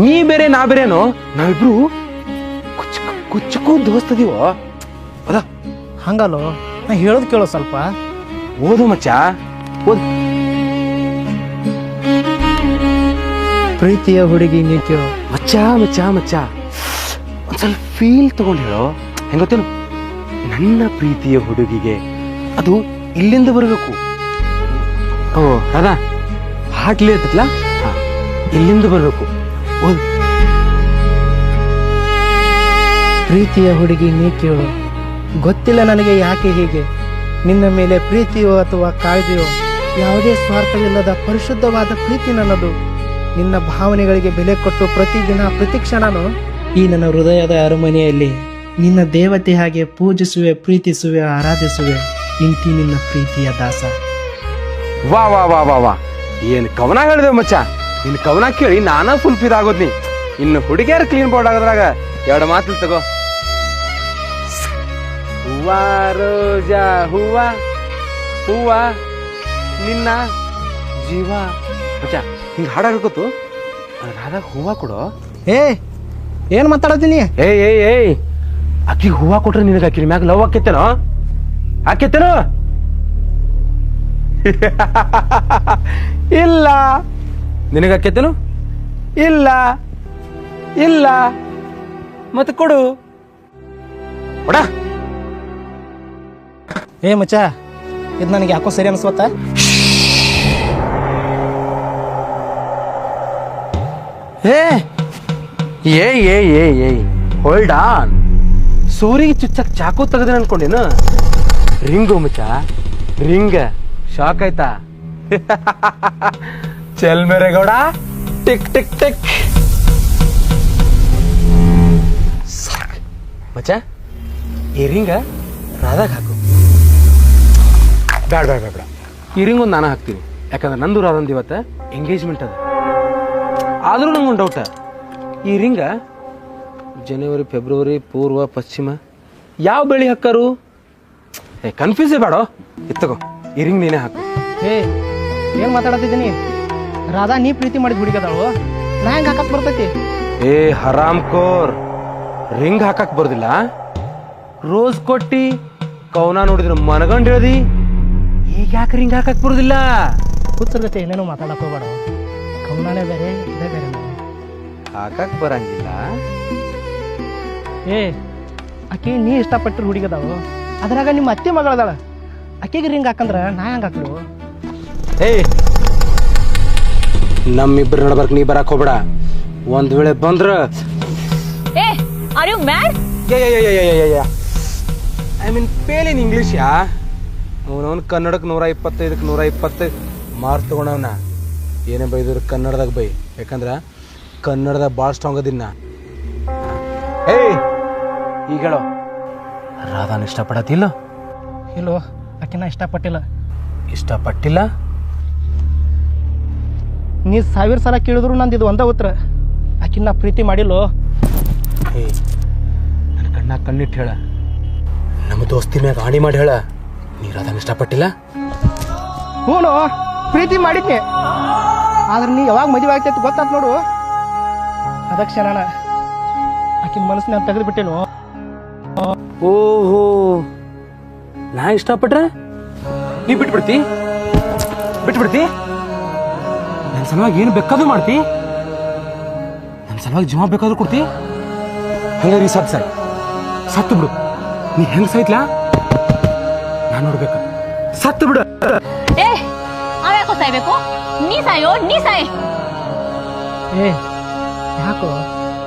ನೀ ಬೇರೆ ನಾ ಬೇರೆನೋ, ನಾವಿಬ್ರು ಕುಚ್ಚಕ್ಕೂ ದೋಸ್ತದೀವೋ. ಅದ ಹಂಗಲ್ಲೋ, ನಾ ಹೇಳೋದು ಕೇಳೋ ಸ್ವಲ್ಪ. ಓದು ಮಚ್ಚ ಓದು. ಪ್ರೀತಿಯ ಹುಡುಗಿ ನೀ ಕೇಳೋ. ಮಚ್ಚ ಮಚ್ಚ ಮಚ್ಚ ಒಂದ್ ಸ್ವಲ್ಪ ಫೀಲ್ ತಗೊಂಡು ಹೇಳೋ. ಹೆಂಗ ಗೊತ್ತೇನು, ನನ್ನ ಪ್ರೀತಿಯ ಹುಡುಗಿಗೆ ಅದು ಇಲ್ಲಿಂದ ಬರಬೇಕು. ಓ ಅದ ಹಾಟ್ಲಿ ಇರ್ತಲ್ಲ, ಇಲ್ಲಿಂದ ಬರಬೇಕು. ಓದು. ಪ್ರೀತಿಯ ಹುಡುಗಿ ನೀ ಕೇಳು, ಗೊತ್ತಿಲ್ಲ ನನಗೆ ಯಾಕೆ ಹೀಗೆ. ನಿನ್ನ ಮೇಲೆ ಪ್ರೀತಿಯೋ ಅಥವಾ ಕಾಳಜಿಯೋ, ಯಾವುದೇ ಸ್ವಾರ್ಥವಿಲ್ಲದ ಪರಿಶುದ್ಧವಾದ ಪ್ರೀತಿ ನನ್ನದು. ನಿನ್ನ ಭಾವನೆಗಳಿಗೆ ಬೆಲೆ ಕೊಟ್ಟು ಪ್ರತಿದಿನ ಪ್ರತಿಕ್ಷಣನು ಈ ನನ್ನ ಹೃದಯದ ಅರಮನೆಯಲ್ಲಿ ನಿನ್ನ ದೇವತೆ ಹಾಗೆ ಪೂಜಿಸುವೆ, ಪ್ರೀತಿಸುವೆ, ಆರಾಧಿಸುವೆ. ಇಂತಿ ನಿನ್ನ ಪ್ರೀತಿಯ ದಾಸ. ವಾ ವಾ ವಾ ವಾ ವಾ ಏನ್ ಕವನ ಹೇಳಿದೆ ಮಚ್ಚ. ನಿನ್ ಕವನ ಕೇಳಿ ನಾನಾ ಫುಲ್ ಫೀಲ್ ಆಗೋದ್ನಿ. ಇನ್ನು ಹುಡುಗಿಯರ್ ಕ್ಲೀನ್ ಬೋರ್ಡ್ ಆಗೋದ್ರಾಗ ಎರಡು ಮಾತು ತಗೋ. ಹೂವ ರೋಜಾ ಹೂವ ಹೂವ ನಿನ್ನ ಜೀವ. ಮಚ್ಚ ಹಿಂಗ ಹಾಡಾಗೋತು ರಾಧಾಗ ಹೂವ ಕೊಡೋ. ಏನ್ ಮಾತಾಡತೀನಿ? ಏಯ್ ಅಕ್ಕಿ ಹೂವ ಕೊಟ್ರೆ ನಿನಗೆ ಅಕ್ಕಿ ಮ್ಯಾಗ ಲವ್ ಆಕೇತೇನೋ? ಆಕೇತೇನೋ? ಇಲ್ಲ. ನಿನಗ ಆಕೇತೇನು? ಇಲ್ಲ ಇಲ್ಲ. ಮತ್ತೆ ಕೊಡು. ಕೊಡ. ಮಚ್ಚ, ಇದು ನನಗೆ ಯಾಕೋ ಸರಿ ಅನ್ಸ್ವತ್ತ. Hold on. ಸೂರಿಗೆ ಚುಚ್ಚಕ್ ಚಾಕು ತೆಗದೇನ ಅನ್ಕೊಂಡೇನು? ರಿಂಗು ಮಚ್ಚ, ರಿಂಗ್. ಶಾಕ್ ಆಯ್ತಾ? ಚಲ್ ಮೇರೆ ಗೌಡ, ಟಿಕ್ ಟಿಕ್ ಟಿಕ್. ಮಚ್ಚ ಈ ರಿಂಗ ರಾಧಾಗ ಹಾಕು. ಬೇಡ ಬೇಡ ಬೇಡ, ಈ ರಿಂಗ್ ಒಂದು ನಾನು ಹಾಕ್ತೀನಿ. ಯಾಕಂದ್ರೆ ನಂದು ರಾಧಂದು ಇವತ್ತು ಎಂಗೇಜ್ಮೆಂಟ್ ಅದ. ಆದ್ರೂ ನಂಗೊಂದು ಡೌಟ, ಈ ರಿಂಗ ಜನವರಿ ಫೆಬ್ರವರಿ ಪೂರ್ವ ಪಶ್ಚಿಮ ಯಾವ ಬೆಳಿ ಹಾಕಾರು? ಕನ್ಫ್ಯೂಸೇ ಬೇಡ, ಇತ್ತಗೋ ಈ ರಿಂಗ್ ನೀನೇ ಹಾಕು. ಏನ್ ಮಾತಾಡತಿದ್ದೀನಿ? ರಾಧಾ ನೀ ಪ್ರೀತಿ ಮಾಡಿದ್ ಹುಡುಗದಾಳು, ನಾ ಹೆಂಗ್ ಹಾಕಕ್ ಬರ್ತೈತಿ? ಹರಾಮ್ ಕೋರ್, ರಿಂಗ್ ಹಾಕಕ್ ಬರ್ದಿಲ್ಲ. ರೋಸ್ ಕೊಟ್ಟಿ ಕವನ ನೋಡಿದ್ರೆ ಮನಗಂಡ್ ಹೇಳ್ದಿ, ಈಗ ಯಾಕೆ ರಿಂಗ್ ಹಾಕಕ್ ಬರುದಿಲ್ಲ? ಕೂತಿರ್ಗತ್ತೆ ಏನೇನೋ ಮಾತಾಡಕ್ ಹೋಗ್ಬೇಡ. ಕವನಾನೇ ಬೇರೆ, ಇದೇ ಬೇರೆ. ಹಾಕಕ್ ಬರಂಗಿಲ್ಲ. ಆಕೆ ನೀ ಇಷ್ಟಪಟ್ಟಿರು ಹುಡುಗದಾಳು, ಅದ್ರಾಗ ನಿಮ್ಮ ಅತ್ತೆ ಮಗಳದಾಳ. ಆಕೆಗೆ ರಿಂಗ್ ಹಾಕಂದ್ರ ನಾ ಹೆಂಗ್ ಹಾಕ್ಲು? ನಮ್ಮಿಬ್ಬರ ನಡ್ಬರ್ಕ್ ನೀ ಬರಕ್ ಹೋಗ್ಬೇಡ. ಒಂದ್ ವೇಳೆ ಬಂದ್ರ I mean fail in English. ಅವನವನ್ ಕನ್ನಡಕ್ಕೆ 125ಕ್ಕೆ 120 ಮಾರ್ಕ್ಸ್ ತಗೊಂಡವನ. ಏನೇ ಬೈದ್ರು ಕನ್ನಡದಾಗ ಬೈ, ಯಾಕಂದ್ರ ಕನ್ನಡದಾಗ ಭಾಳ ಸ್ಟ್ರಾಂಗ್ ಅದಿನ್ನ. ಈಗ ಹೇಳೋ, ರಾಧಾನ ಇಷ್ಟಪಡತ್ತಿಲ್ಲ? ಇಲ್ಲೋ, ಆಕಿನ ಇಷ್ಟಪಟ್ಟಿಲ್ಲ. ಇಷ್ಟಪಟ್ಟಿಲ್ಲ? ನೀ 1000 ಸಲ ಕೇಳಿದ್ರು ನಂದು ಇದು ಒಂದ ಉತ್ತರ. ಆಕಿನ ಪ್ರೀತಿ ಮಾಡಿಲ್ಲೋ. ನನ್ನ ಕಣ್ಣ ಕಣ್ಣಿಟ್ಟು ಹೇಳ, ನಮ್ಮ ದೋಸ್ತಿ ಮ್ಯಾಗ ಆಣಿ ಮಾಡಿ ಹೇಳ, ನೀ ರಾಧಾನ ಇಷ್ಟಪಟ್ಟಿಲ್ಲ? ಹ್ಞೂ, ಪ್ರೀತಿ ಮಾಡಿದ್ನಿ. ಆದ್ರೆ ನೀ ಯಾವಾಗ ಮದುವೆ ಆಗ್ತೈತಿ ಗೊತ್ತಾತ್ ನೋಡು, ಅದಕ್ಕೆ ಕ್ಷಣನ ಆಕಿನ ಮನಸ್ಸನ್ನ ತೆಗೆದು ಬಿಟ್ಟೇನು. ಓಹೋ, ನಾ ಇಷ್ಟಪಟ್ರೆ ನೀ ಬಿಟ್ಬಿಡ್ತಿ? ನನ್ನ ಸಲುವಾಗಿ ಏನು ಬೇಕಾದ್ರೂ ಮಾಡ್ತಿ? ನನ್ನ ಸಲುವಾಗಿ ಜೀವ ಬೇಕಾದ್ರೂ ಕೊಡ್ತಿ? ಹಂಗಾರಿ ಸತ್ತು ಬಿಡು. ನೀ ಹೆಂಗ್ ಸಾಯ್ತ್ಲಾ ನಾನು ನೋಡ್ಬೇಕ. ಸತ್ತು ಬಿಡು. ಏ ಅವ್ಯಾಕೋ ಸಾಯ್ಬೇಕು? ನೀ ಸಾಯ್. ಏ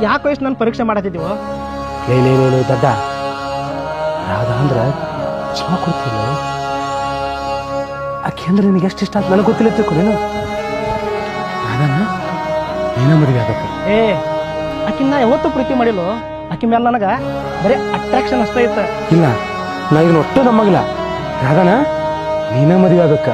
ಯಾಕೋ ಇಷ್ಟು ನನ್ನ ಪರೀಕ್ಷೆ ಮಾಡತ್ತಿದ್ದೀವೋ? ಲೇ ದಡ್ಡ, ರಾಧಾ ಅಂದ್ರ ಜೀವ ಕೊಡ್ತಿಲ್ಲ. ಆಕೆ ಅಂದ್ರೆ ನಿನಗೆ ಎಷ್ಟು ಇಷ್ಟ ಅಂತ ನನಗೆ ಗೊತ್ತಿಲ್ಲ ತಿಳ್ಕೊಳೇನು? ರಾಧಾನ ನೀನ ಮದುವೆ ಆಗಬೇಕು. ಆಕಿನ ಯಾವತ್ತೂ ಪ್ರೀತಿ ಮಾಡಿಲ್ಲ. ಆಕಿ ಮೇಲೆ ನನಗೆ ಬರೀ ಅಟ್ರಾಕ್ಷನ್ ಅಷ್ಟೇ ಇತ್ತ. ಇಲ್ಲ, ನಾ ಇದನ್ನ ಒಟ್ಟು ನಮ್ಮಗಿಲ್ಲ. ರಾಧಾನ ನೀನ ಮದುವೆ ಆಗಬೇಕ.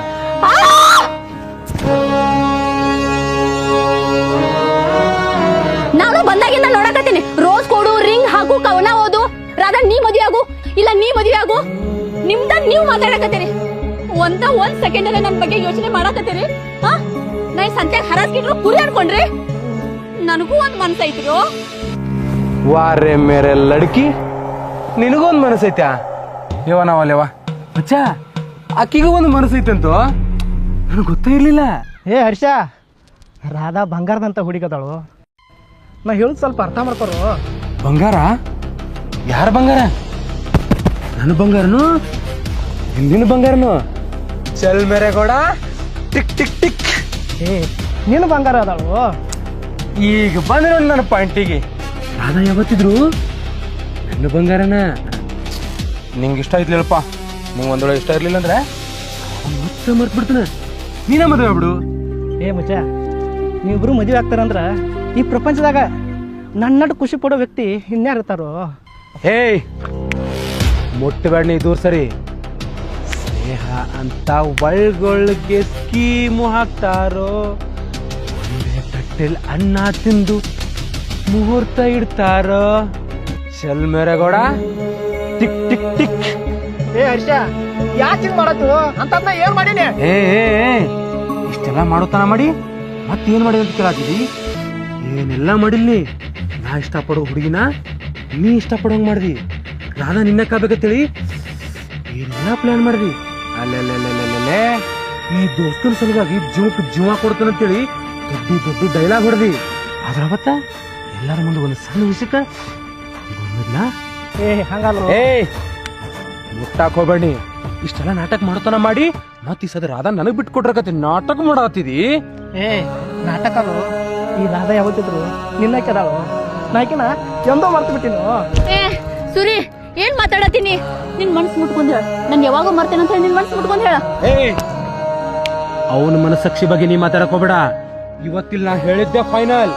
ನಾನು ಬಂದಾಗಿಂದ ನೋಡಕತ್ತೀನಿ. ರೋಸ್ ಕೊಡು, ರಿಂಗ್ ಹಾಕು, ಕವನ ಓದು. ರಾಧಾ ನೀ ಮದುವೆ ಆಗು, ಇಲ್ಲ ನೀ ಮದುವೆ ಆಗು. ನಿಮ್ದ ನೀವು ಮಾತಾಡಕತ್ತೀರಿ. ಒಂದ್ ಸೆಕೆಂಡ್ ಅಲ್ಲ ನನ್ನ ಬಗ್ಗೆ ಯೋಚನೆ ಮಾಡಕತ್ತೀರಿ. ನಾ ಸಂತ್ಯಾಗ ಹರಾಸ್ಕಿಟ್ರು ಕುರಿ ಅನ್ಕೊಂಡ್ರಿ. ನನಗೂ ಒಂದ್ ಮನ್ಸೈತ್ರಿ. ವಾರೆ ಮೇರೆ ಲಡ್ಕಿ, ನಿನಗೊಂದು ಮನಸ್ಸೈತ್ಯಾ? ನಾವಲ್ಲೇವ ಮಚ್ಚ, ಆಕಿಗೂ ಒಂದು ಮನಸ್ಸೈತಂತು ನನಗೆ ಗೊತ್ತೇ ಇರ್ಲಿಲ್ಲ. ಹರ್ಷ, ರಾಧಾ ಬಂಗಾರದಂತ ಹುಡುಗದಳು. ನಾ ಹೇಳುದು ಸ್ವಲ್ಪ ಅರ್ಥ ಮಾಡ್ಕೊರು. ಬಂಗಾರ? ಯಾರ ಬಂಗಾರ? ನನ್ನ ಬಂಗಾರನು? ನಿನ್ನ ಬಂಗಾರನು? ಚಲ್ ಮೇರೆ ಗೋಡ, ಟಿಕ್ ಟಿಕ್ ಟಿಕ್. ನಿನ್ನ ಬಂಗಾರ ಅದಾಳು. ಈಗ ಬಂದ ನೋಡಿ ನನ್ನ ಪಾಯಿಂಟಿಗೆ. ರಾಧಾ ಯಾವತ್ತಿದ್ರು ನನ್ನ ಬಂಗಾರನ. ನಿಂಗೆ ಇಷ್ಟ ಆಯ್ತಲಿಲ್ಲಪ್ಪ. ನಿಂಗೆ ಒಂದೊಳಗೆ ಇಷ್ಟ ಇರ್ಲಿಲ್ಲ ಅಂದ್ರೆ ಮತ್ತೆ ಮರ್ತ್ ಬಿಡ್ತಾನೆ. ನೀನ ಮದುವೆ ಆಗ್ಬಿಡು. ಮಚ್ಚ, ನೀವಿಬ್ರು ಮದುವೆ ಆಗ್ತಾರಂದ್ರ ಈ ಪ್ರಪಂಚದಾಗ ನನ್ನಟ್ಟು ಖುಷಿ ಪಡೋ ವ್ಯಕ್ತಿ ಇನ್ಯಾರು ಇರ್ತಾರೋ? ಮುಟ್ಟಬೇಡ ನೀ, ದೂರ ಸರಿ. ಸ್ನೇಹ ಅಂತ ಒಳ್ಗೊಳ್ಗೆ ಸ್ಕೀಮು ಹಾಕ್ತಾರೋ, ಒಂದೇ ತಟ್ಟೆಲ್ ಅನ್ನ ತಿಂದು ಮುಹೂರ್ತ ಇಡ್ತಾರೋ. ಚಲ್ ಮೇರೆಗೌಡ, ಟಿಕ್ ಟಿಕ್ ಟಿಕ್. ಹರ್ಷ, ಯಾಕೆ ಮಾಡತ್ತು ಅಂತ ಏನ್ ಮಾಡೀನಿ? ಇಷ್ಟೆಲ್ಲ ಮಾಡೋತನ ಮಾಡಿ ಮತ್ತೇನ್ ಮಾಡಿದ ಅಂತ ಕೇಳಾತಿದಿ? ಏನೆಲ್ಲ ಮಾಡಿಲ್ಲಿ. ನಾ ಇಷ್ಟಪಡೋ ಹುಡುಗಿನ ನೀ ಇಷ್ಟಪಡೋಂಗ್ ಮಾಡ್ದಿ. ರಾಧಾ ನಿನ್ನ ಕಾಬೇಕಂತೇಳಿ ಏನೆಲ್ಲ ಪ್ಲಾನ್ ಮಾಡ್ದಿ. ಅಲ್ಲೇ ಈ ದೋಸ್ತನ ಸಲುವಾಗಿ ಜೀವ ಕೊಡ್ತಾನಂತೇಳಿ ದೊಡ್ಡ ಡೈಲಾಗ್ ಹೊಡೆದಿ. ಆದ್ರ ಅವತ್ತ ಎಲ್ಲರ ಮುಂದೆ ಒಂದು ಸಣ್ಣ ವಿಷಯಕ್ಕ ಮುಟ್ಟಾಕ್ ಹೋಗ್ಬೇಡಿ. ಇಷ್ಟೆಲ್ಲ ನಾಟಕ ಮಾಡೋತನ ಮಾಡಿ ಮತ್ ಈ ಸದ ರಾಧಾ ನನಗ್ ಬಿಟ್ಟು ಕೊಟ್ರಕತಿ ನಾಟಕ ಮಾಡಾತಿದಿ. ನಾಟಕ ಈ ರಾಧಾ ಯಾವತ್ತಿದ್ರು ನಿನ್ನ ಕೆದಾಳು. ನಾಕಿನ ಎಂದೋ ಮರ್ತು ಬಿಟ್ಟಿನು. ಸುರಿ, ಏನ್ ಮಾತಾಡತೀನಿ? ನಿನ್ ಮನ್ಸು ಮುಟ್ಕೊಂಡ್ ಹೇಳ. ನನ್ ಯಾವಾಗ ಮರ್ತೇನಂತ ಹೇಳಿ ನಿನ್ ಮನ್ಸು ಮುಟ್ಕೊಂಡ್ ಹೇಳ. ಅವನ ಮನಸ್ಸಾಕ್ಷಿ ಬಗ್ಗೆ ನೀ ಮಾತಾಡಕ್ ಹೋಗ್ಬೇಡ. ಇವತ್ತಿಲ್ಲ ನಾ ಹೇಳಿದ್ದೆ ಫೈನಲ್.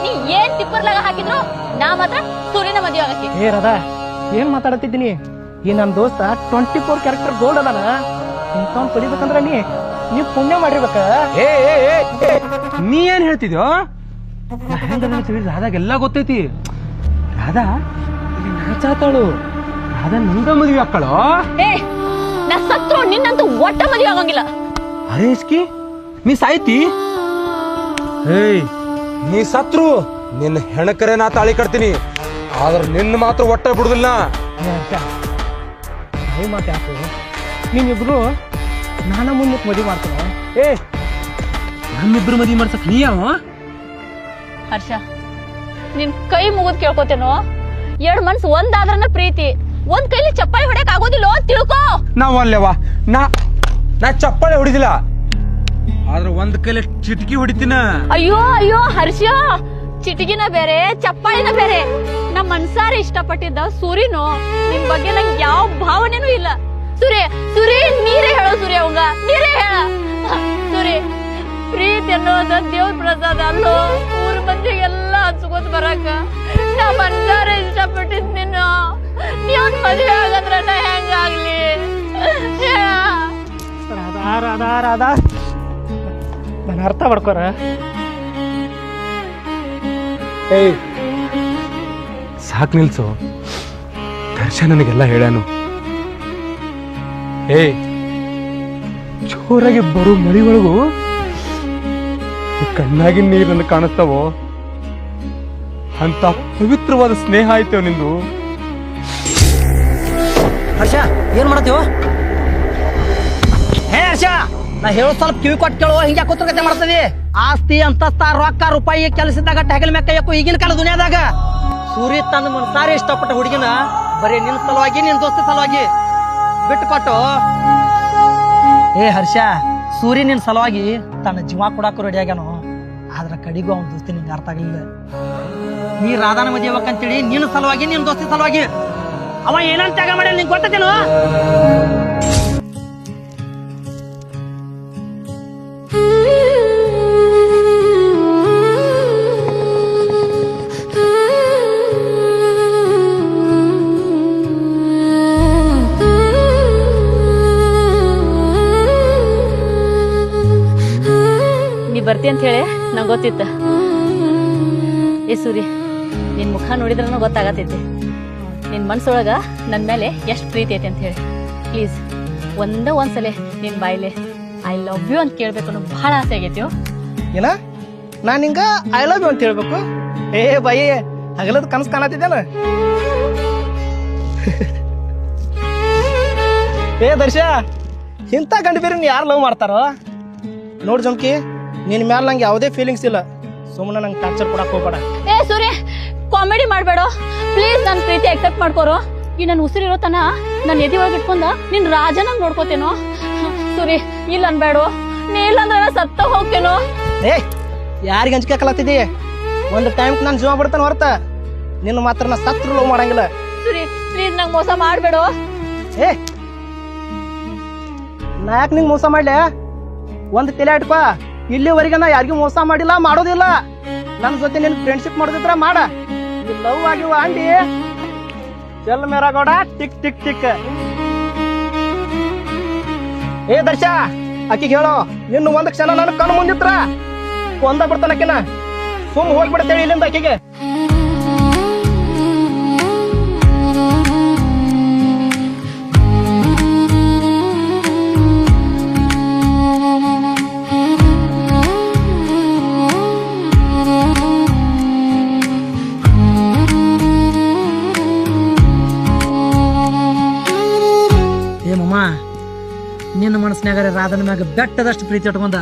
ನೀ ಏನ್ ತಿಪ್ಪರ್ಲಾಗ ಹಾಕಿದ್ರು ನಾ ಮಾತ್ರ ಸೂರ್ಯನ ಮದುವೆ ಆಗಕ್ಕೆ. ರಾಧಾ, ಏನ್ ಮಾತಾಡತಿದ್ದೀನಿ? ಈ ನನ್ ದೋಸ್ತ 24 ಕ್ಯಾರೆಕ್ಟರ್ ಗೋಲ್ಡ್ ಅದಾನ. ಇಂಥವ್ನ್ ಪಡಿಬೇಕಂದ್ರ ನೀ ಪುಣ್ಯ ಮಾಡಿರ್ಬೇಕ. ನೀ ಏನ್ ಹೇಳ್ತಿದ್ಯೋ? ರಾಧಾಗೆಲ್ಲ ಗೊತ್ತೈತಿ. ರಾಧಾ ಇಲ್ಲಿ ನಾಚಾತಾಳು. ರಾಧಾ ನಂಗ ಮದುವೆ ಹಾಕಳು. ನಾ ಸತ್ರು ನಿನ್ನಂತೂ ಒಟ್ಟ ಮದುವೆ ಆಗಂಗಿಲ್ಲ. ಅರೇ ಇಸ್ಕಿ, ನೀ ಸಾಯ್ತಿ? ನೀ ಸತ್ರು ನಿನ್ನ ಹೆಣಕರೆ ನಾ ತಾಳಿ ಕಟ್ತೀನಿ. ಆದ್ರೆ ನಿನ್ನ ಮಾತ್ರ ಒಟ್ಟ ಬಿಡುದಿಲ್ಲ. ಮಾತಾಕು, ನೀವಿಬ್ರು ನಾನ ಮುಂದೆ ಮದುವೆ ಮಾಡ್ತಾನೆ. ನಮ್ಮಿಬ್ರು ಮದುವೆ ಮಾಡ್ಸಕ್ ನೀ ಯಾವ? ಹರ್ಷ, ನಿನ್ ಕೈ ಮುಗಿದ್ ಕೇಳ್ಕೊತೇನೋ. 2 ಮನ್ಸು ಒಂದಾದ್ರನ ಪ್ರೀತಿ. ಒಂದ್ ಕೈಲಿ ಚಪ್ಪಾಳಿ ಹೊಡ್ಯಕ್ ಆಗೋದಿಲ್ಲ, ತಿಳ್ಕೋ. ನಾವ್ ಅಲ್ಲೇವಾ, ನಾ ಚಪ್ಪಾಳಿ ಹೊಡಿದಿಲ್ಲ, ಆದ್ರೆ ಒಂದ್ ಕೈಲಿ ಚಿಟಕಿ ಹೊಡಿತೀನ. ಅಯ್ಯೋ ಹರ್ಷ, ಚಿಟಕಿನ ಬೇರೆ ಚಪ್ಪಾಳಿನ ಬೇರೆ. ನಮ್ ಮನ್ಸಾರ ಇಷ್ಟಪಟ್ಟಿದ್ದ ಸೂರಿನು ನಿಮ್ ಬಗ್ಗೆ ನಂಗೆ ಯಾವ ಭಾವನೆನೂ ಇಲ್ಲ. ಸುರಿ ನೀರೇ ಹೇಳೋ ಸೂರ್ಯ, ಅವಂಗ ನೀರೇ ಹೇಳ. ಸುರಿ, ಪ್ರೀತಿ ಅನ್ನೋದ ದೇವ್ರ ಪ್ರಸಾದ ಅಲ್ಲೋ. ಊರ್ ಮಂದಿಗೆಲ್ಲ ಹಚ್ಕೋತ ಬರಾಕ ನಾ ಮನ್ಸಾರ ಇಷ್ಟಪಟ್ಟಿದ್ ನಿನ್ನ. ನೀವ್ ಮದುವೆ ಆಗಂದ್ರ ನಾ ಹೆಂಗಾಗ್ಲಿ ರಾಧಾ ರಾಧಾ ರಾಧಾ ನನ್ನ ಅರ್ಥ ಮಾಡ್ಕೊರ. ಏಯ್ ಸಾಕ್ ನಿಲ್ಸು. ದರ್ಶನ್ ನನಗೆಲ್ಲ ಹೇಳ್ಯಾನು. ಏಯ್ ಜೋರಾಗಿ ಬರೋ ಮಳಿ ಒಳಗು ಕಣ್ಣಾಗಿನ ನೀರು ನನಗೆ ಕಾಣಿಸ್ತಾವೋ ಅಂತ ಪವಿತ್ರವಾದ ಸ್ನೇಹ ಆಯ್ತೇವ ನಿಂದು. ಹರ್ಷ ಏನ್ ಮಾಡತ್ತೀವ? ಹೇ ಹರ್ಷ, ನಾ ಹೇಳೋ ಸ್ವಲ್ಪ ಕಿವಿ ಕೊಟ್ಟು ಕೇಳುವ. ಹಿಂಗೆ ಕೂತ್ಕತೆ ಮಾಡ್ತದಿ. ಆಸ್ತಿ ಅಂತಸ್ತ ರೊಕ್ಕ ರೂಪಾಯಿ ಕೆಲಸದಾಗ ಹೆಗಲ ಮ್ಯಾಕ ಯಾಕೋ ಈಗಿನ ಕಾಲ ದುನಿಯಾದಾಗ ಸೂರ್ಯ ತನ್ನ ಮನಸಾರಿ ಇಷ್ಟಪಟ್ಟ ಹುಡುಗಿನ ಬರೀ ನಿನ್ ಸಲುವಾಗಿ ನಿನ್ ದೋಸ್ತ ಸಲುವಾಗಿ ಬಿಟ್ಟು ಕೊಟ್ಟು. ಏ ಹರ್ಷ, ಸೂರ್ಯ ನಿನ್ ಸಲುವಾಗಿ ತನ್ನ ಜೀವ ಕೊಡಾಕು ರೆಡಿ ಆಗ್ಯಾನು. ಆದ್ರ ಕಡಿಗೂ ಅವ್ನ ದೋಸ್ತಿ ನಿಂಗೆ ಅರ್ಥ ಆಗಲಿಲ್ಲ. ನೀ ರಾಧಾನ ಮದುವೆ ಆಗ್ಬೇಕಂತೇಳಿ ನಿನ್ನ ಸಲುವಾಗಿ ನಿನ್ ದೋಸ್ತಿ ಸಲುವಾಗಿ ಅವ ಏನಂತ ತ್ಯಾಗ ಮಾಡಿ ನಿಂಗೆ ಗೊತ್ತೇನು? ನೀ ಬರ್ತಿ ಅಂತ ಹೇಳಿ ನಂಗೆ ಗೊತ್ತಿತ್ತ. ಏ ಸೂರಿ, ನಿನ್ ಮುಖ ನೋಡಿದ್ರೂ ಗೊತ್ತಾಗತೈತಿ ನಿನ್ ಮನ್ಸೊಳಗ ನನ್ ಮೇಲೆ ಎಷ್ಟು ಪ್ರೀತಿ ಐತಿ ಅಂತ ಹೇಳಿ. ಪ್ಲೀಸ್ ಒಂದ್ಸಲ ನಿನ್ ಬಾಯ್ಲೆ ಐ ಲವ್ ಯು ಅಂತ ಕೇಳ್ಬೇಕು ಅನ್ನೋ ಬಹಳ ಆಸೆ ಆಗೈತಿ. ಏನ ನಾನ್ ನಿಂಗ ಐ ಲವ್ ಯು ಅಂತ ಹೇಳ್ಬೇಕು? ಏ ಬಾಯಿ, ಹಗಲದ ಕನಸು ಕಾಣತಿದ್ದೇನ? ಏ ದರ್ಶ, ಇಂಥ ಗಂಡ ಬೇರೆ ಯಾರು ಲವ್ ಮಾಡ್ತಾರೋ? ನೋಡ್ ಜಂಕಿ, ನಿನ್ ಮ್ಯಾಲ ನಂಗೆ ಯಾವುದೇ ಫೀಲಿಂಗ್ಸ್ ಇಲ್ಲ. ಸುಮ್ಮನೆ ನಂಗೆ ಟಾರ್ಚರ್ ಕೊಡಕ್ ಹೋಗ್ಬೇಡ. ಏ ಸೂರ್ಯ, ಕಾಮಿಡಿ ಮಾಡ್ಬೇಡ ಪ್ಲೀಸ್. ನನ್ನ ಪ್ರೀತಿ ಅಕ್ಸೆಪ್ಟ್ ಮಾಡ್ಕೋರು. ಈ ನನ್ನ ಉಸಿರಿರೋ ತನ ನನ್ನ ಎದೆ ಒಳಗೆ ಇಟ್ಕೊಂಡ ನಿನ್ ರಾಜನಂಗ್ ನೋಡ್ಕೋತೇನೋ. ಸೂರಿ, ಇಲ್ಲ ಅನ್ಬೇಡ. ನೀ ಇಲ್ಲ ಅಂದ್ರೆ ಸತ್ತ ಹೋಗ್ತೇನೋ. ಏ ಯಾರಿಗೆ ಅಂಜಿಕೆ ಹಾಕಲತ್ತಿದಿ? ಒಂದು ಟೈಮ್ ನಾನು ಜೀವ ಬಿಡ್ತಾನೆ ಹೊರತ ನಿನ್ನ ಮಾತ್ರ ನಾ ಸತ್ರು ಲವ್ ಮಾಡಂಗಿಲ್ಲ. ಸೂರಿ ಪ್ಲೀಸ್, ನಂಗೆ ಮೋಸ ಮಾಡ್ಬೇಡ. ಏ ನಾ ಯಾಕೆ ನಿಂಗೆ ಮೋಸ ಮಾಡ್ಲೆ? ಒಂದು ತಲೆ ಇಟ್ಕೋ, ಇಲ್ಲಿವರೆಗೆ ನಾ ಯಾರಿಗೂ ಮೋಸ ಮಾಡಿಲ್ಲ, ಮಾಡೋದಿಲ್ಲ. ನನ್ನ ಜೊತೆ ನಿನ್ ಫ್ರೆಂಡ್ಶಿಪ್ ಮಾಡೋದಿದ್ರ ಮಾಡ. ಲವ್ ಆಗಿವ ಅಂಡಿ ಚಲ್ ಮೇರಾ ಗೌಡ ಟಿಕ್ ಟಿಕ್ ಟಿಕ್. ಏ ದರ್ಶ, ಆಕಿಗೆ ಹೇಳೋ ಇನ್ನು ಒಂದ್ ಕ್ಷಣ ನನ್ನ ಕಣ್ಣು ಮುಂದಿತ್ರ ಒಂದ ಬಿಡ್ತಾನ ಆಕಿನ. ಸುಮ್ ಹೋಗ್ಬಿಡ್ತೇಳಿ ಇಲ್ಲಿಂದ ಆಕಿಗೆ. ನಿನ್ನ ಮನಸ್ಸಿನಾಗ ರಾಧನ ಮ್ಯಾಗ ಬೆಟ್ಟದಷ್ಟು ಪ್ರೀತಿ ಇಟ್ಕೊಂಡ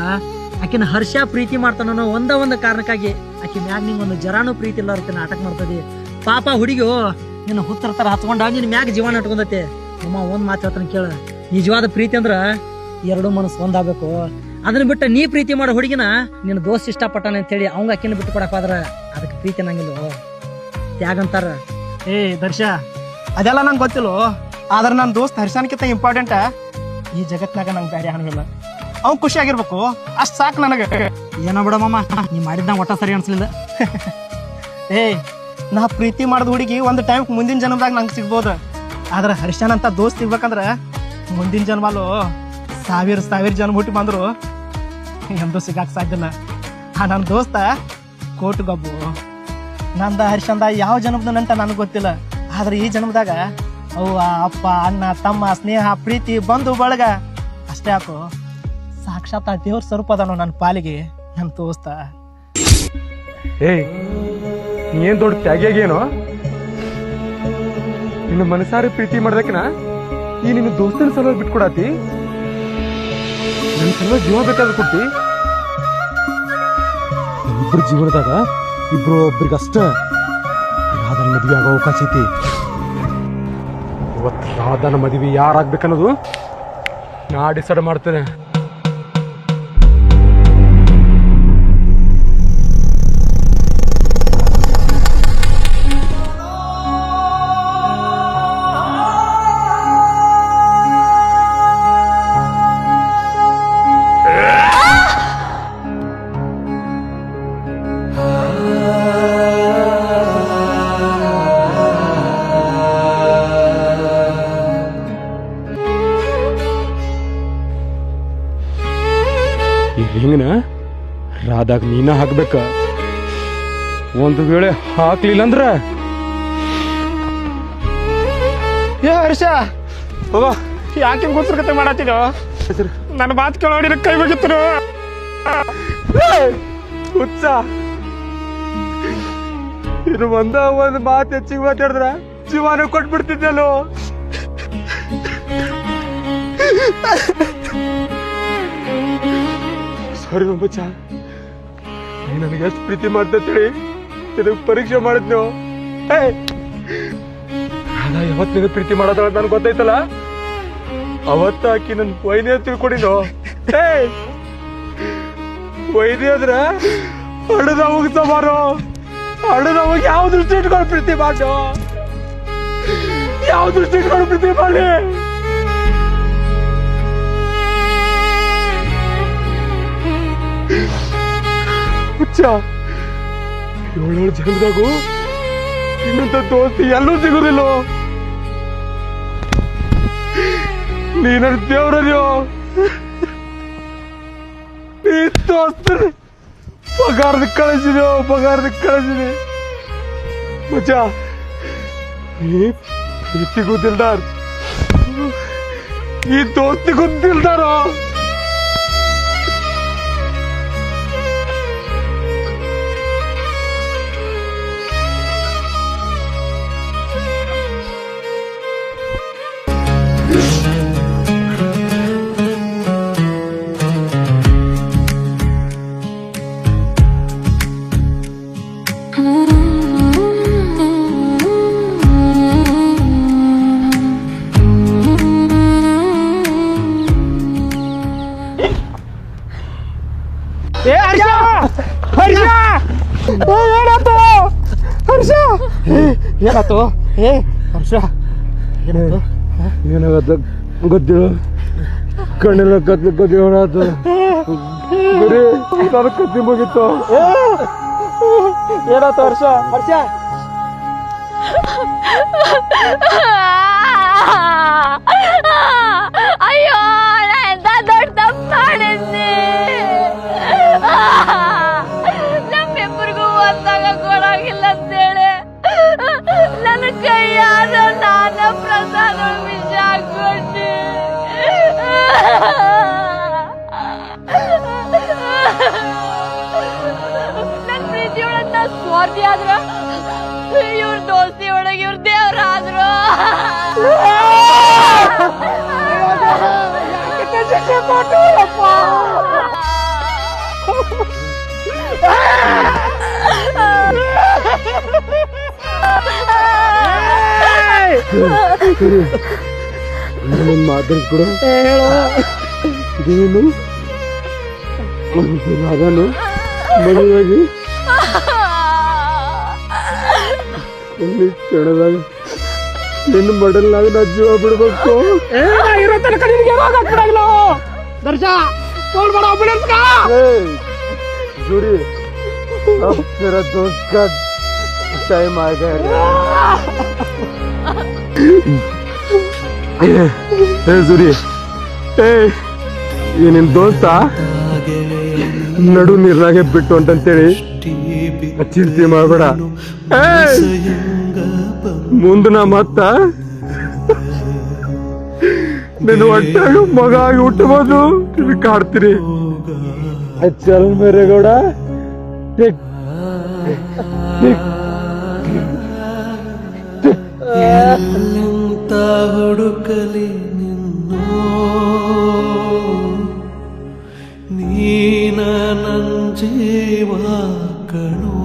ಆಕಿನ ಹರ್ಷ ಪ್ರೀತಿ ಮಾಡ್ತಾನೋ ಒಂದ ಕಾರಣಕ್ಕಾಗಿ ಆಕಿ ಮ್ಯಾಗ ನಿಂಗೊಂದು ಜರಾನು ಪ್ರೀತಿ ಇಲ್ಲ ಅವ್ರ ನಾಟಕ ಮಾಡ್ತದಿ. ಪಾಪ ಹುಡುಗಿ ನಿನ್ನ ಹುತ್ತರ ತರ ಹತ್ಕೊಂಡ ನಿನ್ ಮ್ಯಾಗ ಜೀವನ ಇಟ್ಕೊಂಡೈತಿ. ಅಮ್ಮ ಒಂದ್ ಮಾತು ಹೇಳ್ತಾನೆ ಕೇಳ, ನಿಜವಾದ ಪ್ರೀತಿ ಅಂದ್ರ ಎರಡೂ ಮನಸ್ಸು ಒಂದಾಗಬೇಕು. ಅದನ್ನ ಬಿಟ್ಟ ನೀ ಪ್ರೀತಿ ಮಾಡೋ ಹುಡುಗಿನ ನಿನ್ನ ದೋಸ್ತ್ ಇಷ್ಟಪಟ್ಟಾನ ಅಂತ ಹೇಳಿ ಅವಂಗ ಆಕಿನ ಬಿಟ್ಟು ಕೊಡಕ್ ಹೋದ್ರ ಅದಕ್ಕೆ ಪ್ರೀತಿ ಅನ್ನಂಗಿಲ್ಲ, ತ್ಯಾಗ ಅಂತಾರ. ಏ ದರ್ಶ, ಅದೆಲ್ಲ ನಂಗೆ ಗೊತ್ತಿಲ್ಲ. ಆದ್ರೆ ನನ್ನ ದೋಸ್ತ್ ಹರ್ಷನ್ಕಿಂತ ಇಂಪಾರ್ಟೆಂಟ್ ಈ ಜಗತ್ನಾಗ ನಂಗೆ ಬೇರೆ ಹಣವಿಲ್ಲ. ಅವ್ನು ಖುಷಿ ಆಗಿರ್ಬೇಕು, ಅಷ್ಟ್ ಸಾಕು ನನಗೆ. ಏನೋ ಬಿಡ ಮಾಮ, ನೀ ಮಾಡಿದ್ನ ಒಟ್ಟ ಸರಿ ಅನ್ಸ್ಲಿಲ್ಲ. ಏ ನಾ ಪ್ರೀತಿ ಮಾಡಿದ ಹುಡುಗಿ ಒಂದು ಟೈಮ್ ಮುಂದಿನ ಜನ್ಮದಾಗ ನಂಗೆ ಸಿಗ್ಬೋದು. ಆದ್ರೆ ಹರ್ಷನ್ ಅಂತ ದೋಸ್ತ್ ಸಿಗ್ಬೇಕಂದ್ರ ಮುಂದಿನ ಜನ್ಮಲು ಸಾವಿರ ಜನ್ಮ ಹುಟ್ಟಿ ಬಂದ್ರು ಎಂದೂ ಸಿಗಾಕ್ ಸಾಧ್ಯ ಇಲ್ಲ. ಆ ನನ್ನ ದೋಸ್ತ ಕೋಟಿ ಗಬ್ಬು. ನಂದ ಹರ್ಷಂದ ಯಾವ ಜನ್ಮದ ನಂಟ ನನಗೆ ಗೊತ್ತಿಲ್ಲ. ಆದ್ರೆ ಈ ಜನ್ಮದಾಗ ಅವ್ವ ಅಪ್ಪ ಅಣ್ಣ ತಮ್ಮ ಸ್ನೇಹ ಪ್ರೀತಿ ಬಂಧು ಬಳಗ ಅಷ್ಟೇ ಯಾಕೋ ಸಾಕ್ಷಾತ್ ಆ ದೇವ್ರ ಸ್ವರೂಪ ಅದಾನೋ ನನ್ನ ಪಾಲಿಗೆ ನನ್ನ ದೋಸ್ತ. ಏಯ್ ನೀ ಏನ್ ದೊಡ್ಡ ತ್ಯಾಗಿಯಾಗೇನೋ? ನಿನ್ನ ಮನಸಾರಿ ಪ್ರೀತಿ ಮಾಡ್ದಕ್ಕಿನ ಈ ನಿನ್ನ ದೋಸ್ತನ ಸಲುವಾಗಿ ಬಿಟ್ಕೊಡತಿ. ನನ್ನ ಸಲುವಾಗಿ ಜೀವ ಬೇಕಾದ್ರೆ ಕೊಡ್ತಿ. ಇಬ್ರು ಜೀವನದಾಗ ಇಬ್ರು ಒಬ್ರಿಗಷ್ಟ ರಾಧನ ಮದ್ವೆ ಆಗೋ ಅವಕಾಶ ಐತಿ. ಇವತ್ತು ರಾಧನ ಮದ್ವೆ ಯಾರಾಗ್ಬೇಕನ್ನೋದು ನಾ ಡಿಸೈಡ್ ಮಾಡ್ತೇನೆ. ಹಿಂಗನ ರಾಧಾಗ್ ನೀನ ಹಾಕ್ಬೇಕ. ಒಂದು ವೇಳೆ ಹಾಕ್ಲಿಲ್ಲ ಅಂದ್ರ ಹರ್ಷ ಯಾಕೆ ಗುಸ್ರಕತೆ ಮಾಡತ್ತಿರೋ? ನನ್ನ ಮಾತು ಕೇಳೋಡಿ ಕೈ ಮುಗಿತರು. ಹುಚ್ಚ, ಇದು ಒಂದು ಮಾತು ಹೆಚ್ಚಿಗೆ ಮಾತಾಡಿದ್ರ ಜೀವನ ಕೊಟ್ಬಿಡ್ತಿದ್ದಲ್ಲೋ. ಸಾರಿ ಬಚ್ಚ, ನೀ ನನಗೆ ಎಷ್ಟು ಪ್ರೀತಿ ಮಾಡ್ತೇಳಿ ನಿನಗೆ ಪರೀಕ್ಷೆ ಮಾಡಿದ್ನು. ನಾನು ಯಾವತ್ತು ನಿನಗೆ ಪ್ರೀತಿ ಮಾಡೋದ ನನ್ಗೆ ಗೊತ್ತೈತಲ್ಲ, ಅವತ್ತ ಆಕಿ ನನ್ ವೈದ್ಯ ತಿಳ್ಕೊಂಡಿನೋ. ವೈದ್ಯ ಆದ್ರ ಹಡದ ಮುಗಿಸಬಾರೋ, ಹಡದ ಹೋಗಿ ಯಾವ ದೃಷ್ಟಿ ಇಟ್ಕೊಂಡು ಪ್ರೀತಿ ಮಾಡೋ, ಯಾವ ದೃಷ್ಟಿ ಇಟ್ಕೊಂಡು ಪ್ರೀತಿ ಮಾಡಿ. ಹುಚ್ಚ, 7 ಜನದಾಗೂ ಇನ್ನಂತ ದೋಸ್ತಿ ಎಲ್ಲೂ ಸಿಗುದಿಲ್ಲ. ನೀನ ದೇವ್ರದ್ಯೋ, ನೀ ದೋಸ್ತ ಪಗಾರದ ಕಳಿಸಿದೆ ಮಚ್ಚ. ಈ ಪ್ರೀತಿಗೂ ದಿಲ್ದಾರ್, ಈ ದೋಸ್ತಿಗೂ ದಿಲ್ದಾರೋ. ಏನಾಯ್ತು? ಹರ್ಷ ಏನಾಗತ್ತ ಗೊತ್ತಿಲ್ಲ, ಕಣ್ಣೆಲ್ಲ ಕತ್ತಿ ಬರೀ ಕತ್ತಿ ಮುಗಿತ್ತು. ಏನಾಯ್ತು ಹರ್ಷ? ಅಯ್ಯೋ, ಎಂತ ದೊಡ್ಡ ತಪ್ಪು ಮಾಡಿದ್ನಿ. ನಮ್ಮಿಬ್ಬರಿಗೂ ಒಂದಾಗ ಕೊಡಾಗಿಲ್ಲ ಅಂತೇಳಿ ನನ್ನ ಕೈಯಾದ ನಾನ ಪ್ರಸಾದ ವಿಷ ಹಾಕ್ಕೊಂಡೆ. ನನ್ನ ಪ್ರೀತಿಯೊಳಗ ನಾ ಸ್ವಾರ್ಥಿ ಆದ್ರ, ಇವ್ರ ದೋಸ್ತಿ ಒಳಗೆ ಇವ್ರ ದೇವ್ರಾದ್ರು. ಮಾತಾಡ್ಕೊಡು. ನೀನು ರಾಧಾನು ಮದುವಾಗಿ ಒಂದು ಕ್ಷಣದಾಗ ನಿನ್ನ ಮಡಲ್ನಾಗ ನಾ ಜೀವ ಬಿಡ್ಬೇಕು. ಇರೋ ತನಕ ನಿನಗೆ ಬಿಡಾಗಿಲ್ಲ ದರ್ಶ. ತೋಲ್ ಮಾಡ ಆಂಬುಲೆನ್ಸ್ ಕಾ ಜೂರಿ, अब तेरा दोस्त का टाइम आ गया. ಜೂರಿ, ಈ ನಿನ್ ದೋಸ್ತ ನಡು ನೀರ್ನಾಗೆ ಬಿಟ್ಟು ಅಂತಂತೇಳಿ ಚಿಂತೆ ಮಾಡ್ಬೇಡ. ಮುಂದಿನ ಮತ್ತ ನಿನ್ನ ಒಟ್ಟಾಗ ಮಗ ಆಗಿ ಹುಟ್ಟಬಹುದು ಕಾಡ್ತೀರಿ. ಚಲ್ ಮೇರೆ ಗೌಡ, ಎಲ್ಲೆಂತ ಹುಡುಕಲಿ ನಿನ್ನೋ, ನೀನ ನನ್ ಜೀವ ಕಣೋ.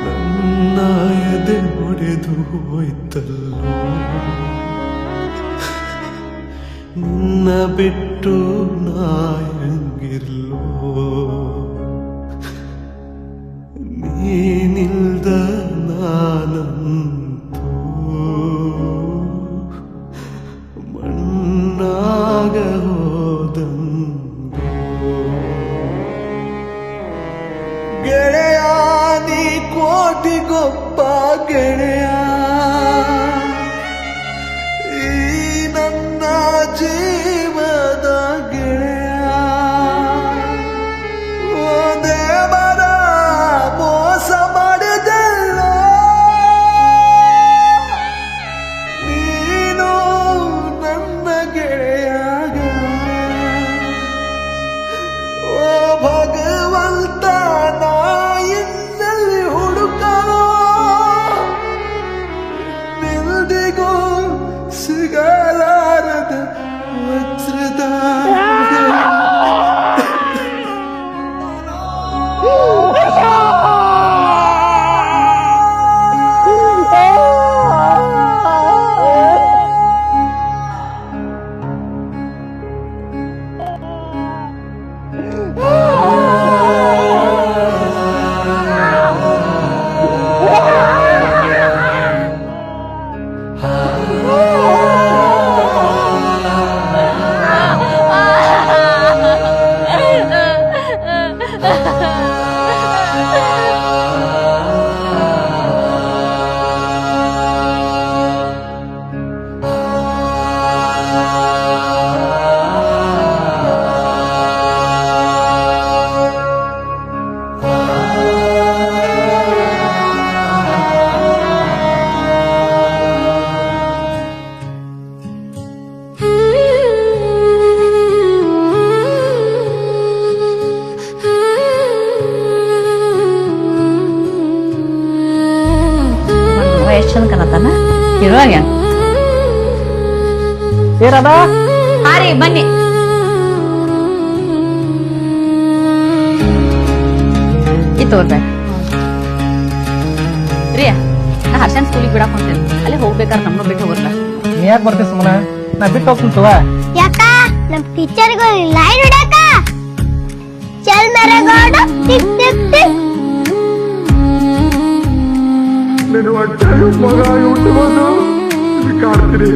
ನನ್ನ ಎದೆ ಹೊಡೆದು ಹೋಯ್ತಲ್ಲೋ, ನಿನ್ನ ಬಿಟ್ಟು ನಾ ಹೆಂಗಿರ್ಲೋ. ನೀನಿಲ್ದ ನಾನಂತೂ ಮಣ್ಣಾಗ ಹೋದಂಗೋ. ಗೆಳೆಯ ನೀ ಕೋಟಿಗೊಬ್ಬ ಗೆಳೆಯ, ಈ ನನ್ನ ಜೀವದ ಗೆಳೆಯ. ಸಿಗಲಾರದ ವಜ್ರದ ಎಷ್ಟು ಚಂದ ಕಾಣತಾನ ಇರುವಾಗ ಏರದ ಹಾ ರೀ ಬನ್ನಿ ತೋರ್ಬೇಕು ಪ್ರಿಯಾ ನಾ ಹರ್ಷನ್ ಸ್ಕೂಲಿಗೆ ಬಿಡಾಕ್ ಹೊಂಟೇನಿ ಅಲ್ಲೇ ಹೋಗ್ಬೇಕಾದ್ರೆ ನಮ್ಮನ್ನು ಬಿಟ್ಟು ಹೋಗಲ್ಲ ನೀ ಯಾಕೆ ಬರ್ತೀವಿ ಸುಮ್ಮನೆ ನಾ ಬಿಟ್ಟು ಹೋಗ್ತೀನಿ ತವ ಯಾಕ ನಮ್ ಟೀಚರ್ಗೆ ಲೈನ್ ಹೊಡ್ಯಾಕ ಚಲ್ ಮೇರೆ ಗೋಡ ಟಿಕ್ ಟಿಕ್ ಟಿಕ್ నేను వచ్చాను మగ ఉంటుంది కాడుతుంది